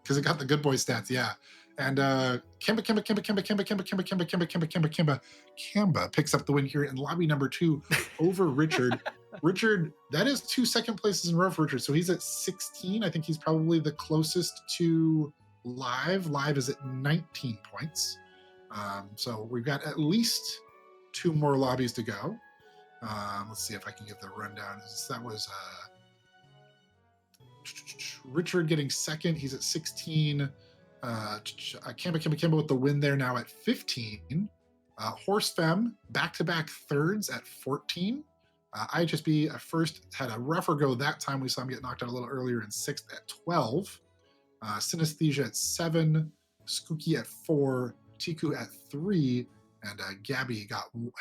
Because it got the good boy stats, yeah. And Kemba picks up the win here in lobby number 2 over Richard. Richard, that is 2 second places in a row for Richard. So he's at 16. I think he's probably the closest to live. Live is at 19 points. So we've got at least 2 more lobbies to go. Let's see if I can get the rundown. That was Richard getting second. He's at 16. Kemba with the win there now at 15. Horse Femme back-to-back thirds at 14. IHSB first had a rougher go that time. We saw him get knocked out a little earlier in 6th at 12. Synesthesia at 7. Skooky at 4. Tiku at 3. And Gabby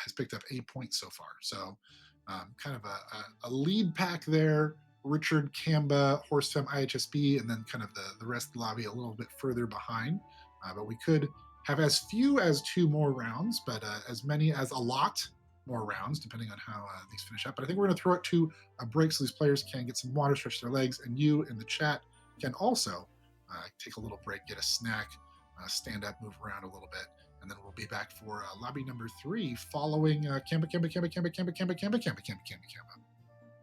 has picked up 8 points so far. So kind of a lead pack there. Richard, Kamba, Horse Femme, IHSB, and then kind of the rest of the lobby a little bit further behind. But we could have as few as 2 more rounds, but as many as a lot more rounds, depending on how these finish up. But I think we're going to throw it to a break so these players can get some water, stretch their legs, and you in the chat can also take a little break, get a snack, stand up, move around a little bit, and then we'll be back for lobby number 3 following Kamba.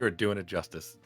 You're doing it justice.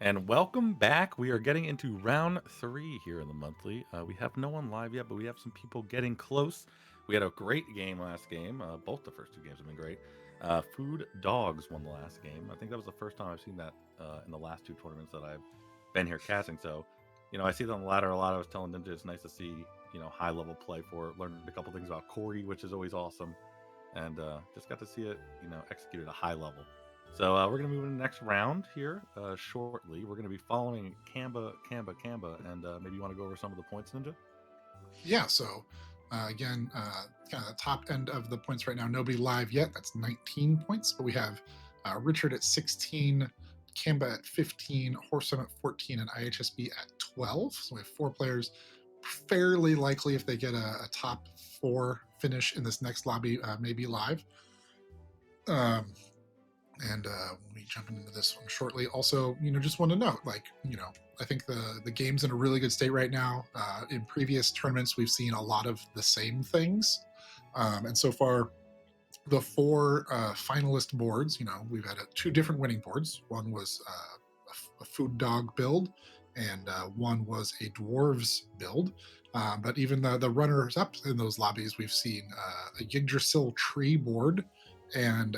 And welcome back. We are getting into round three here in the monthly. We have no one live yet, but we have some people getting close. We had a great game last game. Both the first two games have been great. Food Dogs won the last game. I think that was the first time I've seen that in the last two tournaments that I've been here casting. So, I see that on the ladder a lot. I was telling Ninja it's nice to see, high level play for it. Learned a couple things about Corey, which is always awesome. And just got to see it, executed at a high level. So we're going to move into the next round here shortly. We're going to be following Kamba, and maybe you want to go over some of the points, Ninja?
Yeah, so again, kind of the top end of the points right now. Nobody live yet. That's 19 points, but we have Richard at 16, Kamba at 15, Horsem at 14, and IHSB at 12. So we have four players. Fairly likely, if they get a top four finish in this next lobby, maybe live. And we'll be jumping into this one shortly. Also, just want to note, I think the game's in a really good state right now. In previous tournaments, we've seen a lot of the same things, and so far, the four finalist boards. We've had two different winning boards. One was a food dog build, and one was a dwarves build. But even the runners up in those lobbies, we've seen a Yggdrasil tree board, and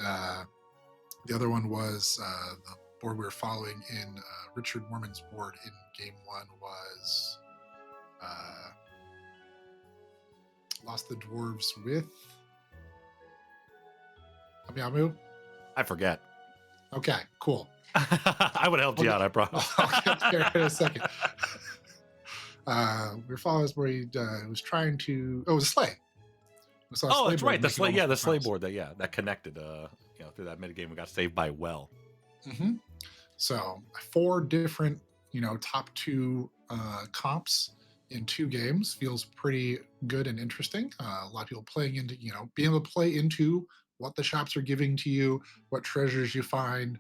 the other one was the board we were following in Richard Mormon's board in game one was lost the dwarves with Amiamu.
I forget.
Okay, cool.
I would help you out, I promise.
I'll get there in a second. We were following where he was trying to. Oh, it was a sleigh.
Oh, that's right. The sleigh, the sleigh board that connected. Through that mid game, we got saved by well.
Mm-hmm. So 4 different, top 2 comps in 2 games feels pretty good and interesting. A lot of people playing into, being able to play into what the shops are giving to you, what treasures you find.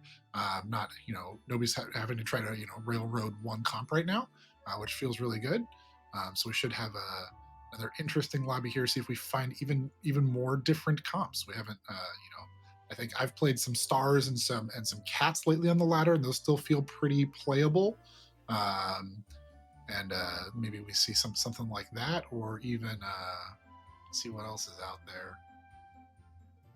Not, nobody's having to try to, railroad one comp right now, which feels really good. So we should have another interesting lobby here. See if we find even more different comps. We haven't, I think I've played some stars and some cats lately on the ladder, and those still feel pretty playable. And maybe we see something like that, or even see what else is out there.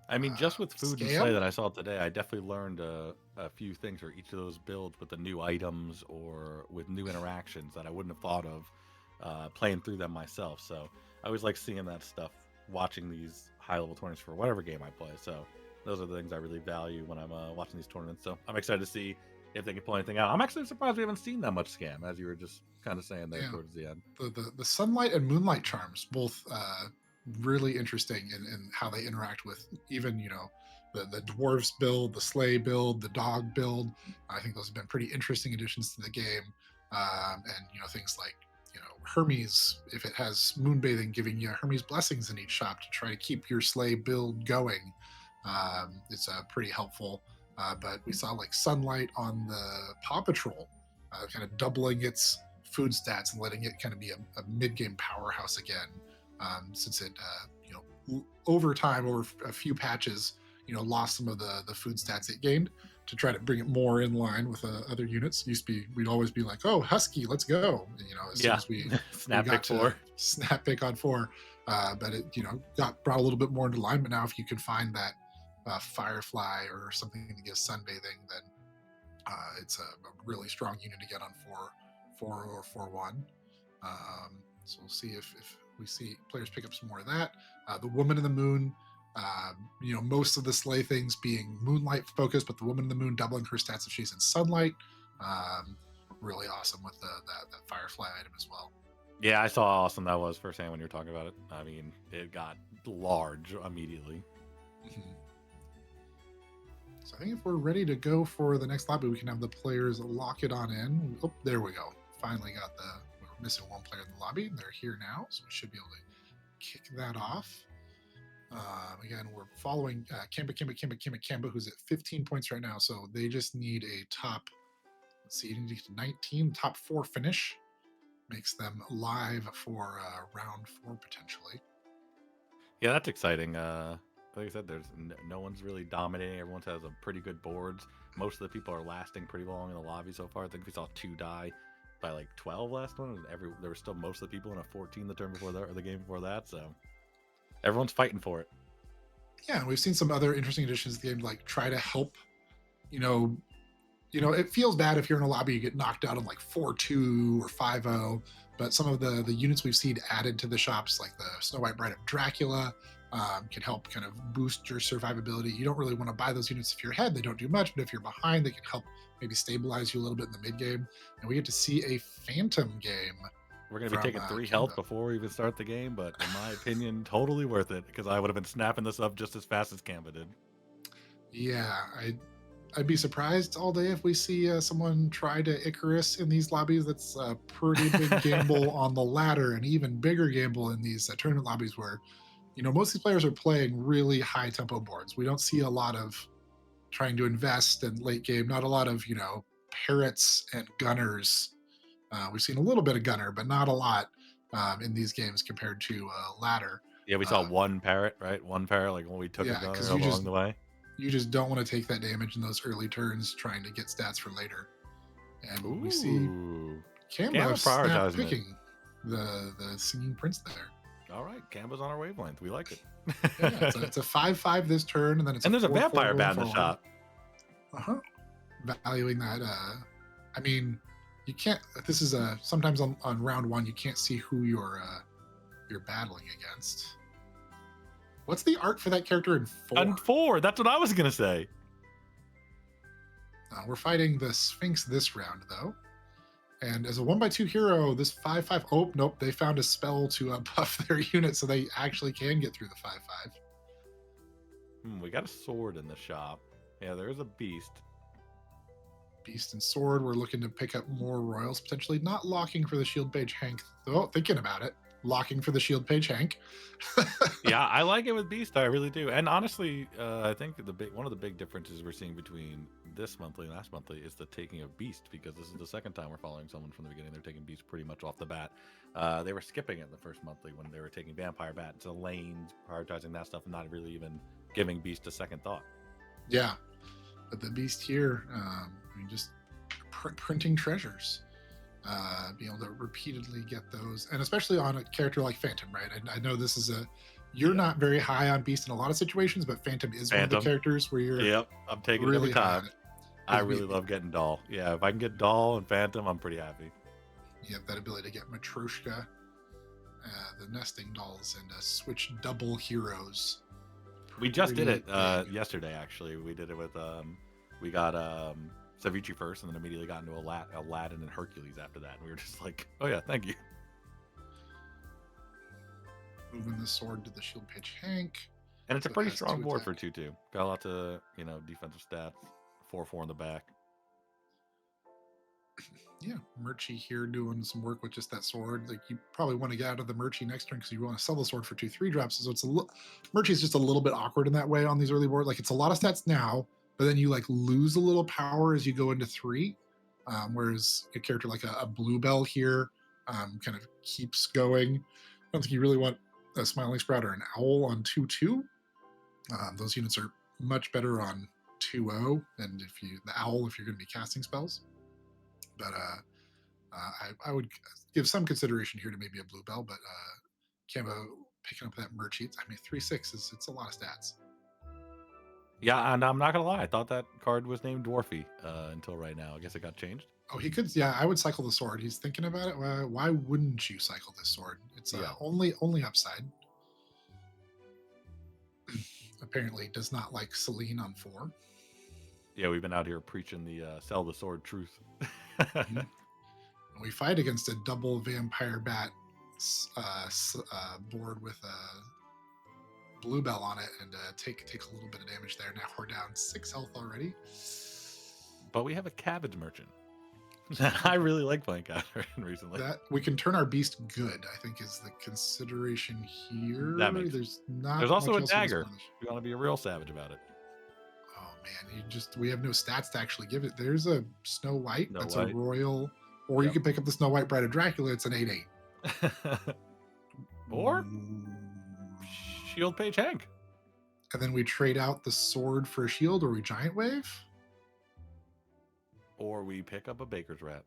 I mean, just with food
Scam?
and sleigh that I saw today, I definitely learned a few things for each of those builds with the new items or with new interactions that I wouldn't have thought of playing through them myself. So I always like seeing that stuff, watching these high-level tournaments for whatever game I play. So those are the things I really value when I'm watching these tournaments. So I'm excited to see if they can pull anything out. I'm actually surprised we haven't seen that much scam, as you were just kind of saying there towards the end.
The sunlight and moonlight charms, both really interesting in how they interact with even, the dwarves build, the sleigh build, the dog build. I think those have been pretty interesting additions to the game. And, things like, Hermes, if it has moonbathing, giving you Hermes blessings in each shop to try to keep your sleigh build going. It's pretty helpful. But we saw like sunlight on the Paw Patrol, kind of doubling its food stats and letting it kind of be a mid-game powerhouse again. Since it, over time, over a few patches, lost some of the food stats it gained to try to bring it more in line with other units. We'd always be like, oh, Husky, let's go. As soon as we
snap
we got
pick 4.
Snap pick on 4. But it, got brought a little bit more into alignment now. If you can find that Firefly or something to get sunbathing, then it's a really strong unit to get on 4 or 4-1. So we'll see if we see players pick up some more of that. The Woman in the Moon, most of the sleigh things being moonlight focused, but the Woman in the Moon doubling her stats if she's in sunlight. Really awesome with that Firefly item as well.
Yeah, I saw how awesome that was firsthand when you were talking about it. I mean, it got large immediately.
Mm-hmm. So I think if we're ready to go for the next lobby, we can have the players lock it on in. Oh, there we go. Finally got we're missing one player in the lobby. They're here now, so we should be able to kick that off. Again, we're following Kamba, who's at 15 points right now. So they just need a top, let's see, you need to get to 19, top 4 finish. Makes them live for round 4 potentially.
Yeah, that's exciting. Like I said, there's no one's really dominating. Everyone has a pretty good boards. most of the people are lasting pretty long in the lobby so far. I think we saw 2 die by like 12 last one. And there were still most of the people in a 14 the turn before that, or the game before that. So everyone's fighting for it.
Yeah, we've seen some other interesting additions to the game, like try to help. You know, it feels bad if you're in a lobby you get knocked out on like 4-2 or 5-0. But some of the units we've seen added to the shops, like the Snow White Bride of Dracula, can help kind of boost your survivability. You don't really want to buy those units if you're ahead; they don't do much. But if you're behind, they can help maybe stabilize you a little bit in the mid game. And we get to see a Phantom game.
We're going to be taking 3 health before we even start the game, but in my opinion, totally worth it because I would have been snapping this up just as fast as Canva did.
Yeah, I'd be surprised all day if we see someone try to Icarus in these lobbies. That's a pretty big gamble on the ladder, and even bigger gamble in these tournament lobbies where, most of these players are playing really high tempo boards. We don't see a lot of trying to invest in late game, not a lot of, parrots and gunners. We've seen a little bit of gunner, but not a lot in these games compared to ladder.
Yeah, we saw one parrot, right? One parrot, like when we took a gunner along the way.
You just don't want to take that damage in those early turns trying to get stats for later. And we see Canva picking the singing prince there.
All right, Canva's on our wavelength. We like it.
Yeah, it's a 5/5 this turn, and then
there's a vampire bat in the shop.
Valuing that. I mean, you can't. This is sometimes on round 1 you can't see who you're battling against. What's the art for that character in 4?
On 4, that's what I was gonna say.
We're fighting the Sphinx this round, though. And as a 1/2 hero, this 5/5. Oh, nope. They found a spell to buff their unit so they actually can get through the 5/5.
We got a sword in the shop. Yeah, there's a beast.
Beast and sword. We're looking to pick up more royals, potentially. Not locking for the shield page Hank, though. Thinking about it. Locking for the shield page Hank.
Yeah, I like it with Beast. I really do. And honestly, I think one of the big differences we're seeing between this monthly and last monthly is the taking of Beast, because this is the second time we're following someone from the beginning. They're taking Beast pretty much off the bat. They were skipping it the first monthly when they were taking Vampire Bat into lanes, prioritizing that stuff, and not really even giving Beast a second thought.
Yeah, but the Beast here, just printing treasures. Be able to repeatedly get those, and especially on a character like Phantom, right? I know this is you're not very high on Beast in a lot of situations, but Phantom is one of the characters where you're
I'm taking really it every time. I really love getting Doll. Yeah, if I can get Doll and Phantom, I'm pretty happy.
You have that ability to get Matryoshka, the nesting dolls, and switch double heroes.
We just did it yesterday, actually. We did it with we got Savici first, and then immediately got into Aladdin and Hercules after that. And we were just like, oh yeah, thank you.
Moving the sword to the shield page Hank.
And it's a pretty strong board for 2/2. Got a lot of, defensive stats. 4/4 in the back.
Yeah, Murchie here doing some work with just that sword. Like, you probably want to get out of the Murchie next turn because you want to sell the sword for 2/3 drops. So it's Murchie's just a little bit awkward in that way on these early boards. Like, it's a lot of stats now, but then you lose a little power as you go into 3. Whereas a character like a Bluebell here kind of keeps going. I don't think you really want a Smiling Sprout or an Owl on 2/2. Those units are much better on 2/0 than the Owl if you're going to be casting spells. But I would give some consideration here to maybe a Bluebell, but Canva picking up that Murchie. 3/6 it's a lot of stats.
Yeah, and I'm not gonna lie, I thought that card was named Dwarfy until right now. I guess it got changed.
Oh, he could. Yeah, I would cycle the sword. He's thinking about it. Why wouldn't you cycle this sword? It's only upside. Apparently, does not like Celine on 4.
Yeah, we've been out here preaching the sell the sword truth.
Mm-hmm. We fight against a double Vampire Bat board with a Bluebell on it, and take a little bit of damage there. Now we're down 6 health already.
But we have a Cabbage Merchant. I really like playing Cabbage Merchant recently.
That we can turn our beast good, I think, is the consideration here. There's
also a dagger. You want to be a real savage about it.
Oh man, we have no stats to actually give it. There's a Snow White. That's a royal, or you can pick up the Snow White Bride of Dracula. It's an 8/8.
Or Shield Page Hank.
And then we trade out the sword for a shield, or we Giant Wave.
or we pick up a baker's rat.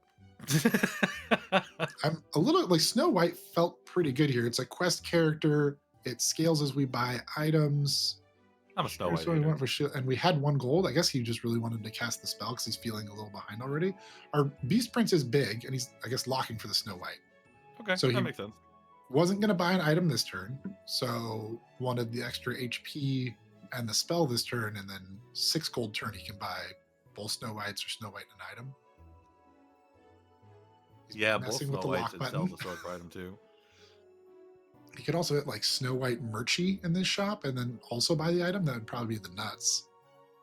I'm a little like Snow White felt pretty good here. It's a quest character. It scales as we buy items.
I'm a Snow
Here's
White
what we
hater.
want for shield, and we had 1 gold. I guess he just really wanted to cast the spell because he's feeling a little behind already. Our Beast Prince is big, and he's, I guess, locking for the Snow White.
Okay,
So
that
he
makes sense.
wasn't going to buy an item this turn, so wanted the extra HP and the spell this turn, and then 6 gold turn he can buy both Snow Whites or Snow White and an item. He's
Yeah, both
messing
Snow
with the
Whites
lock
and sell
button.
the sword for item too.
He could also hit like Snow White Merchie in this shop and then also buy the item. That would probably be the nuts.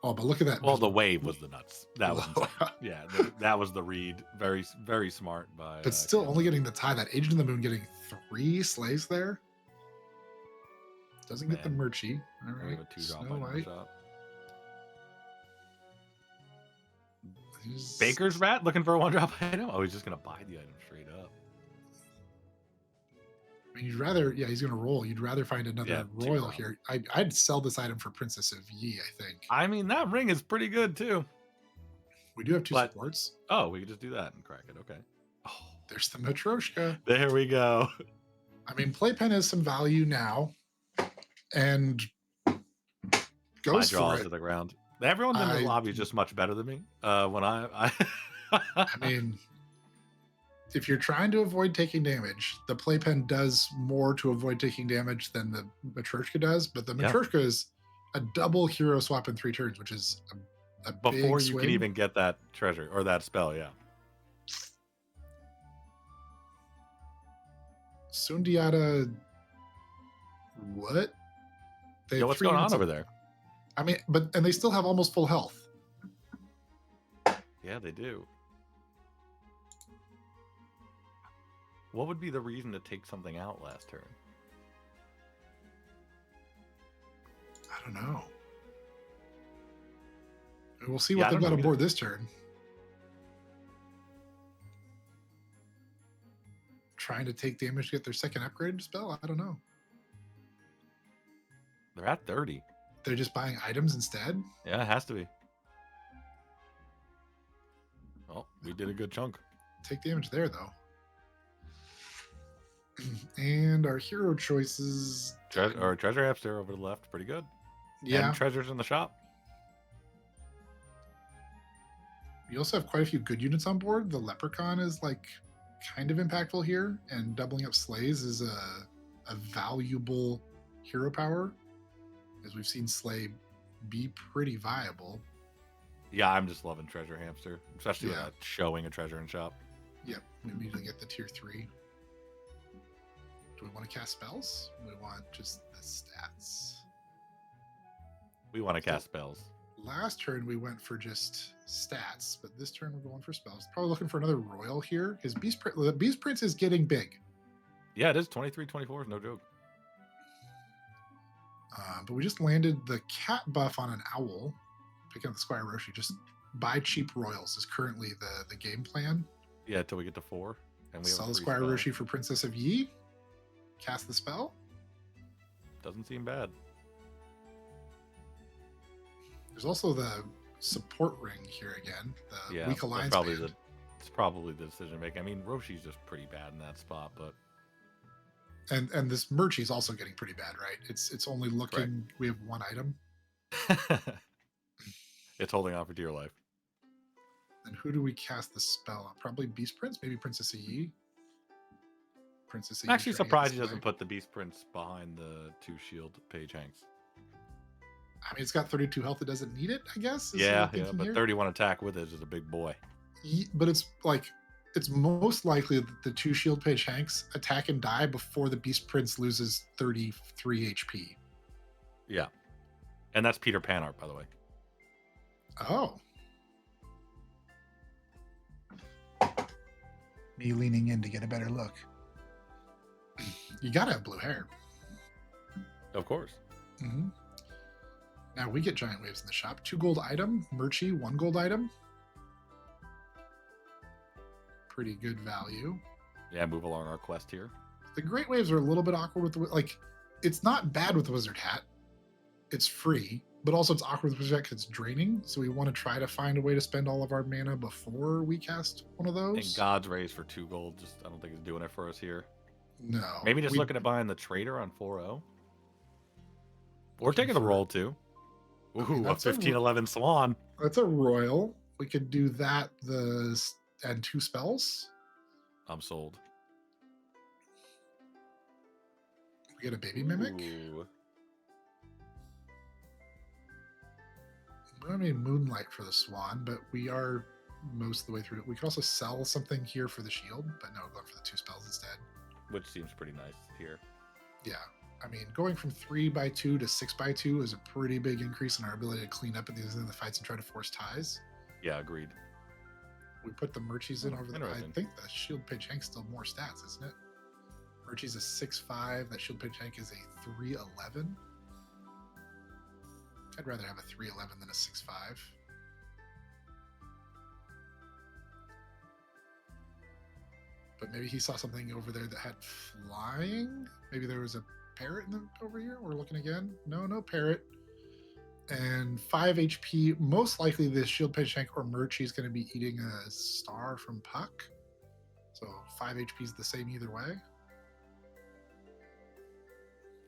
Oh, but look at that.
Well, the wave was the nuts. That was
Low.
yeah, that was the read. Very, very smart by.
But still,
Ken.
only getting the tie. That Agent of the Moon getting 3 slays there. Doesn't get the
Man.
Merchie. All
We
right,
have a 2-drop
Snow
item in the
White.
shop.
He's-
Baker's rat looking for a 1-drop item. Oh, he's just gonna buy the item straight up.
I mean, you'd rather, yeah, he's going to roll. You'd rather find another
Yeah,
royal
2-drop.
here. I'd sell this item for Princess of Yi, I think.
I mean, that ring is pretty good too.
We do have 2
But-
supports.
Oh, we could just do that and crack it. Okay. Oh,
There's the Matryoshka.
there we go.
I mean, Playpen has some value now, and
My
goes
jaws
for
to
it.
the ground. Everyone in the
I-
lobby is just much better than me. When I
I mean, if you're trying to avoid taking damage, the Playpen does more to avoid taking damage than the Matryoshka does, but the
Yeah.
Matryoshka is a double hero swap in 3 turns, which is a
before
big
you
swing.
can even get that treasure or that spell, yeah.
Sundiata, what? They
Yo,
have
what's
3
going on
units
over
of-
there?
I mean, and they still have almost full health.
Yeah, they do. What would be the reason to take something out last turn?
I don't know. We'll see
Yeah,
what
I
they've
don't
got
know
on
either.
board this turn. Trying to take damage to get their second upgrade spell? I don't know.
They're at 30.
They're just buying items instead?
Yeah, it has to be. Oh, we did a good chunk.
Take damage there, though. And our hero choices.
Treasure hamster over the left, pretty good.
Yeah.
And treasures in the shop.
You also have quite a few good units on board. The Leprechaun is like kind of impactful here, and doubling up Slays is a valuable hero power, as we've seen Slay be pretty viable.
Yeah, I'm just loving treasure hamster, especially
Yeah.
with showing a treasure in shop.
Yep, we immediately get the tier 3. Do we want to cast spells? We want just the stats.
We want to cast spells.
Last turn we went for just stats, but this turn we're going for spells. Probably looking for another royal here. His the Beast Prince is getting big.
Yeah, it is 23, 24 is no joke.
But we just landed the cat buff on an owl. Picking up the Squire Roshi. Just buy cheap royals is currently the game plan.
Yeah, until we get to 4. And we have
Sell
a
the
free
Squire
spell.
Roshi for Princess of Yi. Cast the spell.
Doesn't seem bad.
There's also the support ring here again. The
Yeah,
weak
that's
alliance
probably
band.
it's probably the decision making. I mean, Roshi's just pretty bad in that spot, but
And this Merchie is also getting pretty bad, right? It's only looking. We have 1 item.
it's holding on for dear life.
And who do we cast the spell on? Probably Beast Prince, maybe Princess of Yi. Princess of
I'm
Yi
actually
trying to get
surprised
this
he doesn't
away.
put the Beast Prince behind the 2 shield Page Hanks.
I mean, it's got 32 health. It doesn't need it, I guess. is
Yeah,
what I'm
yeah,
thinking
but
here.
31 attack with it is a big boy.
But it's like it's most likely that the 2 shield Page Hanks attack and die before the Beast Prince loses 33 HP.
Yeah. And that's Peter Pan art, by the way.
Oh. Me leaning in to get a better look. You gotta have blue hair.
Of course.
Mm-hmm. Now we get giant waves in the shop. 2 gold item, Merchie, 1 gold item. Pretty good value.
Yeah, move along our quest here.
The great waves are a little bit awkward with the like. It's not bad with the wizard hat. It's free. but also it's awkward because it's draining. So we want to try to find a way to spend all of our mana before we cast one of
And
those.
God's Rays for 2 gold. Just I don't think it's doing it for us here.
No,
Maybe just
we
looking at buying the trader on 4-0. Or
looking
taking the
for.
roll too.
I mean,
Ooh, a 15-11 Swan.
that's a royal. We could do that. And 2 spells.
I'm sold.
We get a baby mimic.
Ooh.
We don't need moonlight for the swan, but we are most of the way through it. We could also sell something here for the shield, but no, going for the 2 spells instead.
Which seems pretty nice here.
Yeah. I mean, going from 3x2 to 6x2 is a pretty big increase in our ability to clean up at these end of the fights and try to force ties.
Yeah, agreed.
We put the Murchies in over the. I
Interesting.
think the Shield Page Hank's still more stats, isn't it? Murchie's a 6'5. That Shield Page Hank is a 3'11. I'd rather have a 3'11 than a 6'5. But maybe he saw something over there that had flying. Maybe there was a parrot over here. We're looking again. No parrot. And 5 HP. Most likely this Shield Page Shank or Murchie is going to be eating a star from Puck. So 5 HP is the same either way.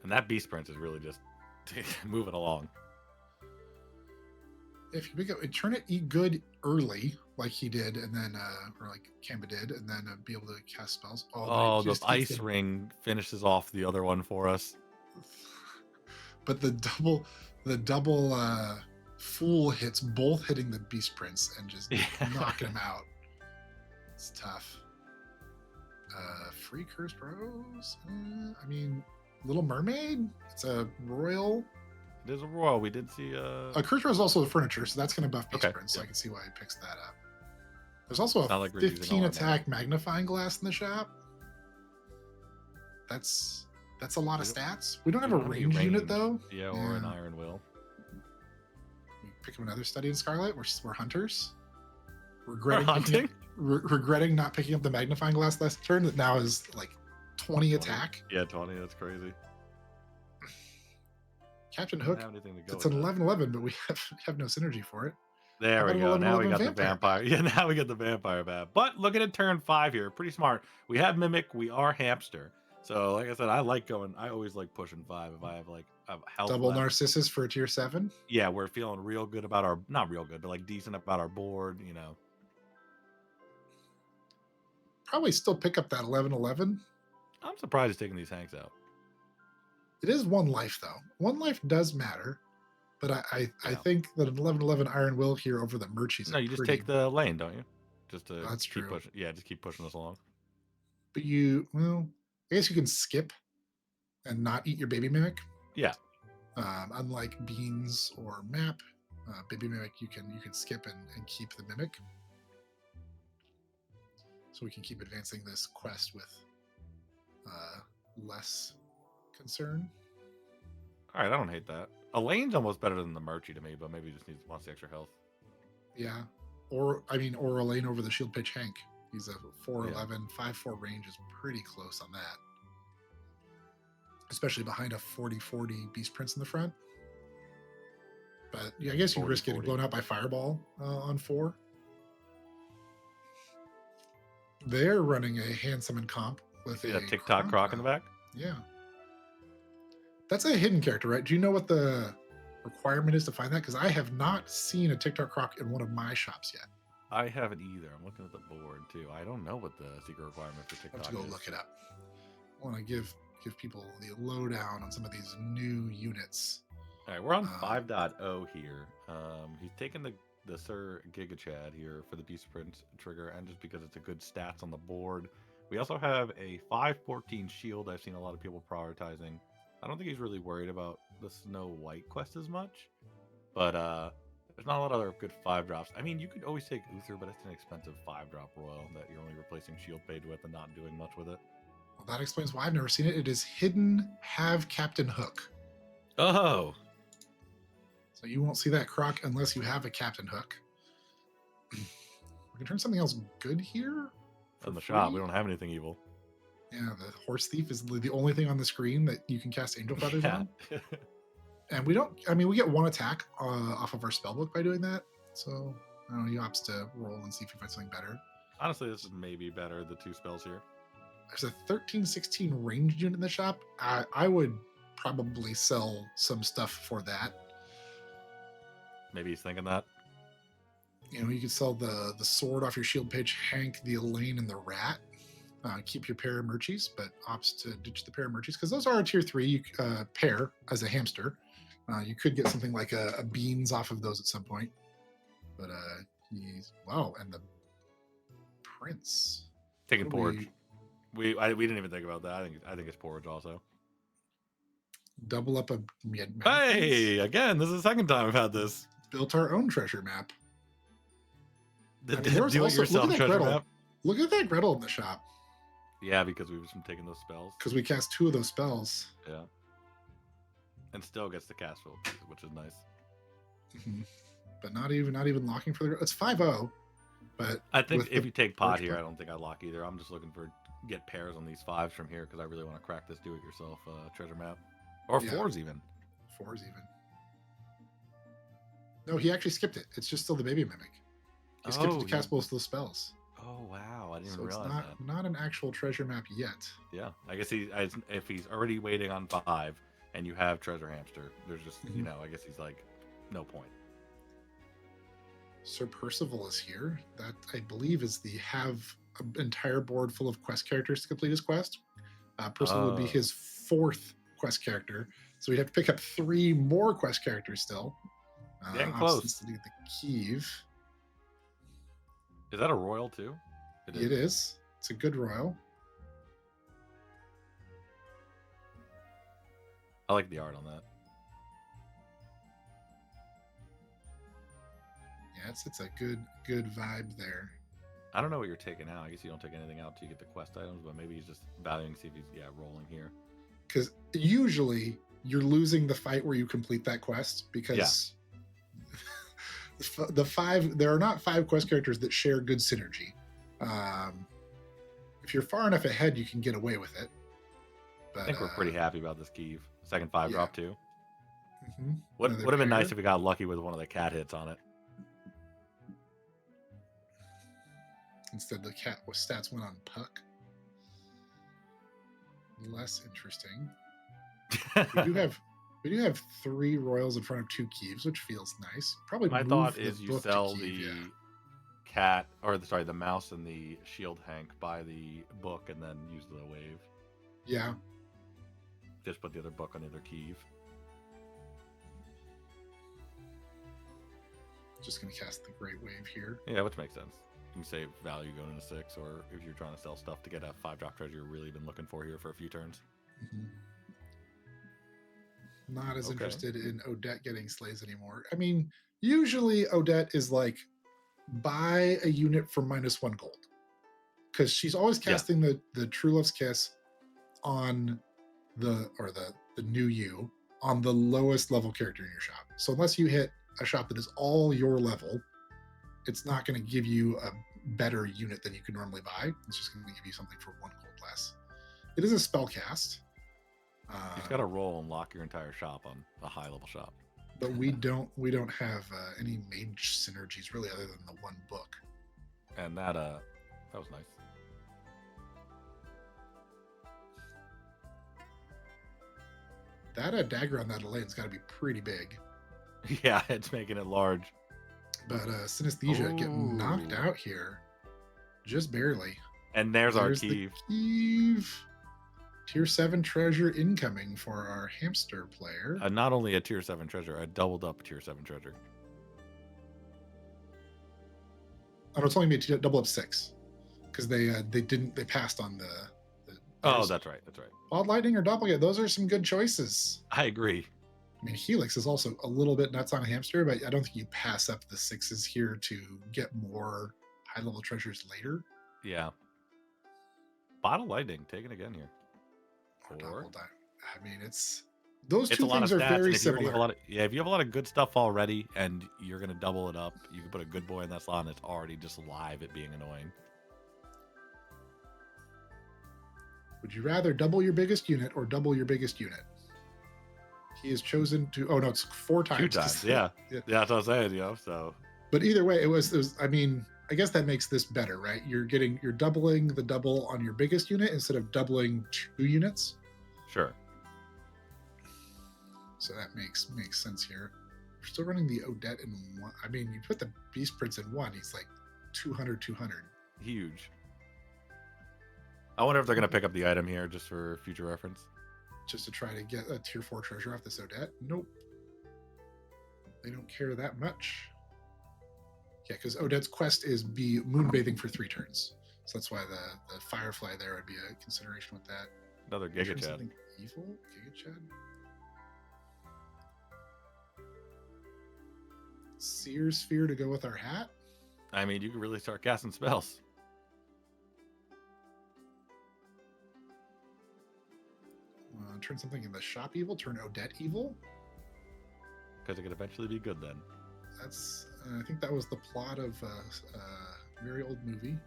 And that Beast Prince is really just moving along.
If you pick up, turn it eat good early, like he did, and then, or like Kamba did, and then be able to cast spells.
Oh, the Ice Ring finishes off the other one for us.
But the double Fool hits, both hitting the Beast Prince and just knocking him out. It's tough. Free Curse Bros? I mean, Little Mermaid? It's a royal.
It is a royal. We did see
Curse Bros is also the furniture, so that's going to buff Beast
Okay,
Prince, so
yeah.
I can see why he picks that up. There's also a
like we're using
15
all our
attack magnifying glass in the shop. That's a lot of stats. We don't have a range unit though.
Yeah, or an Iron Will.
We pick up another Study in Scarlet. We're hunters. Regretting not picking up the magnifying glass last turn that now is like 20 attack.
Yeah, 20. That's crazy.
Captain Hook.
Have anything to go
It's
with
an
that.
11/11, but we have no synergy for it.
There we go. Now we got the
vampire.
vampire. Yeah, now we get the vampire back. But looking at turn 5 here, pretty smart. We have Mimic. We are Hamster. So, like I said, I always like pushing 5 if I have like a health
Double
left.
Narcissus for a tier 7.
Yeah, we're feeling real good about not real good, but like decent about our board, you know.
Probably still pick up that 11/11.
I'm surprised he's taking these Hanks out.
It is 1 life though. 1 life does matter, but I think that an 11/11 Iron Will here over the Murchies.
No, you just take the lane, don't you? Just to
That's
keep
true.
pushing. Yeah, just keep pushing us along.
But I guess you can skip and not eat your baby mimic.
Yeah.
Unlike beans or map, baby mimic you can skip and keep the mimic. So we can keep advancing this quest with less concern.
All right, I don't hate that. Elaine's almost better than the Murchie to me, but maybe he just wants the extra health.
Yeah. Or Elaine over the Shield Pitch Hank. He's a 4'11, 5'4 range is pretty close on that. Especially behind a 40/40 Beast Prince in the front. But yeah, I guess you risk getting blown out by Fireball on 4. They're running a hand summon comp with a
TikTok Croc in the back.
Yeah. That's a hidden character, right? Do you know what the requirement is to find that? Because I have not seen a TikTok Croc in one of my shops yet.
I haven't either. I'm looking at the board too. I don't know what the secret requirement for TikTok is.
I have to go look it up. I want to give people the lowdown on some of these new units.
All right, we're on 5.0 here. He's taking the Sir Giga Chad here for the Beast Prince trigger, and just because it's a good stats on the board. We also have a 5/14 shield. I've seen a lot of people prioritizing. I don't think he's really worried about the Snow White quest as much, but there's not a lot of other good 5-drops. I mean, you could always take Uther, but it's an expensive 5-drop royal that you're only replacing shield page with and not doing much with it.
Well, that explains why I've never seen it. It is hidden have Captain Hook.
Oh.
So you won't see that Croc unless you have a Captain Hook. We can turn something else good here.
In the shop, we don't have anything evil.
Yeah, the Horse Thief is the only thing on the screen that you can cast Angel Feathers on. And we don't. I mean, we get one attack off of our spellbook by doing that. So I don't know. He opts to roll and see if he finds something better.
Honestly, this is maybe better. The 2 spells here.
There's a 1316 ranged unit in the shop. I would probably sell some stuff for that.
Maybe he's thinking that.
You know, you could sell the sword off your shield page, Hank, the Elaine, and the rat. Keep your paramerchies, but opts to ditch the paramerchies because those are a tier 3 pair as a hamster. You could get something like a beans off of those at some point. But he's wow, and the prince
Taking porridge. We didn't even think about that. I think it's porridge also.
Double up a
Hey, again, this is the second time I've had this.
Built our own treasure map.
The do-it-yourself treasure map.
Look at that Gretel in the shop.
Yeah, because we've just been taking those spells.
Because we cast 2 of those spells.
Yeah. And still gets the cast roll, which is nice.
Mm-hmm. But not even locking for the. It's 5-0. But
I think if you take pot here, I don't think I lock either. I'm just looking for get pairs on these 5s from here because I really want to crack this do-it-yourself treasure map, or 4s even.
4s even. No, he actually skipped it. It's just still the baby mimic. He skipped to cast both those spells.
Oh wow, I didn't even realize
that. Not an actual treasure map yet.
Yeah, I guess if he's already waiting on 5 and you have treasure hamster, there's just I guess he's like, no point.
Sir Percival is here. That I believe is the have an entire board full of quest characters to complete his quest. Percival would be his 4th quest character, so we'd have to pick up 3 more quest characters still.
Getting close.
To get the Kiev.
Is that a royal too?
It is. It's a good royal.
I like the art on that.
Yeah, it's a good vibe there.
I don't know what you're taking out. I guess you don't take anything out till you get the quest items, but maybe he's just valuing to see if he's rolling here.
Because usually you're losing the fight where you complete that quest because there are not 5 quest characters that share good synergy. If you're far enough ahead, you can get away with it. But,
I think we're pretty happy about this Kiev. Second 5 drop too.
Mm-hmm.
Would have been nice if we got lucky with one of the cat hits on it.
Instead, the cat stats went on Puck. Less interesting. We do have 3 royals in front of 2 Kievs, which feels nice. Probably.
My thought is you sell the cat, or the mouse and the shield Hank, buy the book, and then use the wave.
Yeah.
Just put the other book on the other Kiev.
Just gonna cast the Great Wave here.
Yeah, which makes sense. You can save value going into 6, or if you're trying to sell stuff to get a 5-drop treasure you've really been looking for here for a few turns.
Mm-hmm. Not as interested in Odette getting slays anymore. I mean, usually Odette is like, buy a unit for -1 gold. Because she's always casting the True Love's Kiss on the new you on the lowest level character in your shop. So unless you hit a shop that is all your level, it's not going to give you a better unit than you can normally buy. It's just going to give you something for 1 gold less. It is a spell cast.
You've got to roll and lock your entire shop on a high level shop.
But we don't have any mage synergies really, other than the 1 book.
And that was nice.
That dagger on that Elaine's got to be pretty big.
Yeah, it's making it large.
But Synesthesia getting knocked out here, just barely.
And there's our Kiev.
Tier 7 treasure incoming for our hamster player.
Not only a tier 7 treasure, a doubled up tier 7 treasure.
Oh, no, it's only made to double up 6 because they passed on the.
Oh, that's right.
Wild Lightning or Doppelganger, those are some good choices.
I agree.
I mean, Helix is also a little bit nuts on a hamster, but I don't think you pass up the 6s here to get more high level treasures later.
Yeah. Bottle Lightning, take it again here.
Or I mean, those 2 things are very similar.
If you have a lot of good stuff already and you're going to double it up, you can put a good boy in that slot and it's already just live at being annoying. Would
you rather double your biggest unit or double your biggest unit? He is chosen to. Oh no, it's 4 times.
2 times. Yeah.
Yeah.
Yeah, that's what I was saying. So.
But either way, it was. I mean, I guess that makes this better, right? You're doubling the double on your biggest unit instead of doubling 2 units.
Sure.
So that makes sense here. We're still running the Odette in 1. I mean, you put the Beast Prince in 1, he's like 200.
Huge. I wonder if they're going to pick up the item here just for future reference.
Just to try to get a tier 4 treasure off this Odette? Nope. They don't care that much. Yeah, because Odette's quest is be moonbathing for 3 turns. So that's why the Firefly there would be a consideration with that.
Another Giga Chad.
Evil? Giga Chad? Seer Sphere to go with our hat?
I mean, you can really start casting spells.
Turn something in the shop evil? Turn Odette evil?
Because it could eventually be good then.
That's I think that was the plot of a very old movie.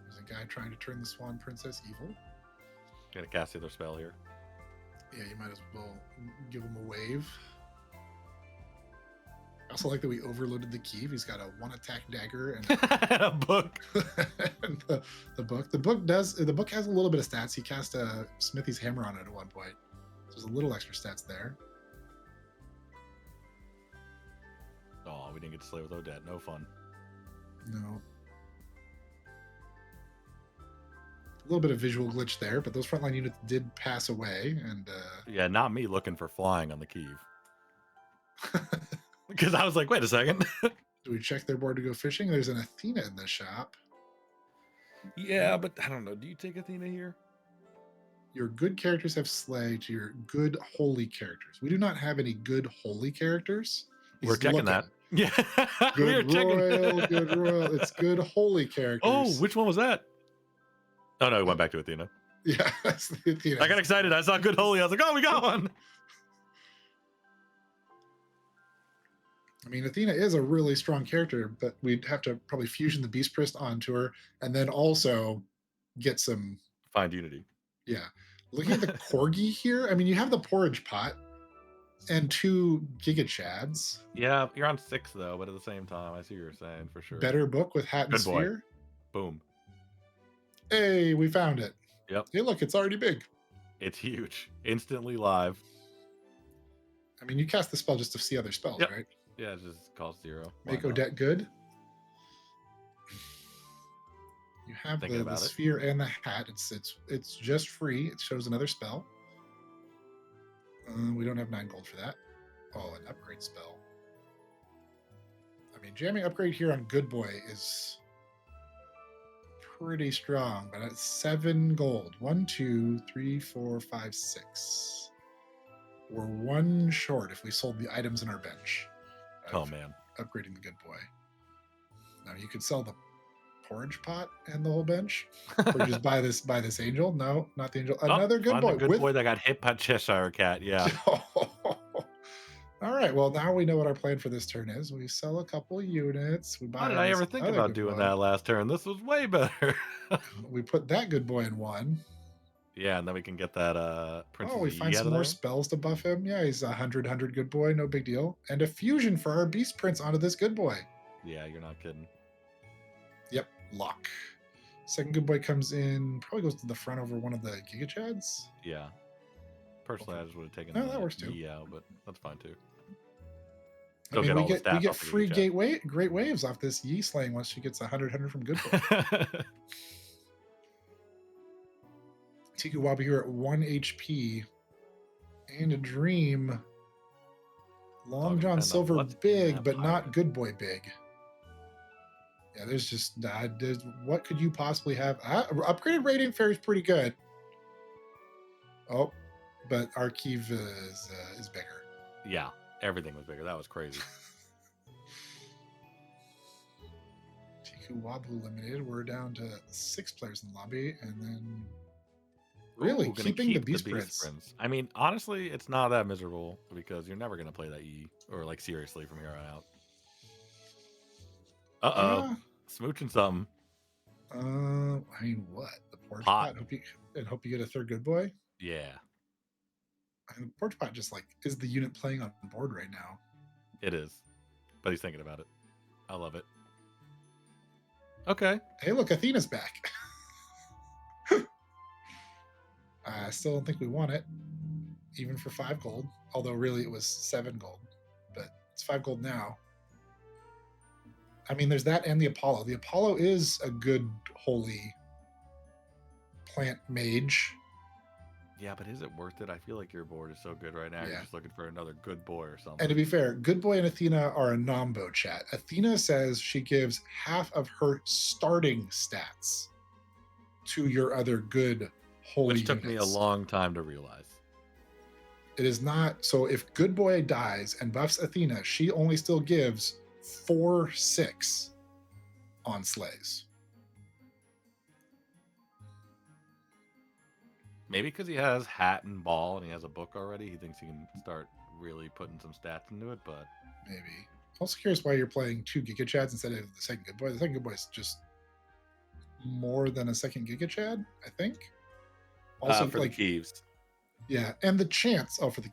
There's a guy trying to turn the Swan Princess evil.
Gonna cast the other spell here.
Yeah, you might as well give him a wave. I also like that we overloaded the Keeve. He's got a 1 attack dagger and
a book.
And the book. The book has a little bit of stats. He cast a Smithy's hammer on it at one point. So there's a little extra stats there.
Oh, we didn't get to slay with Odette. No fun.
No. A little bit of visual glitch there, but those frontline units did pass away. And
yeah, not me looking for flying on the Keeve. Because I was like, wait a second.
Do we check their board to go fishing? There's an Athena in the shop.
Yeah, but I don't know. Do you take Athena here?
Your good characters have slay to your good holy characters. We do not have any good holy characters.
We're checking that. Yeah.
Good royal, good royal. It's good holy characters.
Oh, which one was that? Oh, no, it went back to Athena.
Yeah, that's the Athena.
I got excited. I saw good holy. I was like, oh, we got one.
I mean, Athena is a really strong character, but we'd have to probably fusion the Beast Priest onto her and then also get some...
Find unity.
Yeah. Looking at the Corgi here, I mean, you have the Porridge Pot and 2 Giga Chads.
Yeah, you're on 6, though, but at the same time, I see what you're saying, for sure.
Better book with Hat and
Good boy.
Sphere.
Boom.
Hey, we found it.
Yep.
Hey, look, it's already big.
It's huge. Instantly live.
I mean, you cast the spell just to see other spells,
Yep.
right?
Yeah, it just costs 0.
Make Odette good. You have the sphere and the hat. It's just free. It shows another spell. We don't have 9 gold for that. Oh, an upgrade spell. I mean, jamming upgrade here on Good Boy is pretty strong, but it's 7 gold. 1, 2, 3, 4, 5, 6. We're 1 short if we sold the items in our bench.
Oh man,
upgrading the Good Boy. Now you could sell the Porridge Pot and the whole bench, or just buy this angel. No, not the angel. Another Good Boy.
Good boy that got hit by Cheshire Cat. Yeah.
All right. Well, now we know what our plan for this turn is. We sell a couple units. We buy.
Why did I ever think about doing that last turn? This was way better.
We put that Good Boy in 1.
Yeah, and then we can get that Princess.
Oh, we find some more spells to buff him. Yeah, he's 100 Good Boy, no big deal. And a fusion for our Beast Prince onto this Good Boy.
Yeah, you're not kidding.
Yep, lock. Second Good Boy comes in, probably goes to the front over one of the Giga Chads.
Yeah. Personally, I just would have taken
that works too.
out, but that's fine too.
I mean, we get free great waves off this Yi slaying once she gets 100 from Good Boy. Tiku Wabu here at 1 HP. And a dream. Long John Silver big, but not Good Boy big. Yeah, there's just what could you possibly have? Upgraded Radiant Fairy is pretty good. Oh, but our Keeve is bigger.
Yeah, everything was bigger. That was crazy.
Tiku Wabu eliminated. We're down to 6 players in the lobby, and then really keeping the Beast Prince.
I mean, honestly, it's not that miserable because you're never gonna play that E or like seriously from here on out. Smooching something.
I mean, what? The Porridge Pot? Hope you get a 3rd Good Boy?
Yeah.
And the porch pot just like is the unit playing on board right now.
It is, but he's thinking about it. I love it. Okay.
Hey, look, Athena's back. I still don't think we want it, even for 5 gold. Although really it was 7 gold, but it's 5 gold now. I mean, there's that and the Apollo. The Apollo is a good holy plant mage.
Yeah, but is it worth it? I feel like your board is so good right now.
Yeah.
You're just looking for another good boy or something.
And to be fair, Good Boy and Athena are a nombo chat. Athena says she gives half of her starting stats to your other good holy
Which took me a
units.
long time to realize.
It is not. So if Good Boy dies and buffs Athena, she only still gives 4/6 on slays.
Maybe because he has hat and ball and he has a book already, he thinks he can start really putting some stats into it. But
Maybe. Also curious why you're playing 2 Giga Chads instead of the second Good Boy. The second Good Boy is just more than a second Giga Chad, I think. Also,
for
like,
the Keeves.
Yeah, and the chance. Oh, for the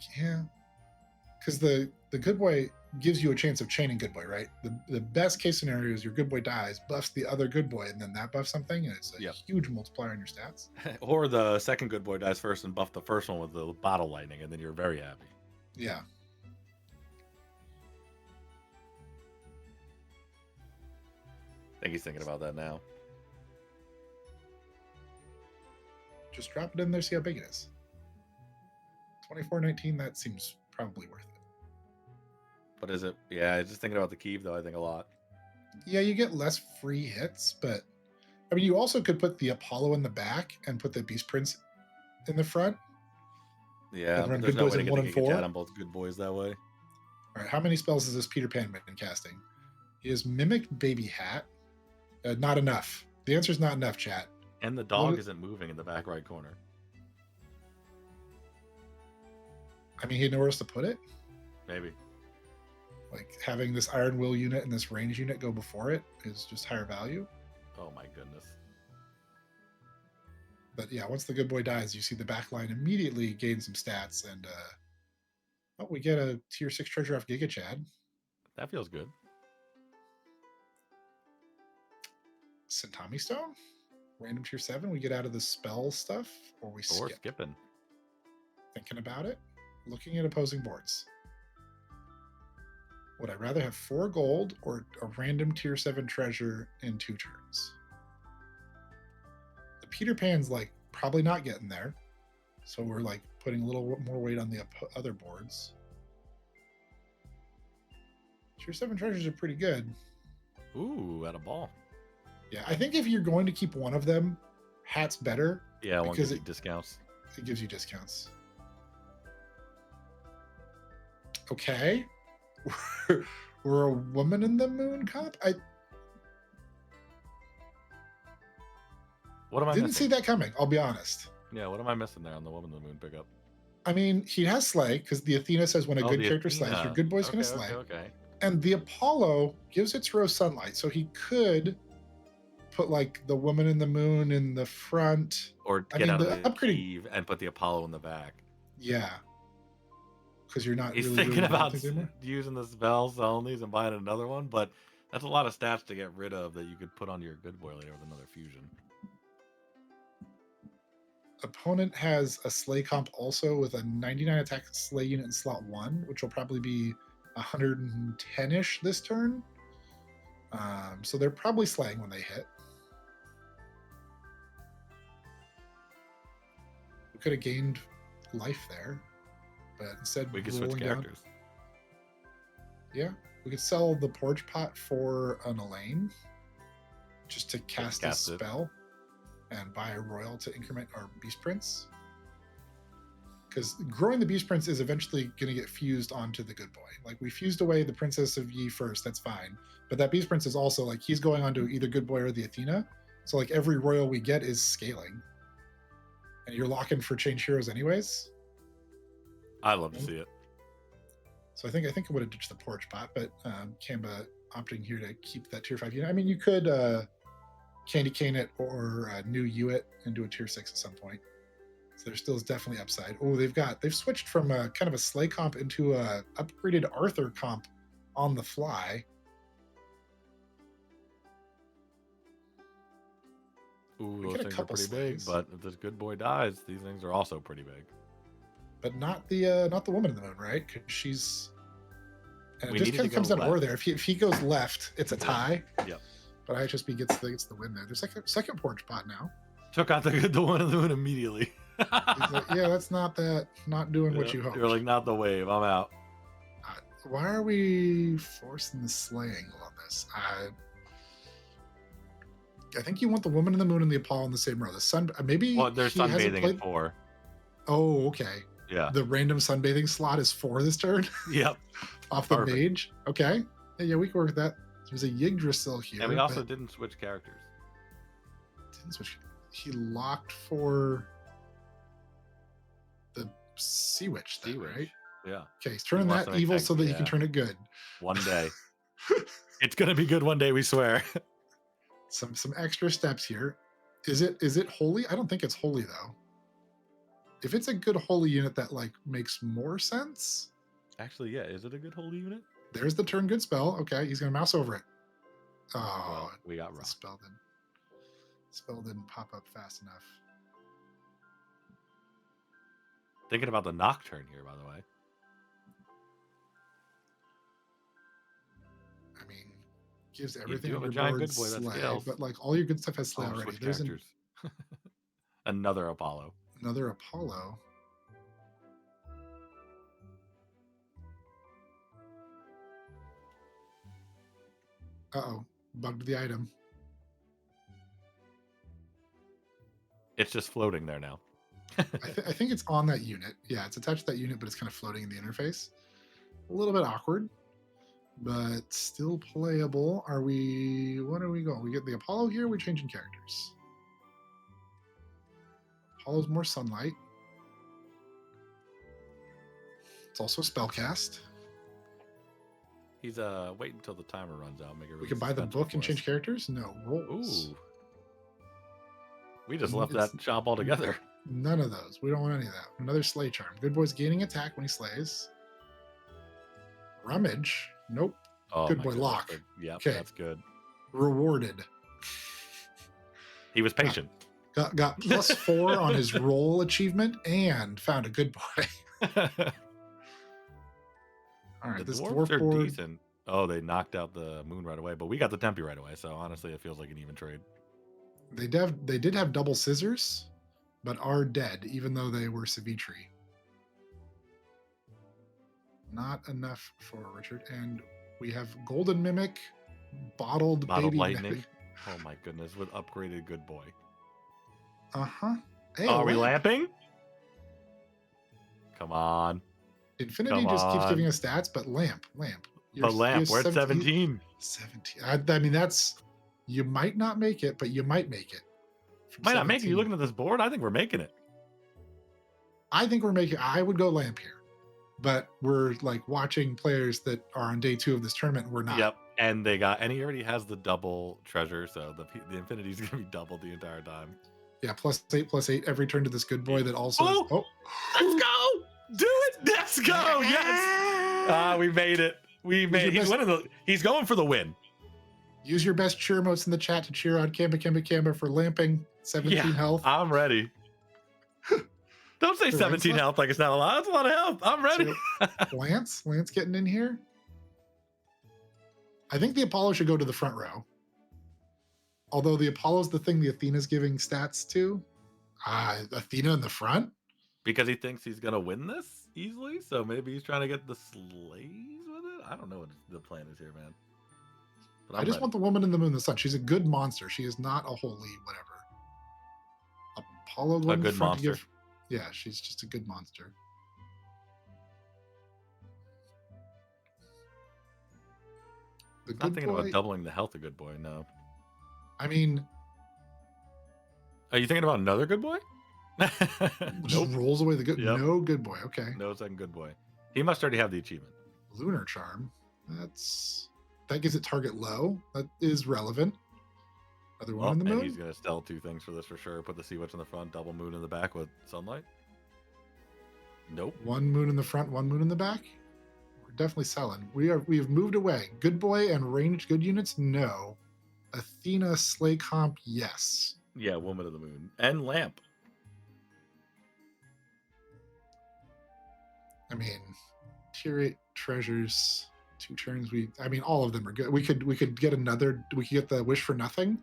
because the Good Boy gives you a chance of chaining Good Boy, right? The best case scenario is your Good Boy dies, buffs the other Good Boy, and then that buffs something, and it's a huge multiplier on your stats.
Or the second good boy dies first and buff the first one with the bottle lightning, and then you're very happy.
Yeah.
I think he's thinking about that now.
Just drop it in there, see how big it is. 24.19, that seems probably worth it.
But is it? Yeah, just thinking about the Keeve, though, I think a lot.
Yeah, you get less free hits, but I mean, you also could put the Apollo in the back and put the Beast Prince in the front.
Yeah,
and run
but there's
Good
no
Boys
way to
in
get
1
the
and
Giga
4.
Chad on both good boys that way.
All right, how many spells has this Peter Pan been casting? He has Mimic Baby Hat. Not enough. The answer is not enough, chat.
And the dog isn't moving in the back right corner.
I mean, he had nowhere else to put it.
Maybe.
Like having this Iron Will unit and this range unit go before it is just higher value.
Oh my goodness.
But yeah, once the Good Boy dies, you see the back line immediately gain some stats, and we get a tier 6 treasure off Giga Chad.
That feels good.
Sentami Stone, random tier 7. We get out of the spell stuff, or we skip.
Or skipping.
Thinking about it, looking at opposing boards. Would I rather have 4 gold or a random tier 7 treasure in 2 turns? The Peter Pan's like probably not getting there, so we're like putting a little more weight on the other boards. Tier 7 treasures are pretty good.
Ooh, at a ball.
Yeah, I think if you're going to keep one of them, Hat's better.
Yeah, one gives you discounts.
It gives you discounts. Okay. We're a woman in the moon cop?
What am I
didn't
missing?
see that coming, I'll be honest.
Yeah, what am I missing there on the Woman in the Moon pickup?
I mean, he has Slay, because the Athena says when a good character slays, your good boy's going to slay.
Okay.
And the Apollo gives its rose sunlight, so he could put like the Woman in the Moon in the front.
Or get out of the Keeve and put the Apollo in the back.
Yeah. Because you're not
He's
really
thinking about using the spell, selling these, and buying another one, but that's a lot of stats to get rid of that you could put on your good boy later with another fusion.
Opponent has a Slay comp also with a 99 attack Slay unit in slot 1, which will probably be 110-ish this turn. So they're probably slaying when they hit. We could have gained life there, but instead
we could switch characters.
Yeah, we could sell the Porch Pot for an Elaine just to cast a spell and buy a Royal to increment our Beast Prince. Because growing the Beast Prince is eventually going to get fused onto the Good Boy. Like, we fused away the Princess of Yi first, that's fine. But that Beast Prince is also, like, he's going onto either Good Boy or the Athena. So, like, every Royal we get is scaling. And you're locking for Change Heroes anyways.
I love to see it.
So I think I would have ditched the Porch Pot, but Kamba opting here to keep that tier 5 unit. I mean, you could Candy Cane it or New U it and do a tier 6 at some point. So there still is definitely upside. Oh, they've switched from a kind of a Slay comp into a upgraded Arthur comp on the fly.
Ooh,
We
those
get a
things are
couple
pretty big,
slays,
but if this good boy dies, these things are also pretty big.
but not the woman in the moon, right? Because she's, and it
We
just
needed
kind
to
of comes
go
down to order
left.
there. If he goes left, it's a tie.
Yep.
But IHSB gets the win there. There's like a second porch pot now.
Took out the one in the moon immediately.
He's like, yeah, that's not doing what you hoped.
You're like, not the wave. I'm out.
Why are we forcing the Slay angle on this? I think you want the woman in the moon and the Apollo in the same row. The sun, maybe.
Well, there's
he hasn't
sunbathing
played...
at 4.
Oh, okay.
Yeah.
The random sunbathing slot is 4 this turn.
Yep.
Off the
Perfect.
mage. Okay. Yeah, we can work with that. There's a Yggdrasil here.
And we also didn't switch characters.
Didn't switch. He locked for the Sea Witch, then, right?
Yeah.
Okay, he's turning that evil so that he can turn it good.
One day. It's gonna be good one day, we swear.
Some extra steps here. Is it holy? I don't think it's holy though. If it's a good holy unit, that like makes more sense.
Actually, yeah. Is it a good holy unit?
There's the turn good spell. Okay, he's gonna mouse over it. Oh,
well, we got rocked.
Spell didn't pop up fast enough.
Thinking about the nocturne here, by the way.
I mean, gives everything
you
on
have
your
a giant
board
good boy that
Slay,
scales.
but like all your good stuff has Slay already.
Switch
There's
characters. Another Apollo.
Another Apollo. Uh-oh, bugged the item.
It's just floating there now.
I think it's on that unit. Yeah, it's attached to that unit, but it's kind of floating in the interface. A little bit awkward, but still playable. What are we going? We get the Apollo here, we're changing characters. Apollo's more sunlight. It's also spellcast.
He's wait until the timer runs out. Make it really
we can buy the book and change characters? No, rolls.
Ooh. We just left that shop altogether.
None of those. We don't want any of that. Another Slay Charm. Good boy's gaining attack when he slays. Rummage. Nope.
Oh,
good boy lock.
Yep,
okay.
That's good.
Rewarded.
He was patient.
Got +4 on his roll achievement and found a good boy. All right, this dwarf
are
board...
decent. Oh, they knocked out the moon right away, but we got the Tempe right away, so honestly, it feels like an even trade.
They did have double scissors, but are dead, even though they were Savitri. Not enough for Richard. And we have Golden Mimic, Bottled Baby
Lightning.
Mimic.
Oh my goodness, with upgraded good boy.
Uh-huh. Hey,
are we lamping? Come on.
Infinity just keeps giving us stats, but lamp.
But lamp, we're at 17.
17. I mean, that's... You might not make it, but you might make it.
Might not make it. You looking at this board? I think we're making it.
I think we're making... I would go lamp here. But we're like watching players that are on day 2 of this tournament, and we're not.
Yep. And he already has the double treasure, so the Infinity's gonna be doubled the entire time.
Yeah, +8 every turn to this good boy that also...
Let's go! Do it! Let's go! Yes! We made it. He's going for the win.
Use your best cheer emotes in the chat to cheer on Kamba for lamping 17 health.
I'm ready. Don't say 17 health like it's not a lot. That's a lot of health. I'm ready.
So, Lance getting in here. I think the Apollo should go to the front row. Although the Apollo's the thing the Athena's giving stats to. Athena in the front?
Because he thinks he's going to win this easily, so maybe he's trying to get the slays with it? I don't know what the plan is here, man.
But I just want the woman in the moon, the sun. She's a good monster. She is not a holy whatever. Apollo going
a good monster.
Yeah, she's just a good monster.
I'm not thinking about doubling the health of good boy, no.
I mean...
Are you thinking about another good boy?
Just rolls away the good...
Yep.
No good boy, okay.
No second good boy. He must already have the achievement.
Lunar Charm. That gives it target low. That is relevant. Another one
Oh,
in the
and
moon.
he's gonna sell 2 things for this for sure. Put the sea witch in the front, double moon in the back with sunlight. Nope.
One moon in the front, one moon in the back. We're definitely selling. We have moved away. Good boy and ranged good units, no. Athena slay comp, yes.
Yeah, woman of the moon and lamp.
I mean, tier 8 treasures, 2 turns. All of them are good. We could get another. We could get the wish for nothing,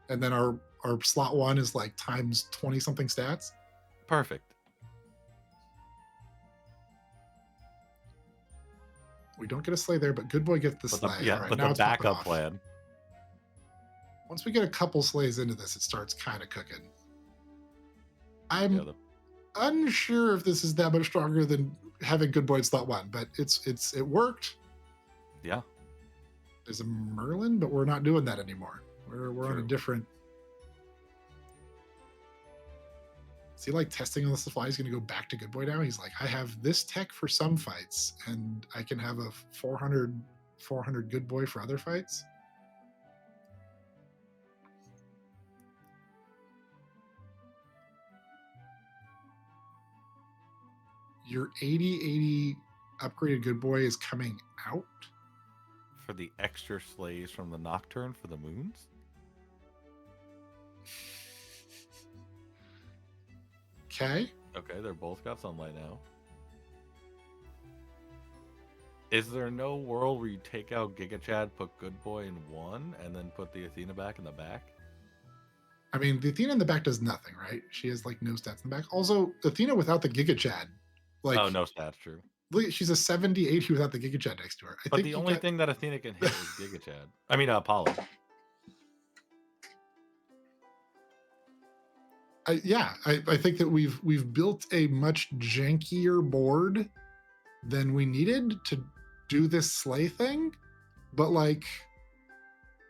and then our slot 1 is like times 20 something stats.
Perfect.
We don't get a slay there, but good boy gets the slay. All right,
but
now
the
it's popping
backup
off.
plan.
Once we get a couple slays into this, it starts kind of cooking. I'm unsure if this is that much stronger than having good boy in slot 1, but it worked.
Yeah.
There's a Merlin, but we're not doing that anymore. We're on a different. Is he like testing on the supply? He's going to go back to good boy now. He's like, I have this tech for some fights, and I can have a 400 good boy for other fights. Your 80 upgraded good boy is coming out
for the extra slays from the Nocturne for the moons.
Okay,
they're both got sunlight now. Is there no world where you take out Giga Chad, put good boy in 1, and then put the Athena back in the back?
I mean, the Athena in the back does nothing, right? She has like no stats in the back. Also, Athena without the Giga Chad, like,
oh, no stats, true.
Look, she's a 70-80 without the Giga Chad next to her.
I think the only thing that Athena can hit is Giga Chad. I mean, Apollo.
I think that we've built a much jankier board than we needed to do this slay thing, but like,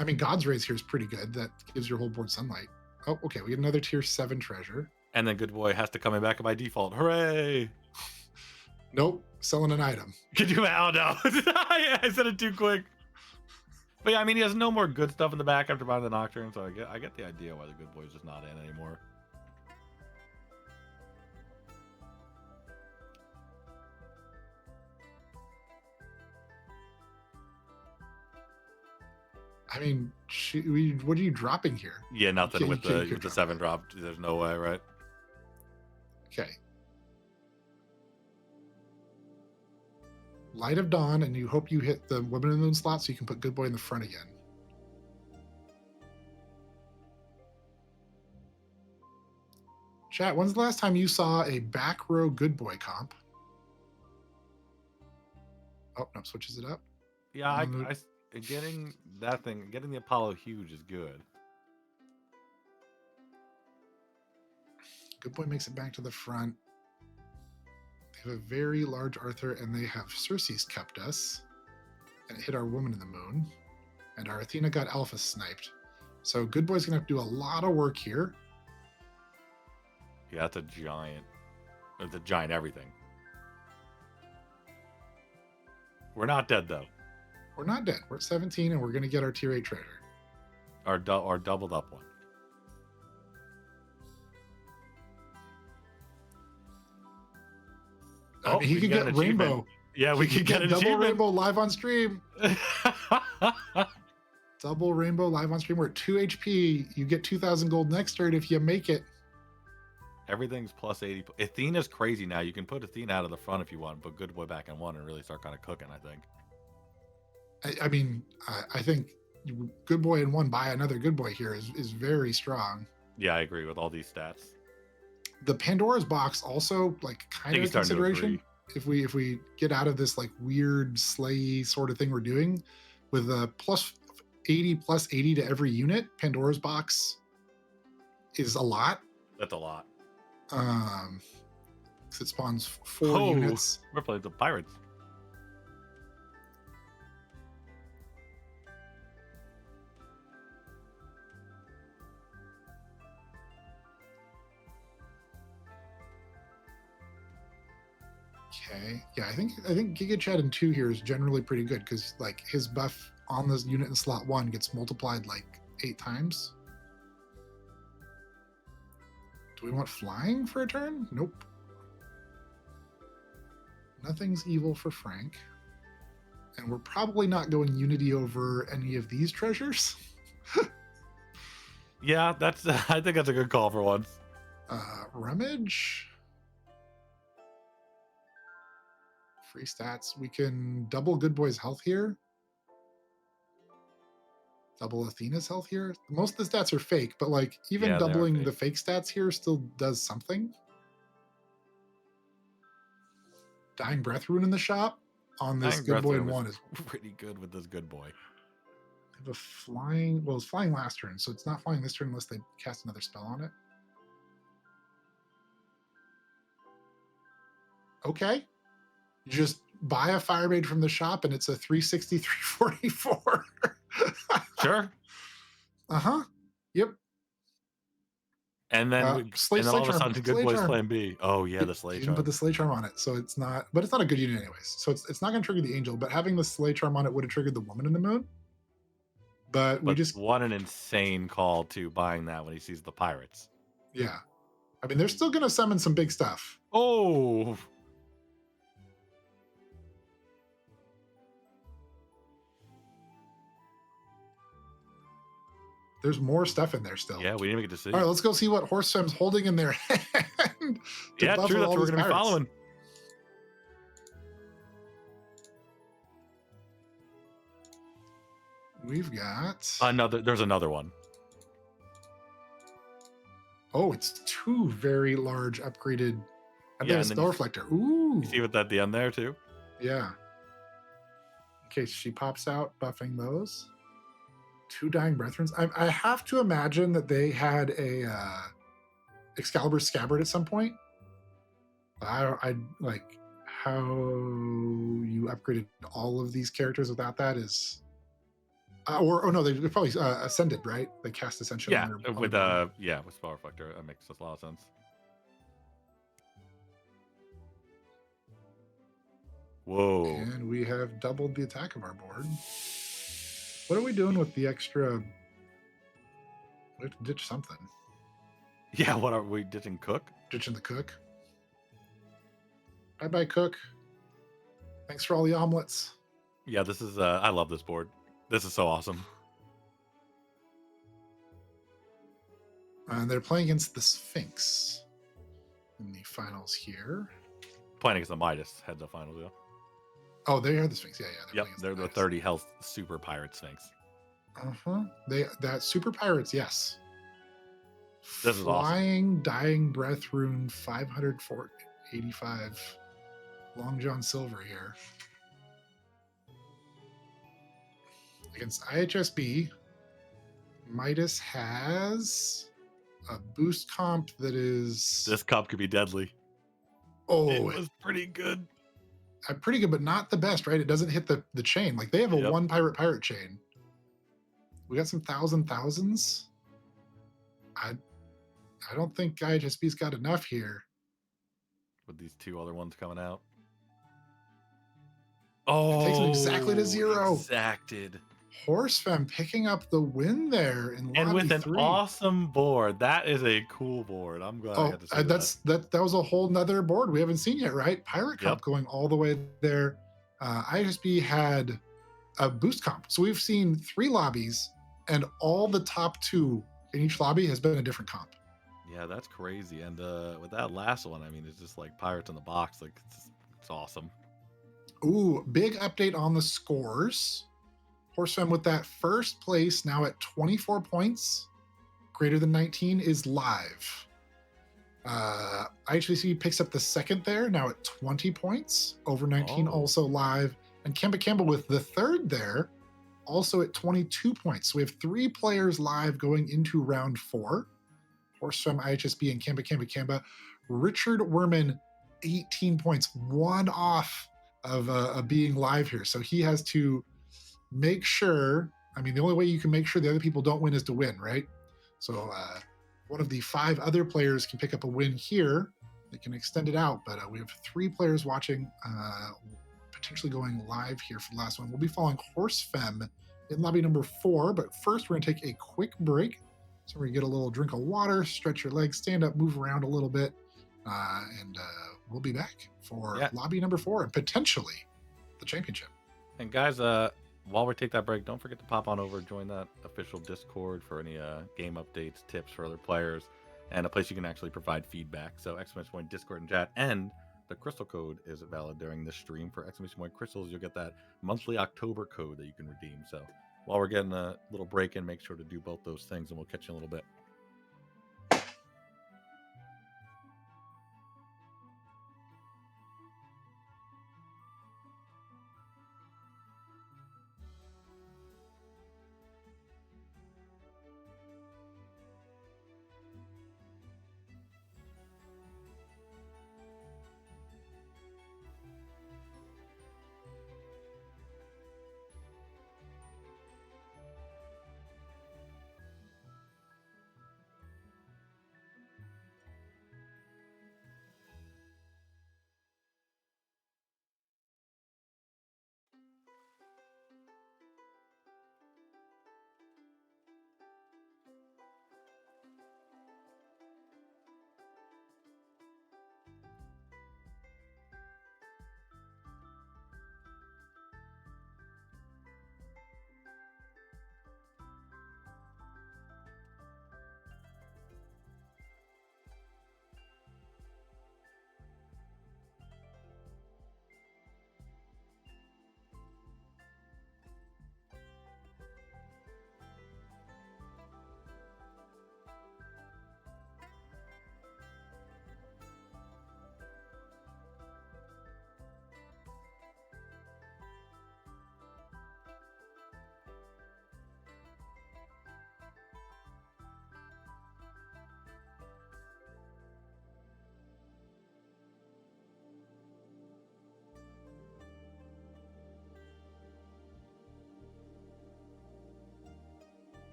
I mean, God's Rays here is pretty good. That gives your whole board sunlight. Oh, okay, we get another tier 7 treasure.
And then good boy has to come in back by default. Hooray!
Nope, selling an item.
Could you? Oh no! I said it too quick. But yeah, I mean, he has no more good stuff in the back after buying the Nocturne, so I get the idea why the good boy's just not in anymore.
I mean, what are you dropping here?
Yeah, nothing with the 7 drop. There's no way, right?
Okay. Light of Dawn, and you hope you hit the Woman in the Moon slot so you can put good boy in the front again. Chat, when's the last time you saw a back row good boy comp? Oh, no, switches it up.
Yeah, getting that thing, getting the Apollo huge is good.
Good boy makes it back to the front. They have a very large Arthur, and they have Circe's kept us. And it hit our Woman in the Moon. And our Athena got alpha sniped. So good boy's going to have to do a lot of work here.
Yeah, that's a giant. It's a giant everything. We're not dead, though.
We're not dead. We're at 17, and we're going to get our tier 8 treasure.
Our doubled up one.
I mean, he could get Rainbow.
Yeah, we could get an
double Rainbow live on stream. Double Rainbow live on stream. We're at 2 HP. You get 2,000 gold next turn if you make it.
Everything's plus 80. Athena's crazy now. You can put Athena out of the front if you want, but good boy back in 1 and really start kind of cooking, I think.
I mean, I think good boy in 1 by another good boy here is very strong.
Yeah, I agree with all these stats.
The Pandora's box also like kind of a consideration. If we get out of this like weird slay sort of thing we're doing with a plus 80 to every unit, Pandora's box is a lot.
That's a lot.
'Cause it spawns 4 units.
We're playing the pirates.
Okay. Yeah, I think Giga Chad in 2 here is generally pretty good because like his buff on this unit in slot 1 gets multiplied like 8 times. Do we want flying for a turn? Nope. Nothing's evil for Frank. And we're probably not going Unity over any of these treasures.
Yeah, that's. I think that's a good call for once.
Rummage. Free stats. We can double Good Boy's health here. Double Athena's health here. Most of the stats are fake, but like even
Yeah, they are
doubling
fake.
the fake stats here still does something. Dying Breath Rune in the shop on this
Dying
Good
Breath
Boy
Rune
and
was
one is
pretty good with this good boy.
have a flying. Well, it's flying last turn, so it's not flying this turn unless they cast another spell on it. Okay. You just buy a Firebase from the shop and it's a 360, 344.
Sure.
Uh-huh. Yep.
And then
Slate
all of a
charm.
sudden, Good
Slate
Boy's
charm.
Plan B. Oh yeah,
Yep,
the Slay
you can put
Charm.
the Slay Charm on it, so it's not, but it's not a good unit anyways. So it's not going to trigger the Angel, but having the Slay Charm on it would have triggered the Woman in the Moon. But we just,
what an insane call to buying that when he sees the pirates.
yeah. I mean, they're still going to summon some big stuff.
Oh.
There's more stuff in there still.
Yeah, we didn't even get to see.
All right, let's go see what Horsefem's holding in their hand.
Yeah, true. That's what we're going to be following.
We've got
There's another one.
Oh, it's two very large upgraded. I bet a spell reflector. Ooh.
You see what at the end there too?
Yeah. In case she pops out, buffing those. Two Dying Breath Runes. I have to imagine that they had a Excalibur Scabbard at some point. I like how you upgraded all of these characters without that is. No, they probably ascended, right? They cast Ascension.
Yeah,
on
with
their
with Spell Reflector, that makes a lot of sense. Whoa!
And we have doubled the attack of our board. What are we doing with the extra? We have to ditch something.
Yeah, what are we ditching? Cook?
Ditching the cook. Bye, Cook. Thanks for all the omelets.
Yeah, this is. I love this board. This is so awesome.
And they're playing against the Sphinx in the finals here.
Playing against the Midas heads-up finals, yeah.
Oh, they are the Sphinx. Yeah.
Yep, they're the 30 health super pirate Sphinx.
That super pirates, yes.
This is awesome.
Flying Dying Breath Rune 585. Long John Silver here. Against IHSB, Midas has a boost comp that is.
This comp could be deadly.
Oh,
it was pretty good.
Pretty good, but not the best, right? It doesn't hit the chain. Like they have a one pirate chain. We got some thousands. I don't think IHSB's got enough here.
With these two other ones coming out. Oh,
it takes it exactly to 0.
Exacted.
Horsefem picking up the win there in lobby
and with an
3.
awesome board. That is a cool board. I'm glad I got to see
that was a whole nother board we haven't seen yet, right? Pirate comp going all the way there. IHSB had a boost comp. So we've seen 3 lobbies and all the top 2 in each lobby has been a different comp.
Yeah, that's crazy. And with that last one, I mean, it's just like Pirates in the Box. Like it's awesome.
Ooh, big update on the scores. Horsefem with that first place now at 24 points, greater than 19 is live. IHBC picks up the second there, now at 20 points, over 19 also live. And Kemba with the third there, also at 22 points. So we have 3 players live going into round 4. Horsefem, IHSB, and Kemba. Richard Werman, 18 points, 1 off of being live here. So he has to make sure, I mean, the only way you can make sure the other people don't win is to win, right? So one of the 5 other players can pick up a win here. They can extend it out, but we have 3 players watching, potentially going live here for the last one. We'll be following Horsefem in lobby number 4, but first we're going to take a quick break. So where you get a little drink of water, stretch your legs, stand up, move around a little bit, and we'll be back for
Yeah.
lobby number 4 and potentially the championship.
And guys, while we take that break, don't forget to pop on over, join that official Discord for any game updates, tips for other players, and a place you can actually provide feedback. So exclamation point Discord and chat, and the crystal code is valid during this stream for exclamation point crystals. You'll get that monthly October code that you can redeem. So while we're getting a little break in, make sure to do both those things, and we'll catch you in a little bit.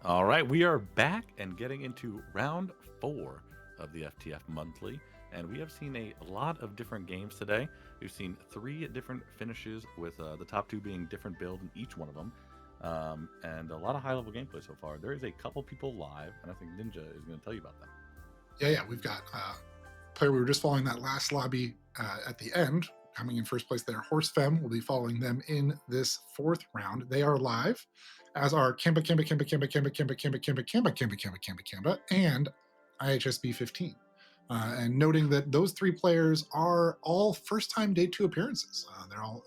All right, we are back and getting into round 4 of the FTF Monthly, and we have seen a lot of different games today. We've seen 3 different finishes, with the top 2 being different builds in each one of them, and a lot of high-level gameplay so far. There is a couple people live, and I think Ninja is going to tell you about that.
Yeah, we've got player we were just following that last lobby at the end, coming in first place there. Horse Femme will be following them in this 4th round. They are live, as are Kemba, and IHSB 15. And noting that those 3 players are all first-time day 2 appearances. They're all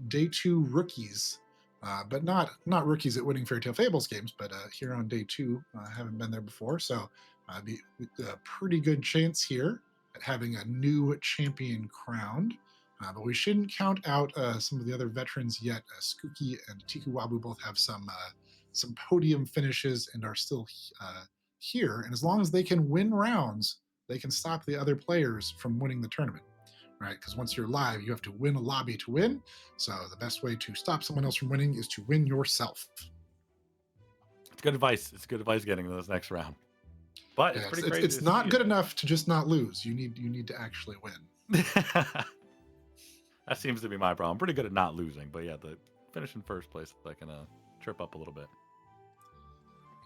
day 2 rookies, but not rookies at winning Fairy Tale Fables games, but here on day 2, haven't been there before. So Be a pretty good chance here at having a new champion crowned. But we shouldn't count out some of the other veterans yet. Skooky and Tikuwabu both have some podium finishes and are still here. And as long as they can win rounds, they can stop the other players from winning the tournament, right? Because once you're live, you have to win a lobby to win. So the best way to stop someone else from winning is to win yourself.
It's good advice. It's good advice getting to this next round. But it's pretty crazy.
It's not good enough to just not lose. You need to actually win.
That seems to be my problem. I'm pretty good at not losing, but yeah, the finish in first place, I can trip up a little bit.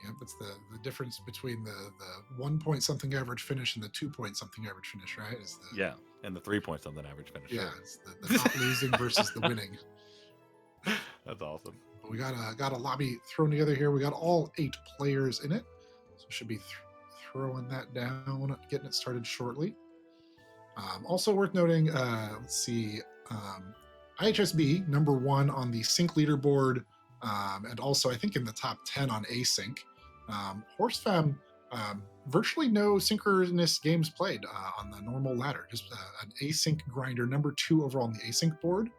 Yeah, that's the difference between the 1 point something average finish and the 2 point something average finish, right?
Yeah, and the 3 point something average finish.
Yeah, it's the not losing versus the winning.
That's awesome.
But we got a lobby thrown together here. We got all 8 players in it, so should be throwing that down, getting it started shortly. Also worth noting, let's see, IHSB #1 on the sync leaderboard, and also I think in the top 10 on async. Horsefam, virtually no synchronous games played on the normal ladder, just an async grinder, #2 overall on the async board.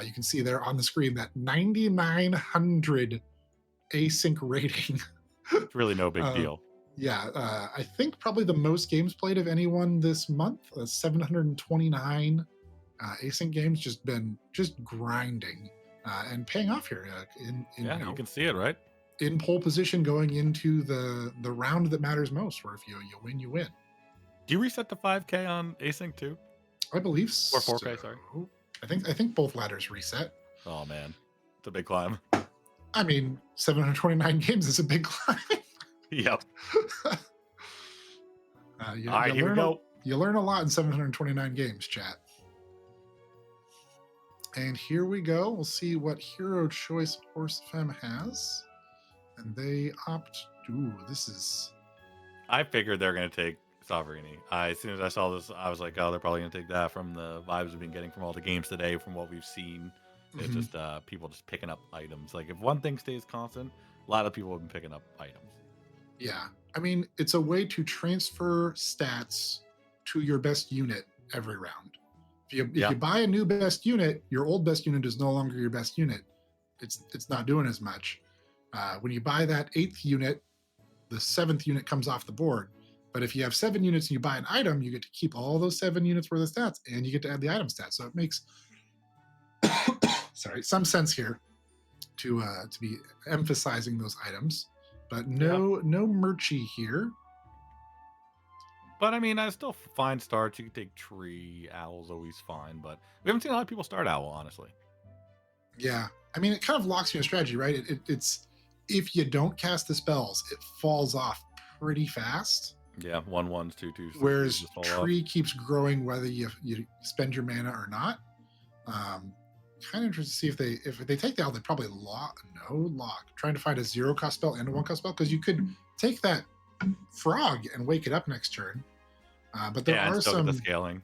You can see there on the screen that 9,900 async rating.
It's really no big deal.
Yeah, I think probably the most games played of anyone this month, 729 async games, just grinding and paying off here.
You can see it, right?
In pole position going into the round that matters most, where if you win, you win.
Do you reset to 5K on async too?
I believe so.
Or 4K, sorry.
I think both ladders reset.
Oh man, it's a big climb.
I mean, 729 games is a big climb.
Yep.
All right, here we go. You learn a lot in 729 games, chat. And here we go. We'll see what hero choice Horsefem has. And they opt. Ooh, this is.
I figured they're going to take Sovereignty. As soon as I saw this, I was like, oh, they're probably going to take that from the vibes we've been getting from all the games today, from what we've seen. It's just people just picking up items. Like, if one thing stays constant, a lot of people have been picking up items.
Yeah. I mean, it's a way to transfer stats to your best unit every round. If you buy a new best unit, your old best unit is no longer your best unit. It's not doing as much. When you buy that 8th unit, the 7th unit comes off the board. But if you have 7 units and you buy an item, you get to keep all those 7 units worth of stats, and you get to add the item stats. So it makes some sense here to be emphasizing those items. But no merchy here.
But I mean, I still find starts. You can take tree, owl's always fine, but we haven't seen a lot of people start owl, honestly.
Yeah, I mean, it kind of locks you in strategy, right? It's if you don't cast the spells, it falls off pretty fast.
Yeah, 1/1s, 2/2s.
Whereas tree keeps growing whether you spend your mana or not. Kind of interested to see if they take the owl, they probably lock. Trying to find a 0-cost spell and a 1-cost spell, because you could take that frog and wake it up next turn. But there are some
the scaling.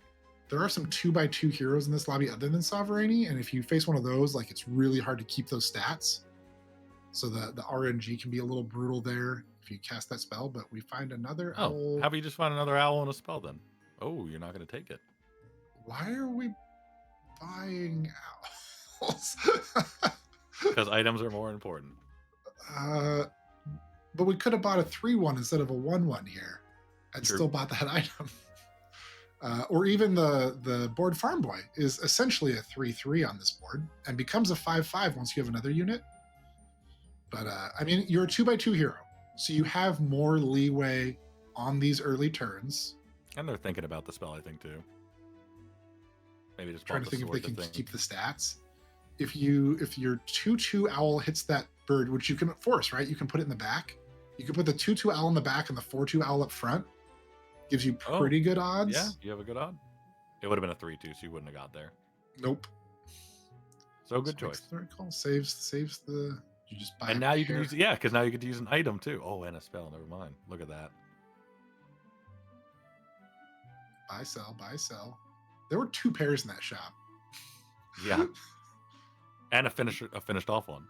There are some 2x2 heroes in this lobby other than Sovereignty, and if you face one of those, like, it's really hard to keep those stats. So the RNG can be a little brutal there if you cast that spell. But we find another owl.
How about you just find another owl and a spell then? Oh, you're not going to take it.
Why are we buying owls?
Because items are more important.
But we could have bought a 3/1 instead of a 1/1 here, and still bought that item. Or even the board Farm Boy is essentially a 3/3 on this board and becomes a 5/5 once you have another unit. But I mean, you're a 2x2 hero, so you have more leeway on these early turns.
And they're thinking about the spell, I think, too. Maybe just
trying to think if they can keep the stats. If your 2/2 owl hits that bird, which you can force, right? You can put it in the back. You can put the 2/2 owl in the back and the 4/2 owl up front. Gives you pretty good odds.
Yeah, you have a good odd. It would have been a 3/2, so you wouldn't have got there.
Nope.
So good choice.
The right call. Saves the. You just buy.
And now you can use because now you get to use an item too. Oh, and a spell. Never mind. Look at that.
Buy sell. There were 2 pairs in that shop.
Yeah. And a finished off one.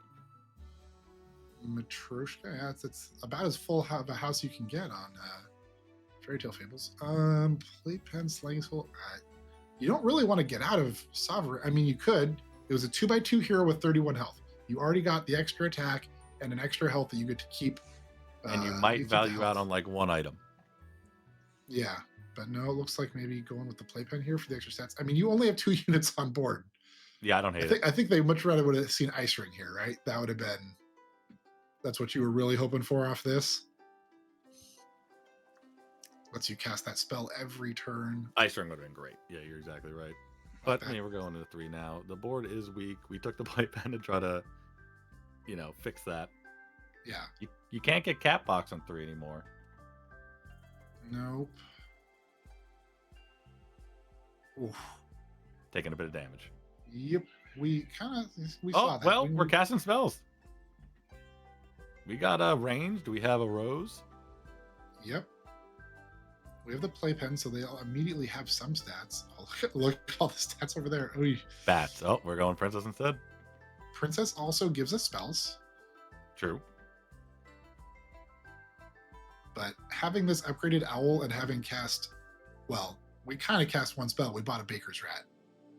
Matryoshka, yeah, it's about as full of a house you can get Fairy Tale Fables. Playpen, Slaying Soul. You don't really want to get out of Sovereign. I mean, you could. It was a 2x2 hero with 31 health. You already got the extra attack and an extra health that you get to keep.
And you might value out on like one item.
Yeah, but no, it looks like maybe going with the Playpen here for the extra stats. I mean, you only have 2 units on board.
Yeah, I don't hate it.
I think they much rather would have seen Ice Ring here, right? That would have been. That's what you were really hoping for off this. Lets you cast that spell every turn.
Ice Ring would have been great. Yeah, you're exactly right. But I mean, we're going to 3 now. The board is weak. We took the Playpen to try to, fix that.
Yeah.
You can't get Catbox on 3 anymore.
Nope. Oof.
Taking a bit of damage.
Yep. We saw that.
Well, we're casting spells. We got a range. Do we have a rose?
Yep. We have the Playpen, so they all immediately have some stats. Look at all the stats over there. Oy.
Bats. Oh, we're going Princess instead.
Princess also gives us spells.
True.
But having this upgraded owl and having cast, well, we kind of cast one spell. We bought a Baker's Rat.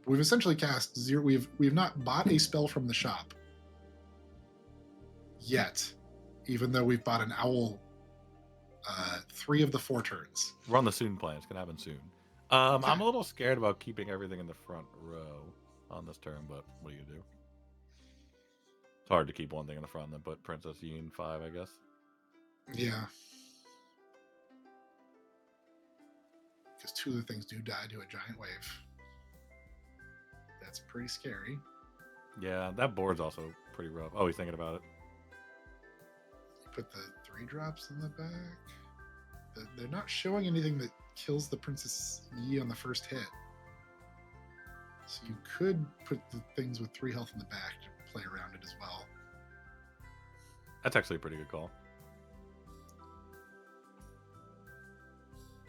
We've essentially cast 0. We've not bought a spell from the shop yet, even though we've bought an owl 3 of the 4 turns.
We're on the soon plan. It's gonna happen soon. Okay. I'm a little scared about keeping everything in the front row on this turn, but what do you do? It's hard to keep one thing in the front and then put Princess Yun 5, I guess.
Yeah. Because 2 of the things do die to a giant wave. That's pretty scary.
Yeah, that board's also pretty rough. Oh, he's thinking about it.
You put the 3 drops in the back. They're not showing anything that kills the Princess Yi on the first hit. So you could put the things with 3 health in the back to play around it as well.
That's actually a pretty good call.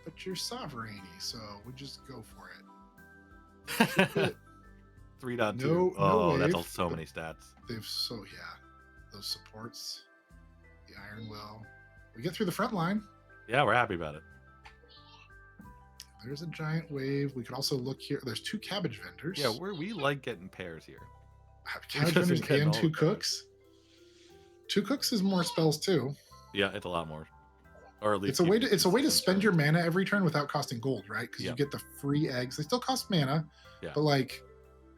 But you're sovereign, so we just go for it.
3.2.
No
that's
wave,
so many stats.
Those supports, the Iron Will. We get through the front line.
Yeah, we're happy about it.
There's a giant wave. We could also look here. There's 2 cabbage vendors.
Yeah, we like getting pairs here.
Cabbage vendors and 2 cooks. 2 cooks is more spells too.
Yeah, it's a lot more. Or at least
it's a way to spend your mana every turn without costing gold, right? Because
you
get the free eggs. They still cost mana,
yeah.
But like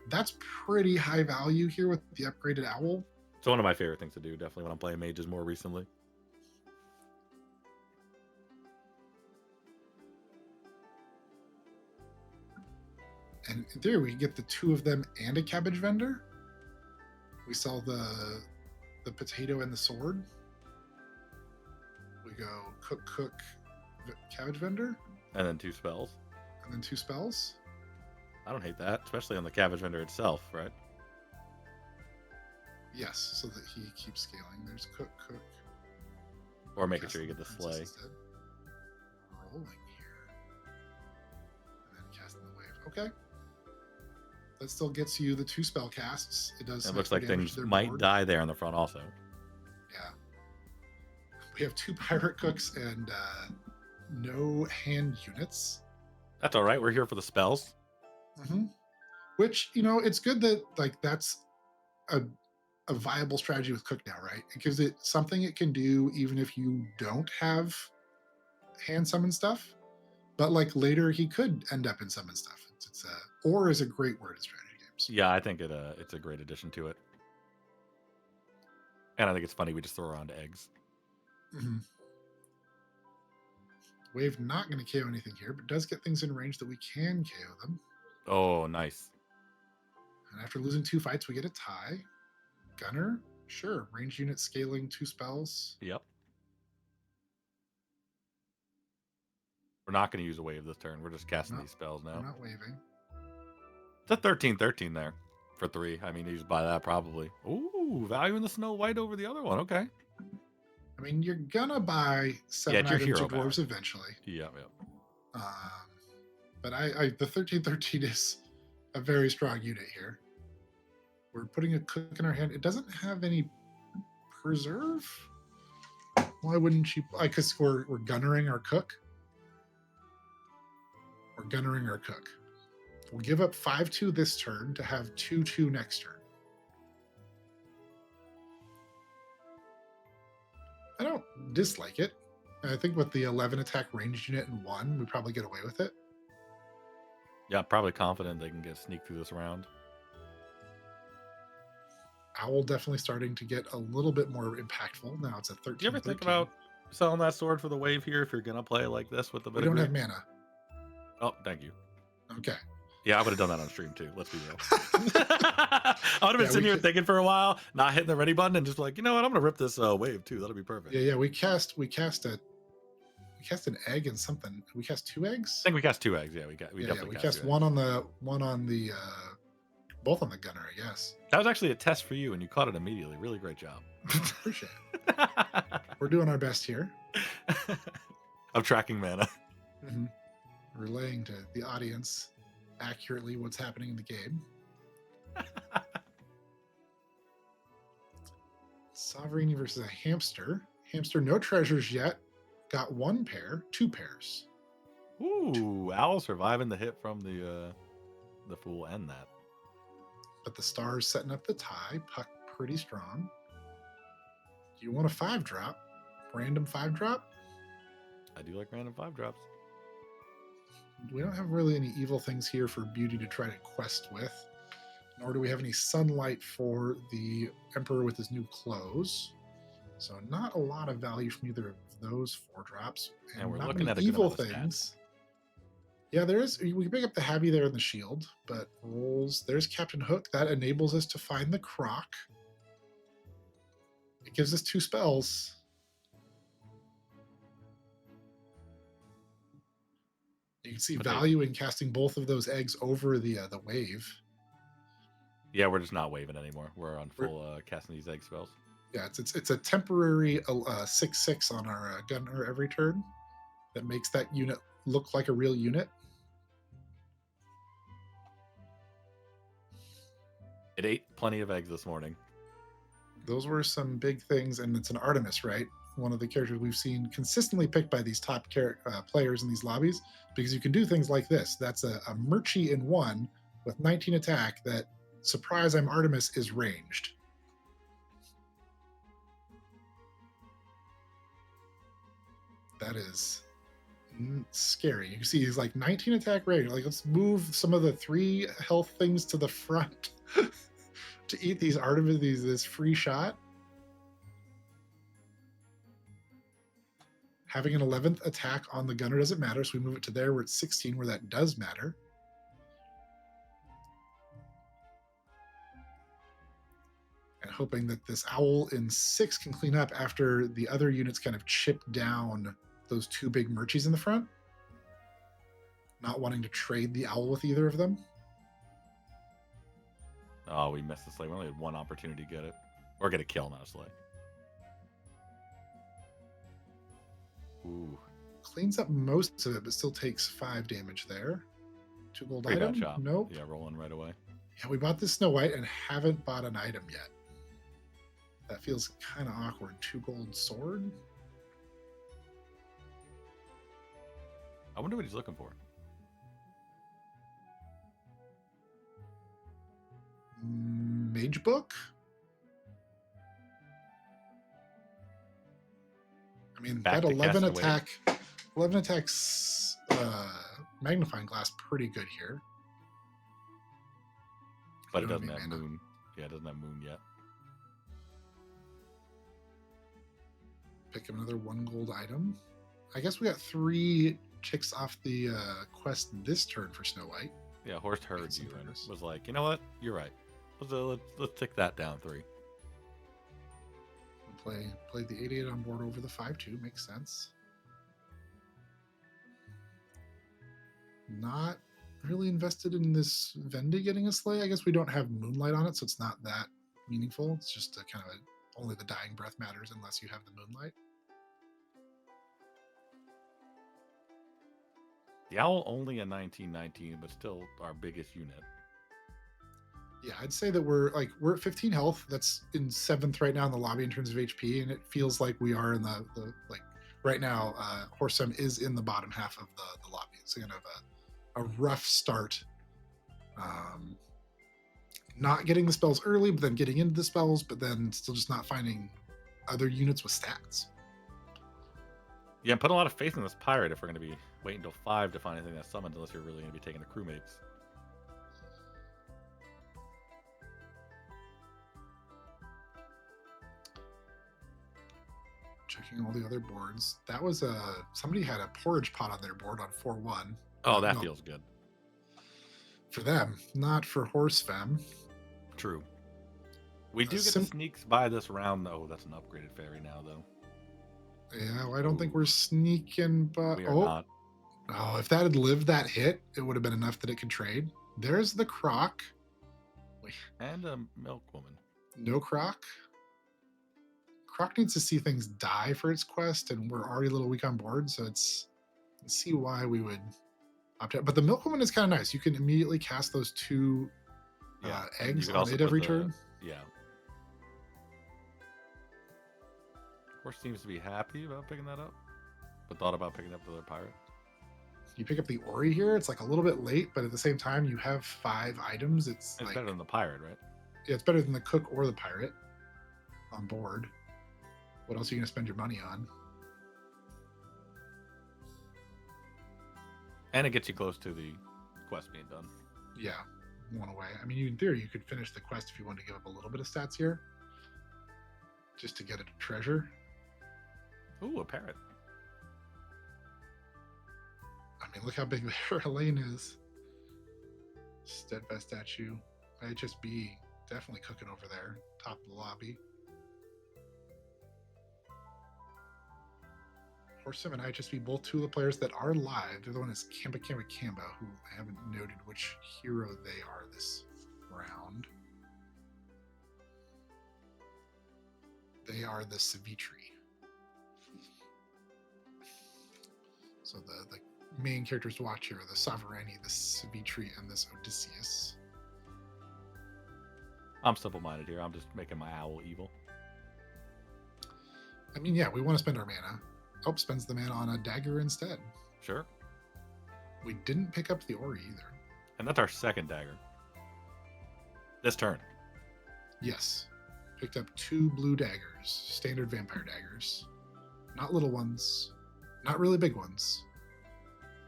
that's pretty high value here with the upgraded owl.
It's one of my favorite things to do, definitely when I'm playing mages more recently.
And in theory, we can get the 2 of them and a cabbage vendor. We sell the potato and the sword. We go cook, cabbage vendor.
And then 2 spells.
And then 2 spells.
I don't hate that, especially on the cabbage vendor itself, right?
Yes, so that he keeps scaling. There's cook.
Or making sure you get the slay.
Instead. Rolling here. And then casting the wave. Okay. That still gets you the 2 spell casts. It does.
It looks like things might die there in the front also.
Yeah. We have 2 pirate cooks and no hand units.
That's all right. We're here for the spells.
Mm-hmm. Which, it's good that that's a viable strategy with cook now, right? It gives it something it can do even if you don't have hand summon stuff. But like later he could end up in summon stuff. Or is a great word in strategy games.
Yeah, I think it's a great addition to it. And I think it's funny we just throw around eggs.
Mm-hmm. Wave not going to KO anything here, but does get things in range that we can KO them.
Oh, nice.
And after losing 2 fights, we get a tie. Gunner, sure. Range unit scaling 2 spells.
Yep. We're not going to use a wave this turn. We're just casting these spells now.
We're not waving.
It's a 13-13 there for 3. I mean, you just buy that probably. Ooh, value in the Snow White over the other one. Okay.
I mean, you're gonna buy 7 items of dwarves eventually.
Yeah.
But the 13-13 is a very strong unit here. We're putting a cook in our hand. It doesn't have any preserve. Why wouldn't you? Because we're gunnering our cook. We're gunnering our cook. We'll give up 5-2 this turn to have 2-2 next turn. I don't dislike it. I think with the 11 attack ranged unit and 1, we probably get away with it.
Yeah, I'm probably confident they can get sneak through this round.
Owl definitely starting to get a little bit more impactful. Now it's a 13.
Do you ever think about selling that sword for the wave here if you're going to play like this with the bit
We
of
don't have
greed?
mana.
Oh, thank you.
Okay.
Yeah, I would have done that on stream too. Let's be real. I would have been sitting here thinking for a while, not hitting the ready button, and just like, you know what, I'm gonna rip this wave too. That'll be perfect.
Yeah. We cast an egg and something. We cast 2 eggs.
I think we cast 2 eggs. Yeah, we
cast one on the both on the gunner, I guess.
That was actually a test for you, and you caught it immediately. Really great job.
Appreciate it. We're doing our best here.
I'm tracking mana.
Mm-hmm. Relaying to the audience accurately what's happening in the game. Sovereign versus a hamster. Hamster, no treasures yet. Got 1 pair, 2 pairs.
Ooh, Owl surviving the hit from the fool and that.
But the stars setting up the tie. Puck pretty strong. Do you want a 5-drop? Random 5-drop?
I do like random 5-drops.
We don't have really any evil things here for Beauty to try to quest with. Nor do we have any sunlight for the Emperor with his new clothes. So not a lot of value from either of those 4-drops.
And we're
not
looking
many
at a
evil
good amount of
things. Yeah, there is. We can pick up the Habby there in the shield, but rolls. There's Captain Hook. That enables us to find the Croc. It gives us 2 spells. You can see value in casting both of those eggs over the wave.
Yeah, we're just not waving anymore. We're on full casting these egg spells.
Yeah, it's a temporary 6/6 on our gunner every turn that makes that unit look like a real unit.
It ate plenty of eggs this morning.
Those were some big things, and it's an Artemis, right? One of the characters we've seen consistently picked by these top players in these lobbies, because you can do things like this. That's a Murchie in 1 with 19 attack that, surprise, I'm Artemis, is ranged. That is scary. You can see he's like 19 attack range. Like, let's move some of the 3 health things to the front to eat these Artemis, this free shot. Having an 11th attack on the gunner doesn't matter, so we move it to there where it's 16, where that does matter. And hoping that this owl in 6 can clean up after the other units kind of chip down those 2 big Murchies in the front. Not wanting to trade the owl with either of them.
Oh, we missed the slay. We only had 1 opportunity to get it. Or get a kill, not a slay. Ooh.
Cleans up most of it, but still takes 5 damage there. 2 gold
Pretty
item?
bad shot.
Nope.
Yeah, rolling right away.
Yeah, we bought this Snow White and haven't bought an item yet. That feels kind of awkward. 2 gold sword?
I wonder what he's looking for.
Mage book? I mean, that 11 attack, 11 attacks, magnifying glass, pretty good here.
But it doesn't have moon. Yeah, it doesn't have moon yet.
Pick up another 1 gold item. I guess we got 3 ticks off the quest this turn for Snow White.
Yeah, Horst heard you and was like, you know what? You're right. Let's tick that down 3.
Play the 88 on board over the 5/2. Makes sense. Not really invested in this Vendy getting a slay. I guess we don't have Moonlight on it, so it's not that meaningful. It's just a kind of only the dying breath matters unless you have the Moonlight.
The owl only a 19/19, but still our biggest unit.
Yeah, I'd say that we're at 15 health. That's in 7th right now in the lobby in terms of HP, and it feels like we are in the right now. Horsem is in the bottom half of the lobby. It's kind of a rough start. Not getting the spells early, but then getting into the spells, but then still just not finding other units with stats.
Yeah, I'm putting a lot of faith in this pirate if we're going to be waiting until 5 to find anything that's summoned, unless you're really going to be taking the crewmates.
Checking all the other boards. That was somebody had a porridge pot on their board on 4-1.
Oh, that feels good.
For them, not for Horse Femme.
True. We do get the sneaks by this round, though. That's an upgraded fairy now, though.
Yeah, well, I don't think we're sneaking, but...
We are not.
Oh, if that had lived that hit, it would have been enough that it could trade. There's the Croc.
And a Milk Woman.
No Croc. Croc needs to see things die for its quest, and we're already a little weak on board, so let's see why we would opt out. But the Milk Woman is kind of nice. You can immediately cast those 2 eggs on it every turn.
Yeah. Horse seems to be happy about picking that up, but thought about picking up the other pirate.
You pick up the Ori here. It's like a little bit late, but at the same time, you have 5 items. It's like,
better than the pirate, right?
Yeah, it's better than the cook or the pirate on board. What else are you going to spend your money on?
And it gets you close to the quest being done.
Yeah, 1 away. I mean, in theory, you could finish the quest if you want to give up a little bit of stats here, just to get a treasure.
Ooh, a parrot.
I mean, look how big their lane is. Steadfast statue. HSB definitely cooking over there. Top of the lobby. Horse and HSB, both 2 of the players that are live. The other one is Kamba, who I haven't noted which hero they are this round. They are the Savitri. So the main characters to watch here are the Sovereigny, the Savitri, and this Odysseus.
I'm simple-minded here. I'm just making my owl evil.
I mean, yeah, we want to spend our mana. Oh, spends the mana on a dagger instead.
Sure.
We didn't pick up the Ori either.
And that's our second dagger. This turn.
Yes. Picked up 2 blue daggers. Standard vampire daggers. Not little ones. Not really big ones.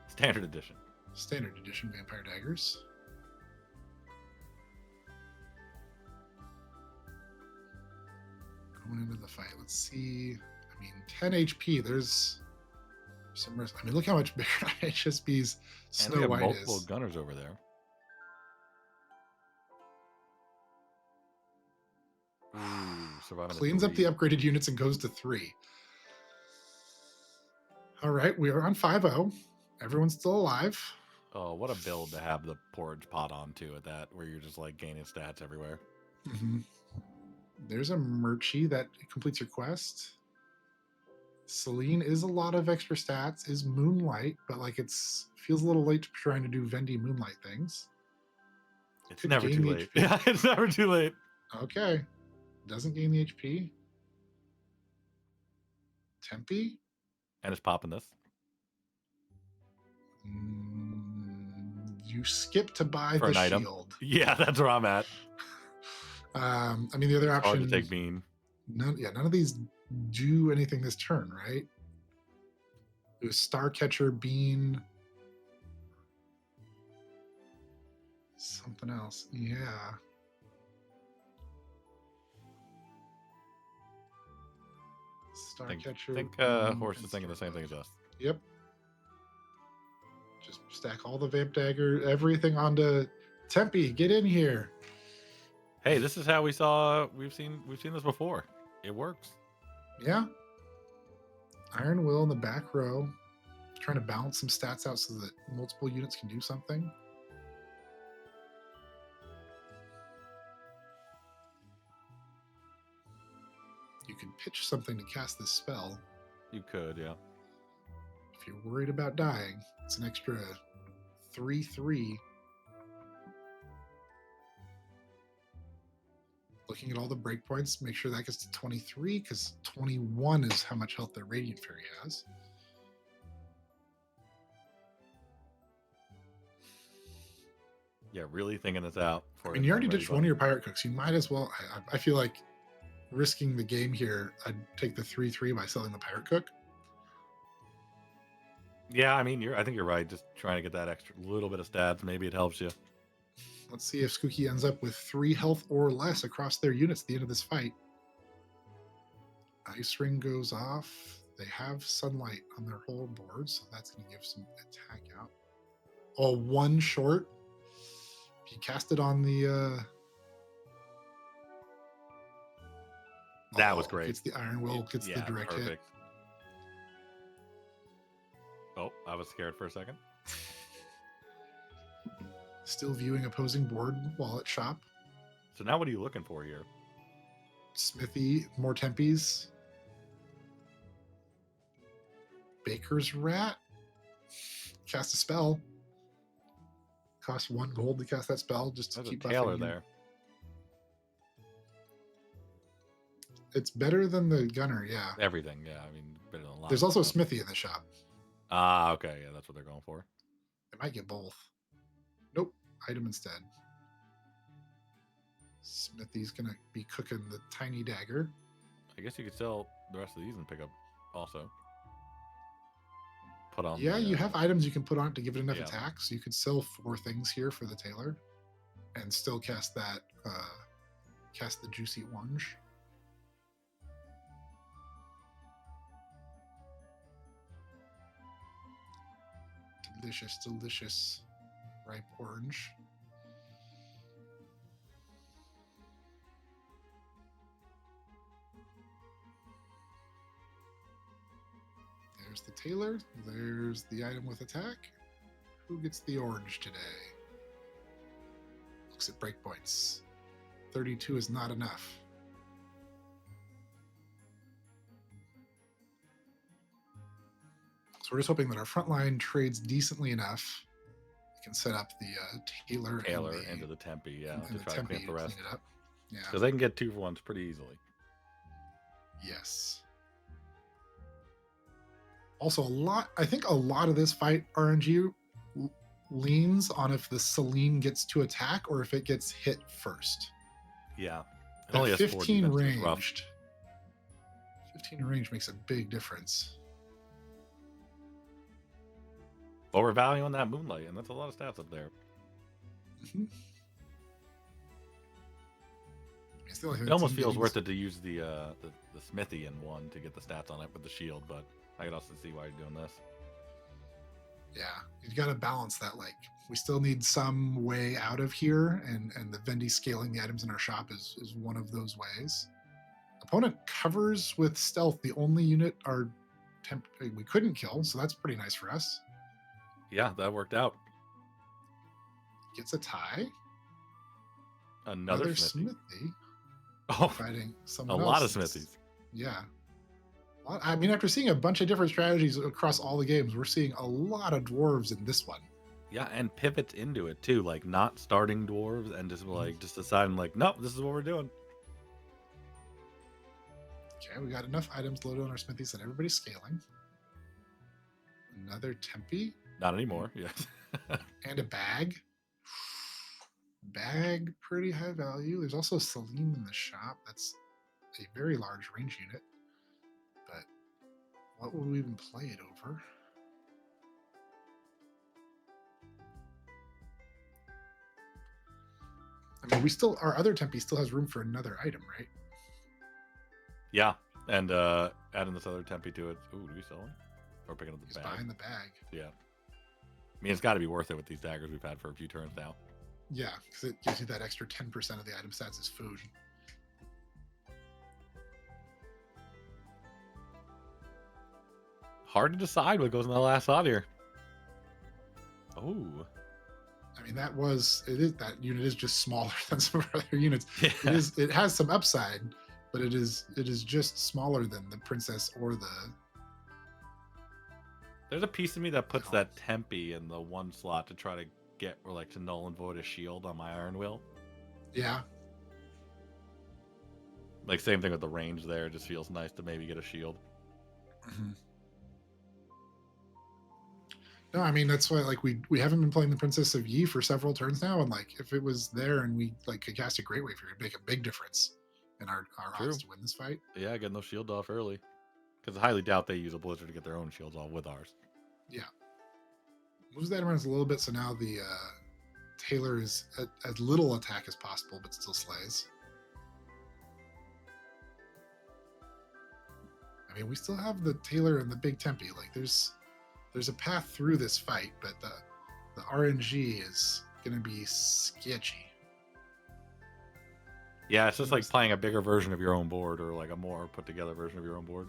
Standard edition.
Standard edition vampire daggers. Going into the fight. Let's see. I mean, 10 HP. There's some risk. I mean, look how much bigger HSB's Snow White is.
Multiple gunners over there. Ooh,
cleans up the upgraded units and goes to 3. All right, we are on 5-0. Everyone's still alive.
Oh, what a build to have the porridge pot on too at that, where you're just like gaining stats everywhere.
Mm-hmm. There's a Murchie that completes your quest. Celine is a lot of extra stats, is Moonlight, but like feels a little late to trying to do Vendi Moonlight things.
It's never too late. Yeah, it's never too late.
Okay. Doesn't gain the HP. Tempe?
And it's popping this.
You skip to buy
for
the
an
shield.
Item. Yeah, that's where I'm at.
I mean, the other option.
Hard to take Bean.
None of these do anything this turn, right? It was Starcatcher, Bean, something else. Yeah. Starcatcher.
I think Horse is thinking the same thing as us.
Yep. Just stack all the Vamp Dagger, everything onto Tempe. Get in here.
Hey, this is how we've seen this before. It works.
Yeah. Iron Will in the back row, trying to balance some stats out so that multiple units can do something. You can pitch something to cast this spell.
You could, yeah.
If you're worried about dying, it's an extra 3/3. Looking at all the breakpoints, make sure that gets to 23, because 21 is how much health the Radiant Fairy has.
Yeah, really thinking this out.
I mean, you already ditched one of your pirate cooks. You might as well. I feel like risking the game here. I'd take the 3/3 by selling the pirate cook.
Yeah, I mean, I think you're right. Just trying to get that extra little bit of stats. Maybe it helps you.
Let's see if Skooky ends up with 3 health or less across their units at the end of this fight. Ice ring goes off. They have sunlight on their whole board, so that's going to give some attack out. Oh, 1 short. If you cast it on the...
that was great.
Gets the Iron Will, gets the direct
perfect
hit.
Oh, I was scared for a second.
Still viewing opposing board wallet shop.
So now what are you looking for here?
Smithy, more Tempies. Baker's Rat. Cast a spell. Costs 1 gold to cast that spell just to
There's
keep
a Taylor
buffing you.
there.
It's better than the Gunner, yeah.
Everything, yeah. I mean, better than a lot.
There's also a Smithy in the shop.
Ah, okay. Yeah, that's what they're going for.
They might get both. Nope. Item instead. Smithy's going to be cooking the tiny dagger.
I guess you could sell the rest of these and pick up also. Put on.
Yeah, you have items you can put on it to give it enough
Yeah.
attack. So you could sell 4 things here for the Tailor and still cast that, cast the Juicy Wunge. Delicious, delicious ripe orange. There's the Tailor. There's the item with attack. Who gets the orange today? Looks at breakpoints. 32 is not enough. So we're just hoping that our front line trades decently enough. We can set up the Tailor
into the Tempe, yeah,
and
to
the
try to
Tempe
clean up the rest.
clean it up. Yeah.
Because they can get 2 for 1s pretty easily.
Yes. Also, I think a lot of this fight RNG leans on if the Celine gets to attack or if it gets hit first.
Yeah.
That
Only has 4
15
defense, which is rough.
ranged. 15 range makes a big difference.
Overvaluing that Moonlight, and that's a lot of stats up there.
Mm-hmm.
It almost feels worth it to use the Smithy in one to get the stats on it with the shield, but I can also see why you're doing this.
Yeah, you got to balance that. Like, we still need some way out of here, and the Vendy scaling the items in our shop is one of those ways. Opponent covers with stealth the only unit we couldn't kill, so that's pretty nice for us.
Yeah, that worked out.
Gets a tie.
Another Smithy.
Oh, fighting someone
a
else.
Lot of Smithies.
Yeah. I mean, after seeing a bunch of different strategies across all the games, we're seeing a lot of dwarves in this one.
Yeah, and pivots into it too, like not starting dwarves and just deciding like, nope, this is what we're doing.
Okay, we got enough items loaded on our smithies that everybody's scaling. Another Tempe.
Not anymore, yes.
And a bag. Bag, pretty high value. There's also Celine in the shop. That's a very large range unit. But what would we even play it over? I mean, our other Tempe still has room for another item, right?
Yeah, and adding this other Tempe to it. Ooh, do we sell them? Or picking up the bag?
Buying the bag.
Yeah. I mean, it's got to be worth it with these daggers we've had for a few turns now.
Yeah, because it gives you that extra 10% of the item stats as food.
Hard to decide what goes in the last slot here. Oh.
I mean, that unit is just smaller than some of our other units.
Yeah.
It has some upside, but it is just smaller than the princess or the.
There's a piece of me that puts that Tempe in the one slot to try to get to null and void a shield on my Iron Will.
Yeah.
Like same thing with the range there. It just feels nice to maybe get a shield.
Mm-hmm. No, I mean that's why like we haven't been playing the Princess of Yi for several turns now, and like if it was there and we like could cast a Great Wave, it would make a big difference in our odds
True.
to win this fight.
Yeah, getting those shields off early. Because I highly doubt they use a blizzard to get their own shields off with ours.
Yeah, moves that around a little bit, so now the Taylor is as little attack as possible, but still slays. I mean, we still have the Taylor and the Big Tempe. Like, there's a path through this fight, but the RNG is gonna be sketchy.
Yeah, it's just like playing a bigger version of your own board or like a more put together version of your own board.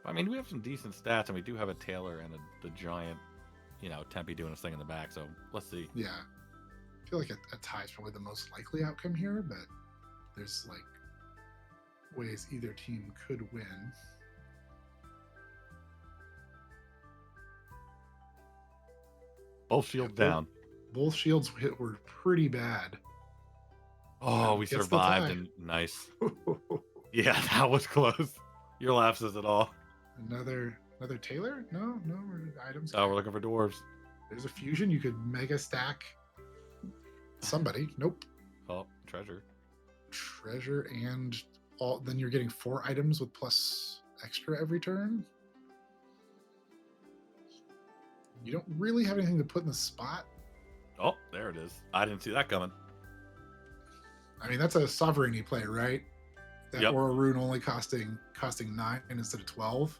I mean, we have some decent stats, and we do have a Taylor and the giant, Tempe doing his thing in the back. So let's see.
Yeah, I feel like a tie is probably the most likely outcome here, but there's like ways either team could win.
Both shields down.
Both shields hit were pretty bad.
Oh, we survived, and nice. Yeah, that was close. Your laugh says it all.
Another Taylor? No, items.
Oh, we're looking for dwarves.
There's a fusion. You could mega stack somebody. Nope.
Oh, treasure.
Treasure and all. Then you're getting 4 items with plus extra every turn. You don't really have anything to put in the spot.
Oh, there it is. I didn't see that coming. I
mean, that's a sovereignty play, right? That
yep.
Aura Rune only costing 9 instead of 12.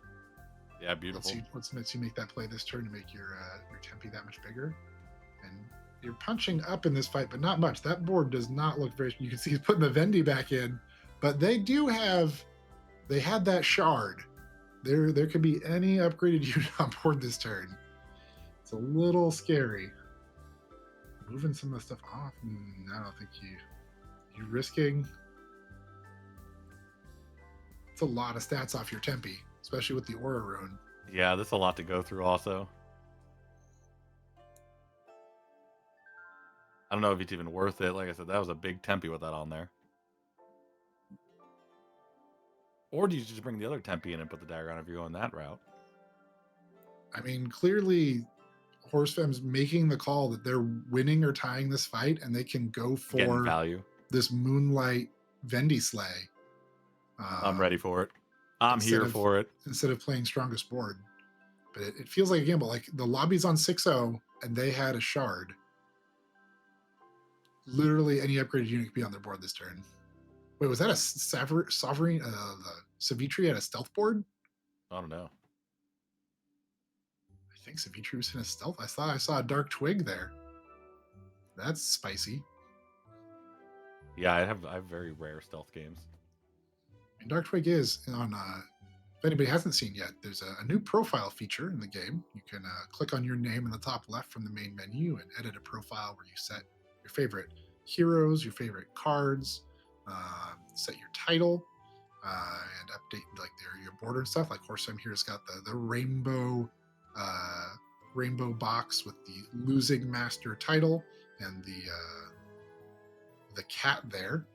Yeah, beautiful.
Let's you make that play this turn to make your Tempe that much bigger. And you're punching up in this fight, but not much. That board does not look very. You can see he's putting the Vendy back in, but they had that shard. There could be any upgraded unit on board this turn. It's a little scary. Moving some of the stuff off. I don't think you risking. It's a lot of stats off your Tempe, especially with the Aura Rune.
Yeah, there's a lot to go through also. I don't know if it's even worth it. Like I said, that was a big Tempe with that on there. Or do you just bring the other Tempe in and put the dagger on if you're going that route?
I mean, clearly Horsefem's making the call that they're winning or tying this fight, and they can go for
value.
This Moonlight Vendy Slay.
I'm ready for it. I'm here for it.
Instead of playing strongest board. But it feels like a gamble. Like the lobby's on 6-0, and they had a shard. Literally any upgraded unit could be on their board this turn. Wait, was that a Sovereign? Savitri had a stealth board?
I don't know.
I think Savitri was in a stealth. I saw a Dark Twig there. That's spicy.
Yeah, I have very rare stealth games.
And Dark Twig is on. If anybody hasn't seen yet, there's a new profile feature in the game. You can click on your name in the top left from the main menu and edit a profile where you set your favorite heroes, your favorite cards, set your title, and update like your border and stuff. Like Horsefem here's got the rainbow box with the losing master title and the cat there.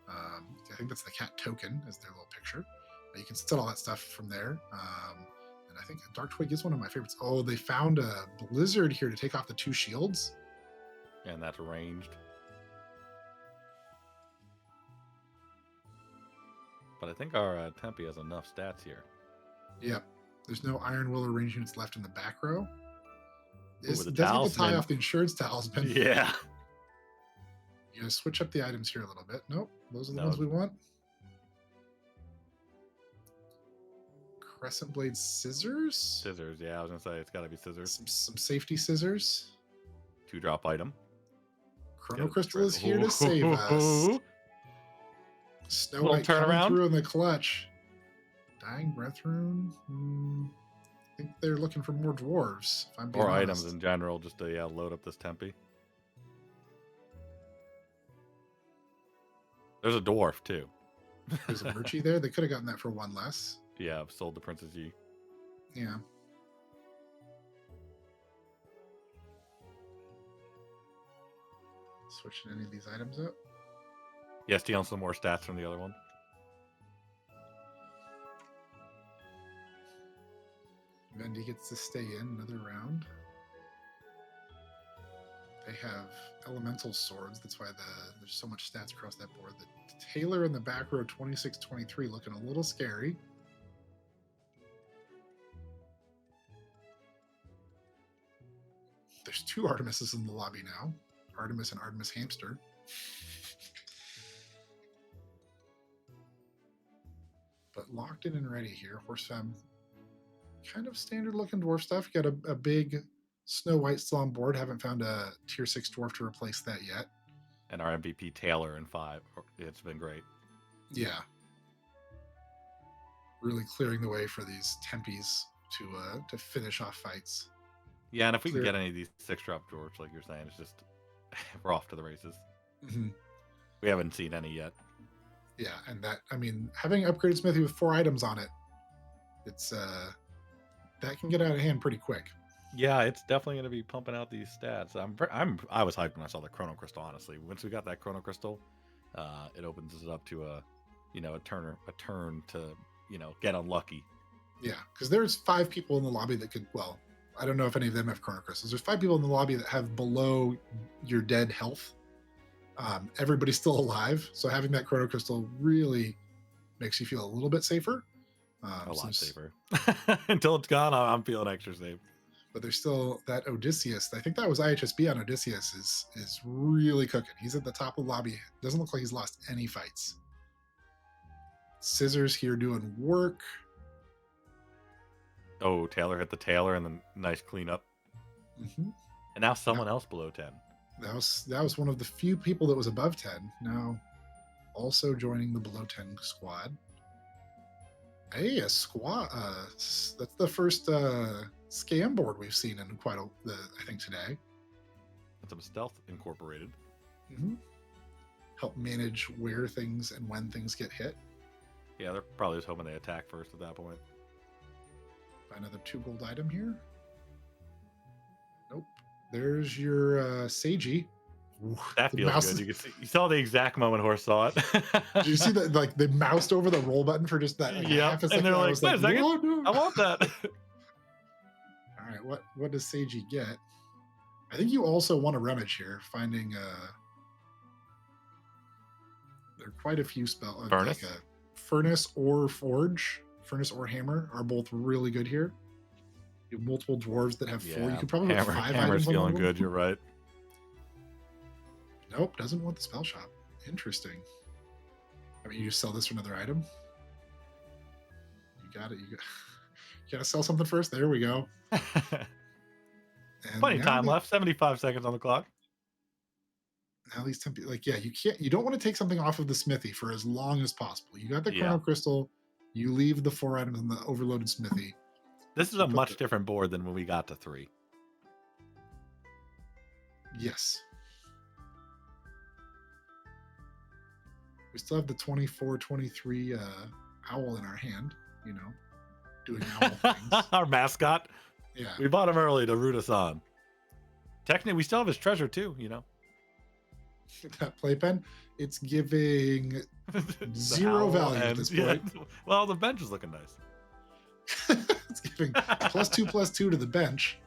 I think that's the cat token as their little picture. But you can set all that stuff from there. And I think Dark Twig is one of my favorites. Oh, they found a blizzard here to take off the 2 shields.
And that's ranged. But I think our Tempe has enough stats here.
Yep. There's no Iron Will or range units left in the back row. This
Ooh,
doesn't tie off the insurance talisman.
Yeah.
You gotta switch up the items here a little bit. Nope. Those are the ones we want. Crescent Blade Scissors?
Scissors, yeah. I was going to say it's got to be scissors.
Some safety scissors.
2-drop item.
Chrono Crystal is here to save us. Snow White coming through in the clutch. Dying Breath Rune. I think they're looking for more dwarves. If I'm being honest.
Items in general, just to load up this Tempe. There's a dwarf too.
There's a Murchie there. They could have gotten that for 1 less.
Yeah, I've sold the Princess Yi.
Yeah. Switching any of these items up.
Yeah, stealing some more stats from the other one.
Vendy gets to stay in another round. They have elemental swords. That's why there's so much stats across that board. The Taylor in the back row, 26-23, looking a little scary. There's two Artemises in the lobby now. Artemis and Artemis Hamster. But locked in and ready here. Horse Femme, kind of standard looking dwarf stuff. Got a big Snow White still on board. Haven't found a tier 6 dwarf to replace that yet.
And our MVP Taylor in 5. It's been great.
Yeah. Really clearing the way for these Tempies to finish off fights.
Yeah, and if we can get any of these 6-drop dwarves, like you're saying, it's just we're off to the races.
Mm-hmm.
We haven't seen any yet.
Yeah, and that, I mean, having upgraded Smithy with 4 items on it, it's that can get out of hand pretty quick.
Yeah, it's definitely going to be pumping out these stats. I was hyped when I saw the Chrono Crystal. Honestly, once we got that Chrono Crystal, it opens us up to a turn to get unlucky.
Yeah, because there's 5 people in the lobby that could. Well, I don't know if any of them have Chrono Crystals. There's 5 people in the lobby that have below your dead health. Everybody's still alive, so having that Chrono Crystal really makes you feel a little bit safer.
A lot safer. Until it's gone, I'm feeling extra safe.
But there's still that Odysseus. I think that was IHSB on Odysseus is really cooking. He's at the top of the lobby. Doesn't look like he's lost any fights. Scissors here doing work.
Oh, Taylor hit the Taylor and then nice cleanup.
Mm-hmm.
And now someone else below 10.
That was one of the few people that was above 10. Now also joining the below 10 squad. Hey, a squad. That's the first scam board we've seen in I think today.
And some stealth incorporated.
Mm-hmm. Help manage where things and when things get hit.
Yeah, they're probably just hoping they attack first at that point.
Buy another 2 gold item here. Nope. There's your Seiji.
That feels good. You saw the exact moment Horse saw it.
Did you see that? Like they moused over the roll button for just that. Like, half a second.
And they're like, "Wait a second, no. I want that."
All right, what does Seiji get? I think you also want a rummage here. Finding there are quite a few spells.
Furnace,
like furnace or forge, furnace or hammer are both really good here. You have multiple dwarves that have 4. You could probably have 5 items.
Hammer's feeling good. You're right.
Nope, doesn't want the spell shop. Interesting. I mean, you just sell this for another item. You got it. You got to sell something first. There we go.
Plenty of time left. 75 seconds on the clock.
Now these Tempe, you don't want to take something off of the smithy for as long as possible. You got the Chrono Crystal. You leave the 4 items in the overloaded smithy.
This is a much different board than when we got to 3.
Yes. We still have the 24-23 owl in our hand, doing owl things.
Our mascot.
Yeah.
We bought him early to root us on. Technically, we still have his treasure too,
That playpen, it's giving 0 value at this point.
Yeah. Well, the bench is looking nice.
It's giving +2/+2 to the bench.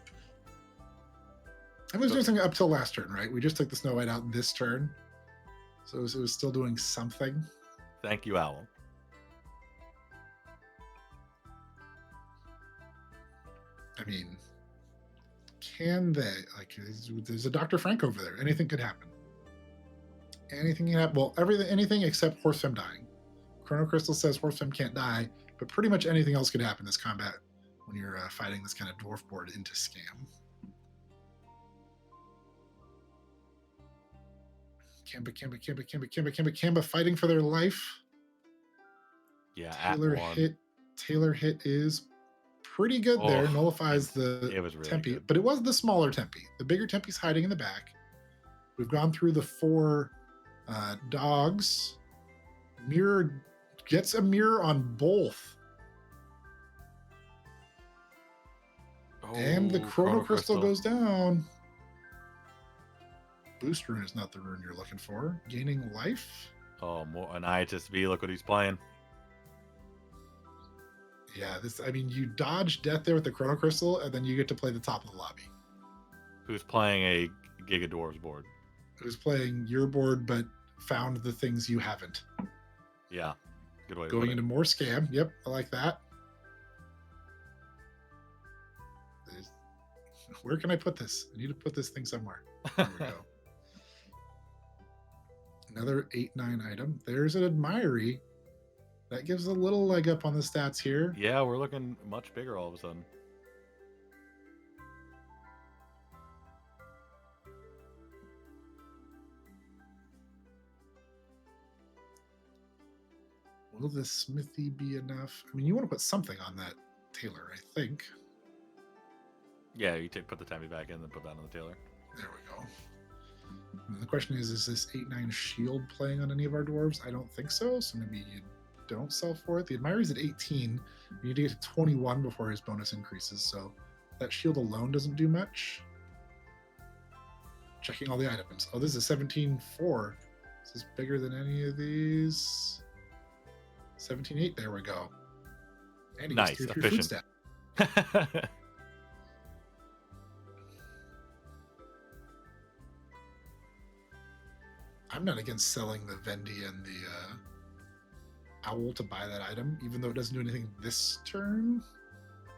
I was doing something up till last turn, right? We just took the Snow White out this turn. So it was still doing something.
Thank you, Owl.
I mean, can they? There's a Dr. Frank over there. Anything could happen. Anything can happen. Well, anything except Horse Femme dying. Chrono Crystal says Horse Femme can't die, but pretty much anything else could happen in this combat when you're fighting this kind of dwarf board into scam. Kamba fighting for their life.
Yeah,
Taylor hit is pretty good there. Nullifies the
it was really
Tempe,
good.
but it was the smaller Tempe. The bigger Tempe's hiding in the back. We've gone through the 4 dogs. Mirror gets a mirror on both. And the Chrono Crystal goes down. Boost rune is not the rune you're looking for. Gaining life.
Oh, more an IHSV. Look what he's playing.
Yeah, you dodge death there with the Chrono Crystal, and then you get to play the top of the lobby.
Who's playing a Giga Dwarves board.
Who's playing your board but found the things you haven't.
Yeah, good way to
Going
put
into
it.
more scam. Yep, I like that. Where can I put this? I need to put this thing somewhere. There we go. Another 8/9 item. There's an Admirey. That gives a little leg up on the stats here.
Yeah, we're looking much bigger all of a sudden.
Will the smithy be enough? I mean, you want to put something on that tailor, I think.
Yeah, you put the Tempe back in and then put that on the tailor.
There we go. And the question is this 8/9 shield playing on any of our dwarves? I don't think so, so maybe you don't sell for it. The Admirey's at 18. You need to get to 21 before his bonus increases, so that shield alone doesn't do much. Checking all the items. Oh, this is a 17/4. This is bigger than any of these. 17/8, there we go. And he
Nice,
gets 3 food
efficient.
stat. I'm not against selling the Vendi and the Owl to buy that item, even though it doesn't do anything this turn.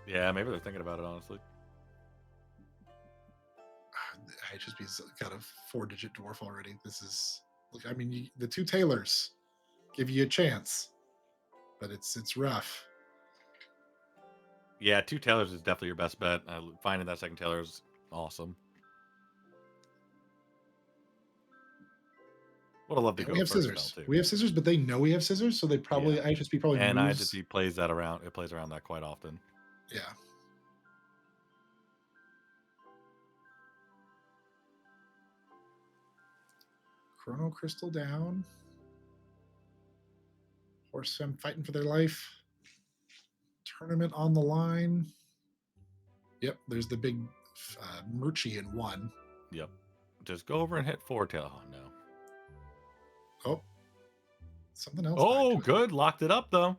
Yeah, maybe they're thinking about it, honestly.
HSB's got a 4-digit dwarf already. This is, look, I mean, the 2 tailors give you a chance, but it's rough.
Yeah, 2 tailors is definitely your best bet. Finding that second tailor is awesome. Would have loved to go.
We have
first
scissors.
too.
We have scissors, but they know we have scissors, so they probably HSB probably
and
moves.
IHSB plays that around. It plays around that quite often.
Yeah. Chrono Crystal down. Horse Fem fighting for their life. Tournament on the line. Yep, there's the big Murchie in 1.
Yep. Just go over and hit 4 tail. Oh, no.
Oh. Something else.
Oh, good. Locked it up, though.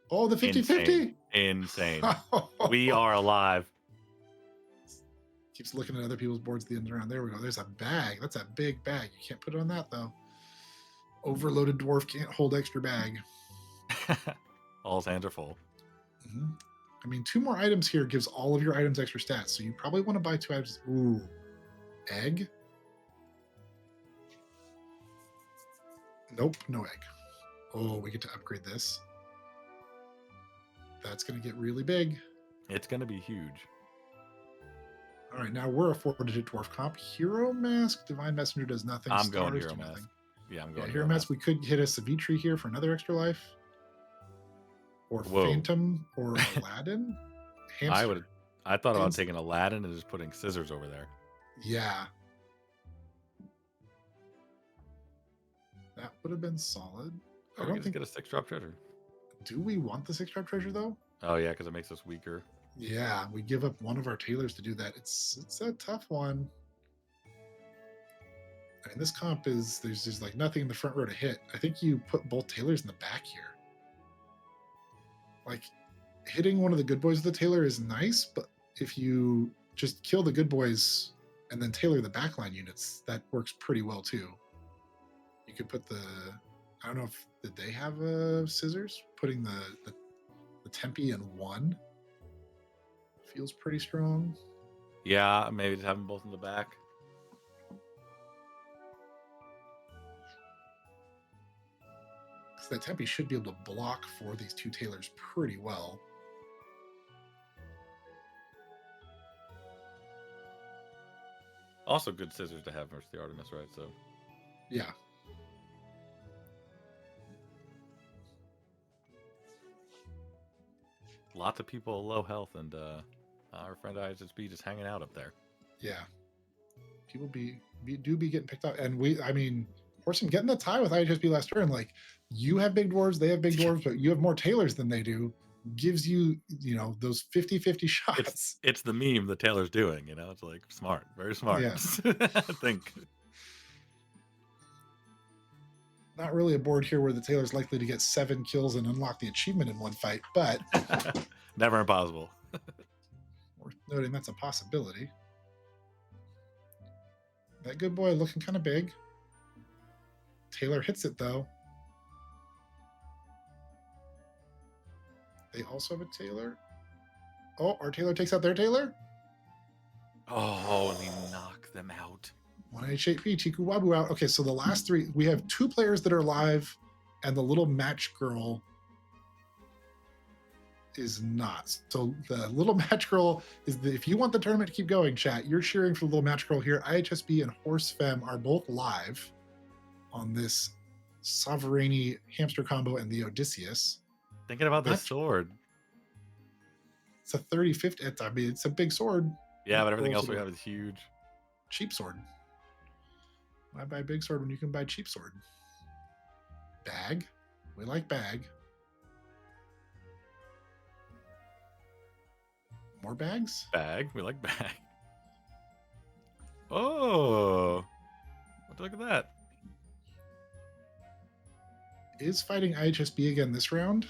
Oh, the 50-50.
Insane. We are alive.
Keeps looking at other people's boards at the end of the round. There we go. There's a bag. That's a big bag. You can't put it on that, though. Overloaded dwarf can't hold extra bag.
All his hands are full.
Mm-hmm. I mean, 2 more items here gives all of your items extra stats, so you probably want to buy 2 items. Ooh. Egg? Nope, no egg. Oh, we get to upgrade this. That's going to get really big.
It's going to be huge.
All right, now we're a 4-digit dwarf comp. Hero Mask, Divine Messenger does nothing.
I'm
Stars
going
do
Hero
nothing.
Mask. Yeah, I'm going
Hero Mask. We could hit a Savitri here for another extra life. Or
Whoa.
Phantom or Aladdin. Hamster.
I thought about taking Aladdin and just putting scissors over there.
Yeah. That would have been solid.
I don't think get a 6-drop treasure.
Do we want the 6-drop treasure though?
Oh yeah, because it makes us weaker.
Yeah, we give up one of our tailors to do that. It's a tough one. I mean, this comp is there's just like nothing in the front row to hit. I think you put both tailors in the back here. Like hitting one of the good boys with the tailor is nice, but if you just kill the good boys and then tailor the backline units, that works pretty well too. You could put the, I don't know if did they have scissors? Putting the Tempe in 1 feels pretty strong.
Yeah, maybe just have them both in the back.
Because that Tempe should be able to block for these 2 tailors pretty well.
Also good scissors to have versus the Artemis, right? So
yeah.
Lots of people low health, and our friend IHSB just hanging out up there.
Yeah. People do be getting picked up. And I mean, Horsem getting the tie with IHSB last turn, like, you have big dwarves, they have big dwarves, but you have more tailors than they do, gives you, those 50-50 shots.
It's the meme the Taylor's doing, It's like smart, very smart.
Yeah.
I think.
Not really a board here where the Tailor's likely to get 7 kills and unlock the achievement in one fight, but
never impossible.
worth noting that's a possibility. That good boy looking kind of big. Taylor hits it though. They also have a Taylor. Oh, our Taylor takes out their Taylor.
Oh, and he knocks them out.
1H8P, Tiku Wabu out. Okay, so the last three, we have 2 players that are live, and the little match girl is not. So the little match girl is if you want the tournament to keep going, chat, you're cheering for the little match girl here. IHSB and Horse Femme are both live on this Sovereigny hamster combo and the Odysseus.
Thinking about the sword.
It's a 30-50. I mean, it's a big sword.
Yeah, but everything else we have is huge.
Cheap sword. Why buy big sword when you can buy cheap sword? Bag. We like bag. More bags?
Bag. We like bag. Oh. Look at that.
Is fighting IHSB again this round?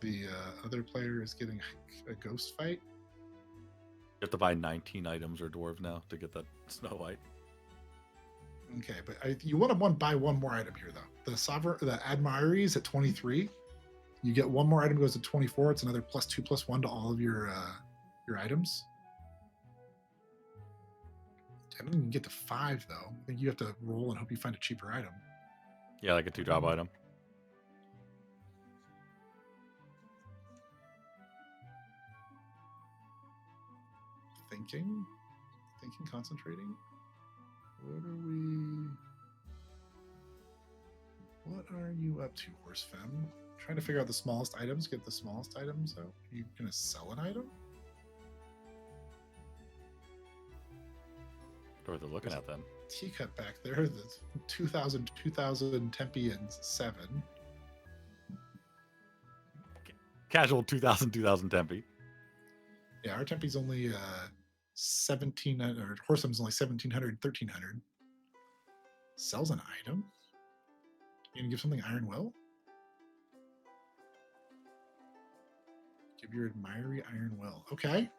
The other player is getting a ghost fight.
You have to buy 19 items or dwarves now to get that Snow White.
Okay, but you want to buy one more item here though. The Admire is at 23. You get one more item, goes to 24. It's another +2/+1 to all of your items. I don't even get to 5 though. I think you have to roll and hope you find a cheaper item.
Yeah, like a 2-drop item.
Thinking, concentrating. What are you up to, Horse Femme? Trying to figure out the smallest items, get the smallest items. So are you gonna sell an item?
What are they looking at then?
Teacup back there, the 2000 Tempe and 7.
Casual 2000 Tempe.
Yeah, our Tempe's only 1700, or Horsem's only 1700, 1300. Sells an item? You gonna give something Iron Will? Give your Admirey Iron Will. Okay.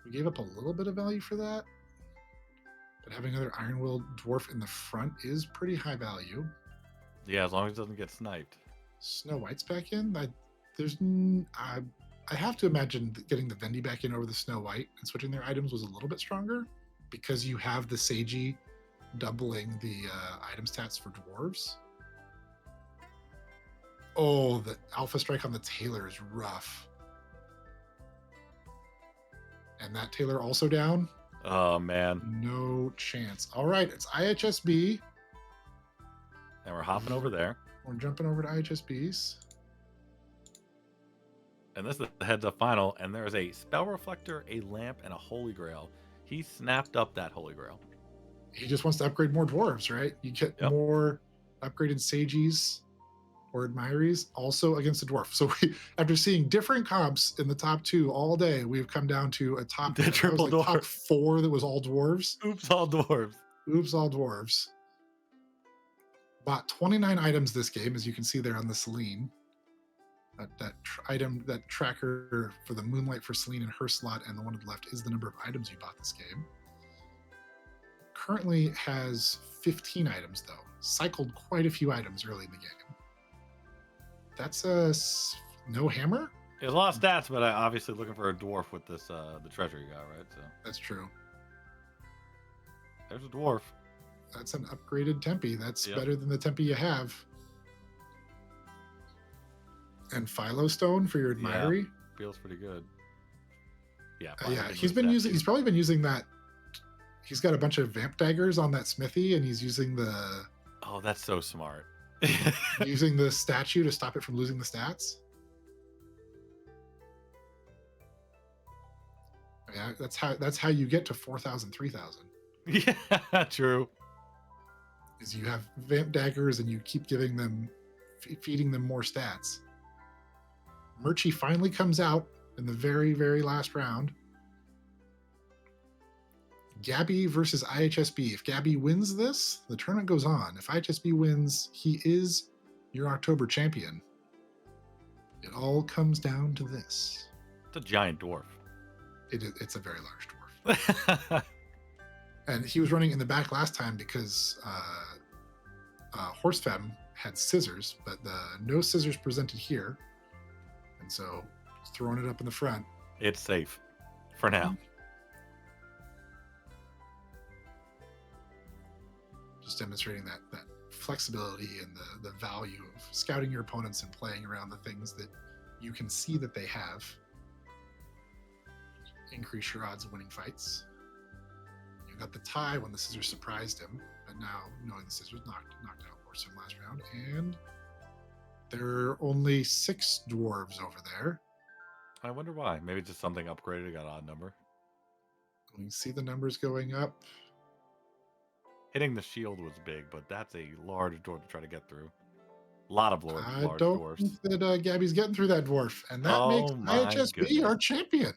We gave up a little bit of value for that, but having another Iron Will dwarf in the front is pretty high value.
Yeah, as long as it doesn't get sniped.
Snow White's back in. I have to imagine that getting the Vendi back in over the Snow White and switching their items was a little bit stronger because you have the Seiji doubling the item stats for dwarves. Oh, the Alpha Strike on the Taylor is rough. And that Taylor also down?
Oh, man.
No chance. All right, it's IHSB.
And we're hopping over there.
We're jumping over to IHSBs.
And this is the heads-up final, and there is a Spell Reflector, a Lamp, and a Holy Grail. He snapped up that Holy Grail.
He just wants to upgrade more dwarves, right? You get more upgraded Sages or Admireys also against the dwarf. So after seeing different comps in the top 2 all day, we've come down to a top,
triple dwarf.
Top 4 that was all dwarves.
Oops, all dwarves.
Oops, all dwarves. Bought 29 items this game, as you can see there on the Celine. That tracker for the Moonlight for Celine and her slot, and the one on the left is the number of items you bought this game. Currently has 15 items though. Cycled quite a few items early in the game. That's a no hammer?
There's a lot of stats, but I'm obviously looking for a dwarf with this the treasure you got, right? So
that's true.
There's a dwarf.
That's an upgraded Tempe. That's better than the Tempe you have. And Philo Stone for your Admirey.
Yeah, feels pretty good. Yeah.
He's probably been using that. He's got a bunch of vamp daggers on that smithy, and he's using the.
Oh, that's so smart.
Using the statue to stop it from losing the stats. Yeah, that's how you get to 4,000, 3,000.
Yeah, true.
Is you have vamp daggers and you keep giving them, feeding them more stats. Murchie finally comes out in the very, very last round. Gabby versus IHSB. If Gabby wins this, the tournament goes on. If IHSB wins, he is your October champion. It all comes down to this.
It's a giant dwarf.
It's a very large dwarf. And he was running in the back last time because Horsefem had scissors, but no scissors presented here. And so throwing it up in the front.
It's safe for now.
Just demonstrating that flexibility and the value of scouting your opponents and playing around the things that you can see that they have. Increase your odds of winning fights. You got the tie when the scissors surprised him, but now knowing the scissors knocked out Horsefem last round, and there are only 6 dwarves over there.
I wonder why. Maybe just something upgraded, got an odd number.
We can see the numbers going up.
Hitting the shield was big, but that's a large door to try to get through. A lot of large
I don't
dwarfs.
think that Gabby's getting through that dwarf, and that makes IHSB our champion.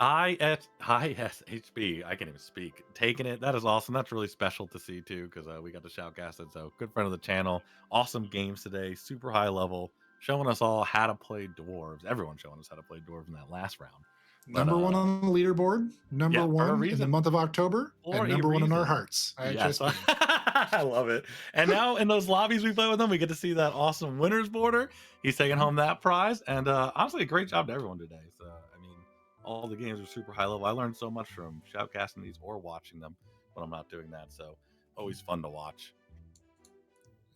ISHB, I can't even speak. Taking it, that is awesome. That's really special to see too, because we got to shoutcast it. So good friend of the channel. Awesome games today, super high level, showing us all how to play dwarves. Everyone's showing us how to play dwarves in that last round.
Number one on the leaderboard, number one in the month of October, and number one in our hearts.
Yes. I love it. And now in those lobbies we play with him, we get to see that awesome winners border. He's taking home that prize, and honestly, a great job to everyone today. So I mean, all the games are super high level. I learned so much from shoutcasting these or watching them when I'm not doing that. So always fun to watch.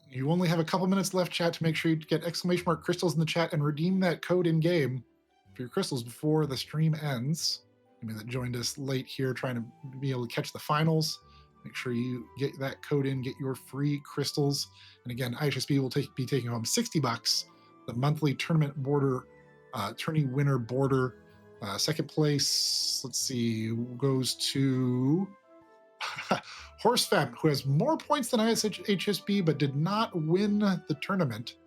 You only have a couple minutes left, chat, to make sure you get !crystals in the chat and redeem that code in game for your crystals before the stream ends. I mean, that joined us late here trying to be able to catch the finals. Make sure you get that code in, get your free crystals. And again, IHSB will be taking home $60. The monthly tournament border, tourney winner border. Second place, let's see, goes to Horsefem, who has more points than IHSB, but did not win the tournament.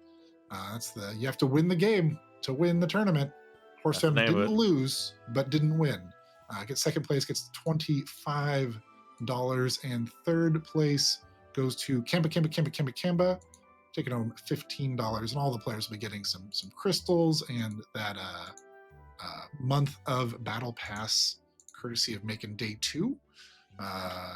You have to win the game to win the tournament. Horsefem didn't lose, but didn't win. Second place gets $25, and third place goes to Kamba, taking home $15, and all the players will be getting some crystals and that month of battle pass courtesy of making day 2.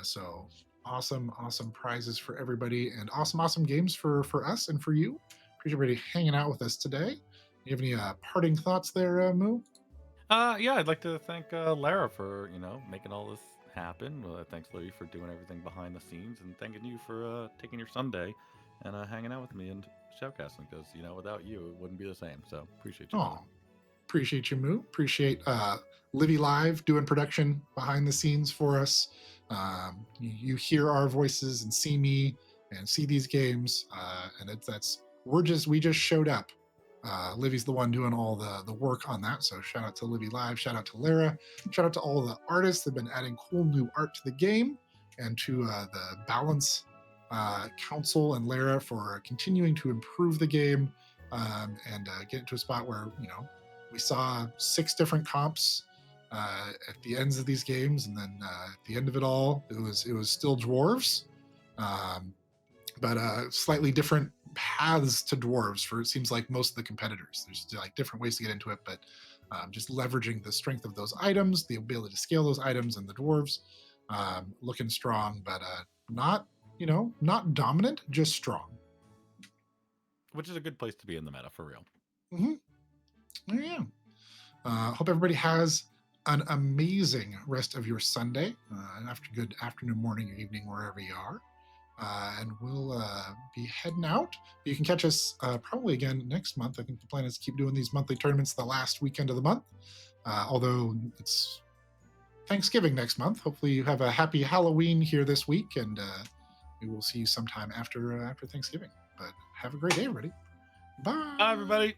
So awesome prizes for everybody, and awesome games for us and for you. Appreciate everybody hanging out with us today. You have any parting thoughts there, Moo?
Yeah, I'd like to thank Lara for making all this happen. Thanks, Larry, for doing everything behind the scenes, and thanking you for taking your Sunday and hanging out with me and shoutcasting, because without you it wouldn't be the same. So appreciate you.
Oh, appreciate you, Moo. Appreciate Livy Live doing production behind the scenes for us. You hear our voices and see me and see these games, and we just showed up. Livy's the one doing all the work on that, so shout out to Livy Live, shout out to Lara, shout out to all the artists that have been adding cool new art to the game, and to the Balance Council and Lara for continuing to improve the game, and get it to a spot where we saw 6 different comps at the ends of these games, and then at the end of it all, it was still dwarves, but slightly different paths to dwarves for, it seems like, most of the competitors. There's like different ways to get into it, but just leveraging the strength of those items, the ability to scale those items, and the dwarves looking strong, but not dominant, just strong,
which is a good place to be in the meta, for real.
Yeah. Hope everybody has an amazing rest of your Sunday, good afternoon, morning, or evening, wherever you are. And we'll be heading out. You can catch us probably again next month. I think the plan is to keep doing these monthly tournaments the last weekend of the month, although it's Thanksgiving next month. Hopefully you have a happy Halloween here this week, and we will see you sometime after Thanksgiving. But have a great day, everybody. Bye.
Bye, everybody.